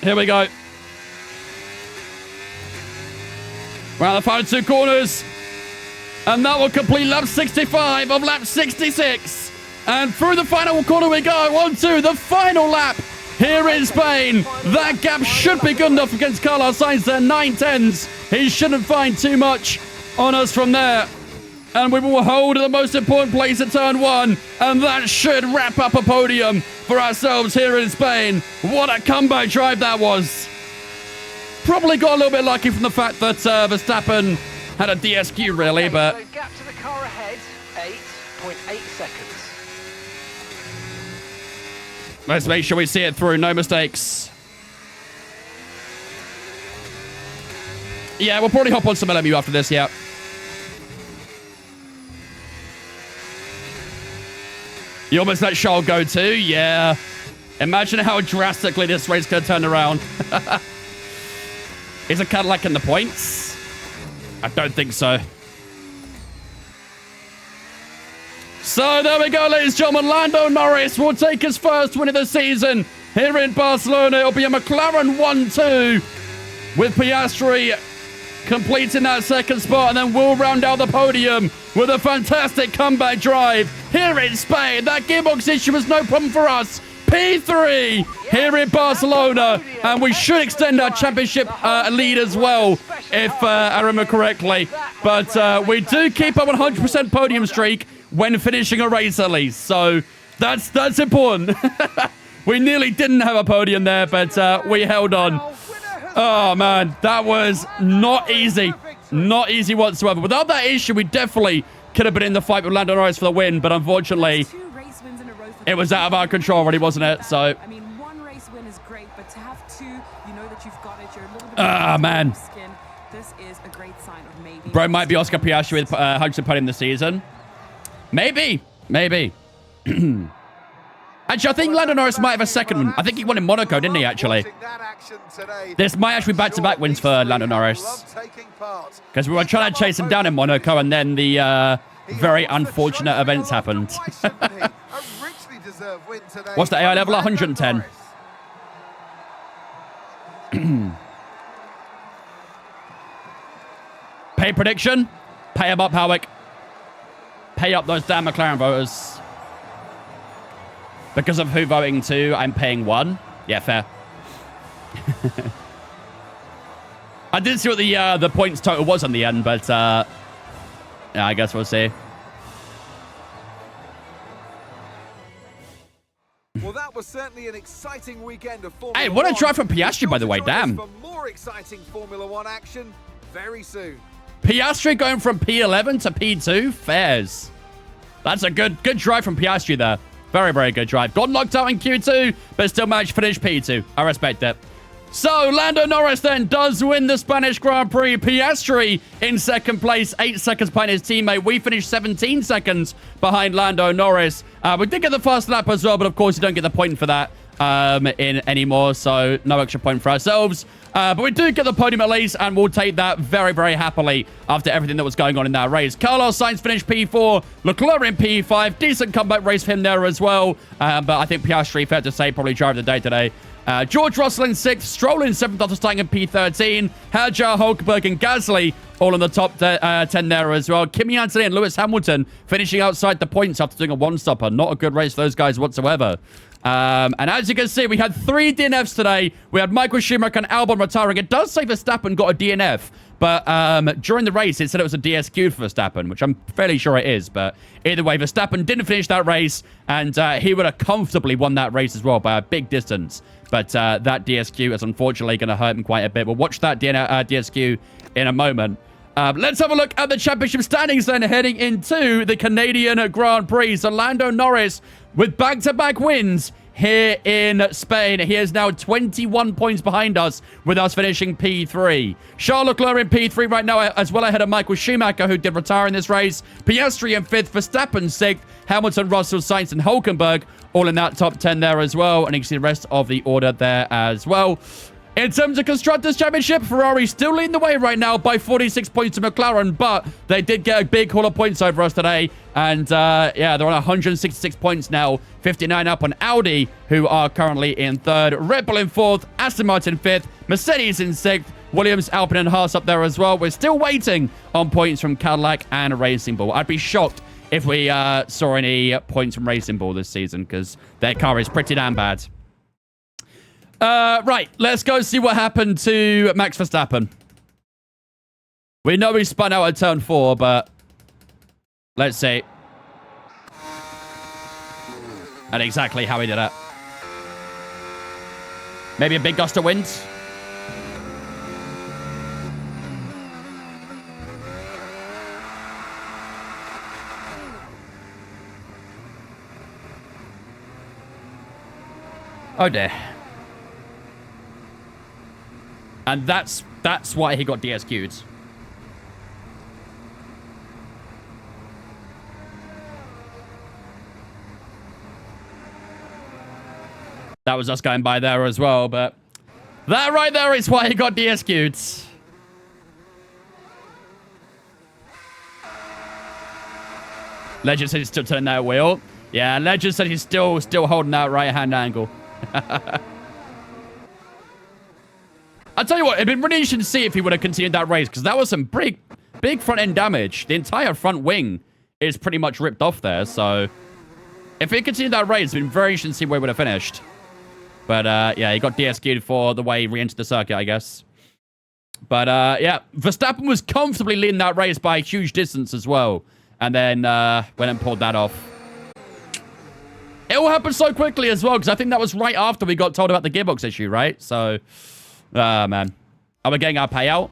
Here we go. Around the final 2 corners. And that will complete lap 65 of lap 66. And through the final corner we go. On to the final lap here in Spain. That gap should be good enough against Carlos Sainz. They're 9/10s. He shouldn't find too much on us from there. And we will hold the most important place at turn 1. And that should wrap up a podium for ourselves here in Spain. What a comeback drive that was. Probably got a little bit lucky from the fact that Verstappen had a DSQ, really, but... So gap to the car ahead, 8.8 seconds. Let's make sure we see it through. No mistakes. Yeah, we'll probably hop on some LMU after this, yeah. You almost let Charles go too? Yeah. Imagine how drastically this race could turn around. Is a Cadillac in the points? I don't think so. So there we go, ladies and gentlemen. Lando Norris will take his first win of the season here in Barcelona. It'll be a McLaren 1-2 with Piastri completing that second spot, and then we'll round out the podium with a fantastic comeback drive here in Spain. That gearbox issue was no problem for us. P3 here in Barcelona, and we should extend our championship lead as well, if I remember correctly. But we do keep a 100% podium streak when finishing a race at least, so that's important. We nearly didn't have a podium there, but we held on. Oh man, that was not easy. Not easy whatsoever. Without that issue, we definitely could have been in the fight with Lando Norris for the win, but unfortunately, it was out of our control already, wasn't it? So, I mean, 1 race win is great, but to have 2, you know that you've got it. You're a little bit man. skin. This is a great sign of maybe. Bro might be Oscar Piastri with 100% podium this season. Maybe. Actually, I think Lando Norris might have a second one. I think he won in Monaco, didn't he, actually? This might actually be back-to-back wins for Lando Norris. Because we were trying to chase him down in Monaco, and then the very unfortunate events happened. well-deserved win today. What's the AI level? Lando 110. Norris. Pay prediction. Pay him up, Howick. Pay up those damn McLaren voters. Because of who voting 2, I'm paying 1. Yeah, fair. I didn't see what the points total was on the end, but yeah, I guess we'll see. Well, that was certainly an exciting weekend of Formula Hey, what a 1. drive from Piastri, by the way. Join us Damn. For more exciting Formula 1 action very soon. Piastri going from P11 to P2. Fairs. That's a good drive from Piastri there. Very, very good drive. Got knocked out in Q2, but still managed to finish P2. I respect it. So, Lando Norris then does win the Spanish Grand Prix. Piastri in second place, 8 seconds behind his teammate. We finished 17 seconds behind Lando Norris. We did get the first lap as well, but of course you don't get the point for that in anymore, so no extra point for ourselves. But we do get the podium at least, and we'll take that very, very happily after everything that was going on in that race. Carlos Sainz finished P4, Leclerc in P5. Decent comeback race for him there as well. But I think Piastri, fair to say, probably drive of the day today. George Russell in 6th, Stroll in 7th after starting in P13. Hadjar, Hulkenberg, and Gasly all in the top 10 there as well. Kimi Anthony and Lewis Hamilton finishing outside the points after doing a one-stopper. Not a good race for those guys whatsoever. And as you can see, we had 3 DNFs today. We had Michael Schumacher and Albon retiring. It does say Verstappen got a DNF, but during the race, it said it was a DSQ for Verstappen, which I'm fairly sure it is. But either way, Verstappen didn't finish that race, and he would have comfortably won that race as well by a big distance. But that DSQ is unfortunately going to hurt him quite a bit. We'll watch that DSQ in a moment. Let's have a look at the championship standings then, heading into the Canadian Grand Prix. So Lando Norris with back-to-back wins here in Spain. He is now 21 points behind us, with us finishing P3. Charles Leclerc in P3 right now, as well ahead of Michael Schumacher, who did retire in this race. Piastri in 5th, Verstappen 6th, Hamilton, Russell, Sainz, and Hulkenberg all in that top 10 there as well. And you can see the rest of the order there as well. In terms of Constructors' Championship, Ferrari still leading the way right now by 46 points to McLaren, but they did get a big haul of points over us today. And, yeah, they're on 166 points now, 59 up on Audi, who are currently in 3rd. Red Bull in 4th, Aston Martin 5th, Mercedes in 6th, Williams, Alpine, and Haas up there as well. We're still waiting on points from Cadillac and Racing Bull. I'd be shocked if we saw any points from Racing Bull this season, because their car is pretty damn bad. Right, let's go see what happened to Max Verstappen. We know he spun out at turn 4, but let's see. And exactly how he did it. Maybe a big gust of wind. Oh dear. And that's why he got DSQ'd. That was us going by there as well, but that right there is why he got DSQ'd. Legend said he's still turning that wheel. Yeah, Legend said he's still holding that right-hand angle. I'll tell you what, it'd been really interesting to see if he would have continued that race, because that was some big front-end damage. The entire front wing is pretty much ripped off there, so if he continued that race, it'd been very interesting to see where he would have finished. But, yeah, he got DSQ'd for the way he re-entered the circuit, I guess. But, yeah, Verstappen was comfortably leading that race by a huge distance as well, and then went and pulled that off. It all happened so quickly as well, because I think that was right after we got told about the gearbox issue, right? So, man. Are we getting our payout?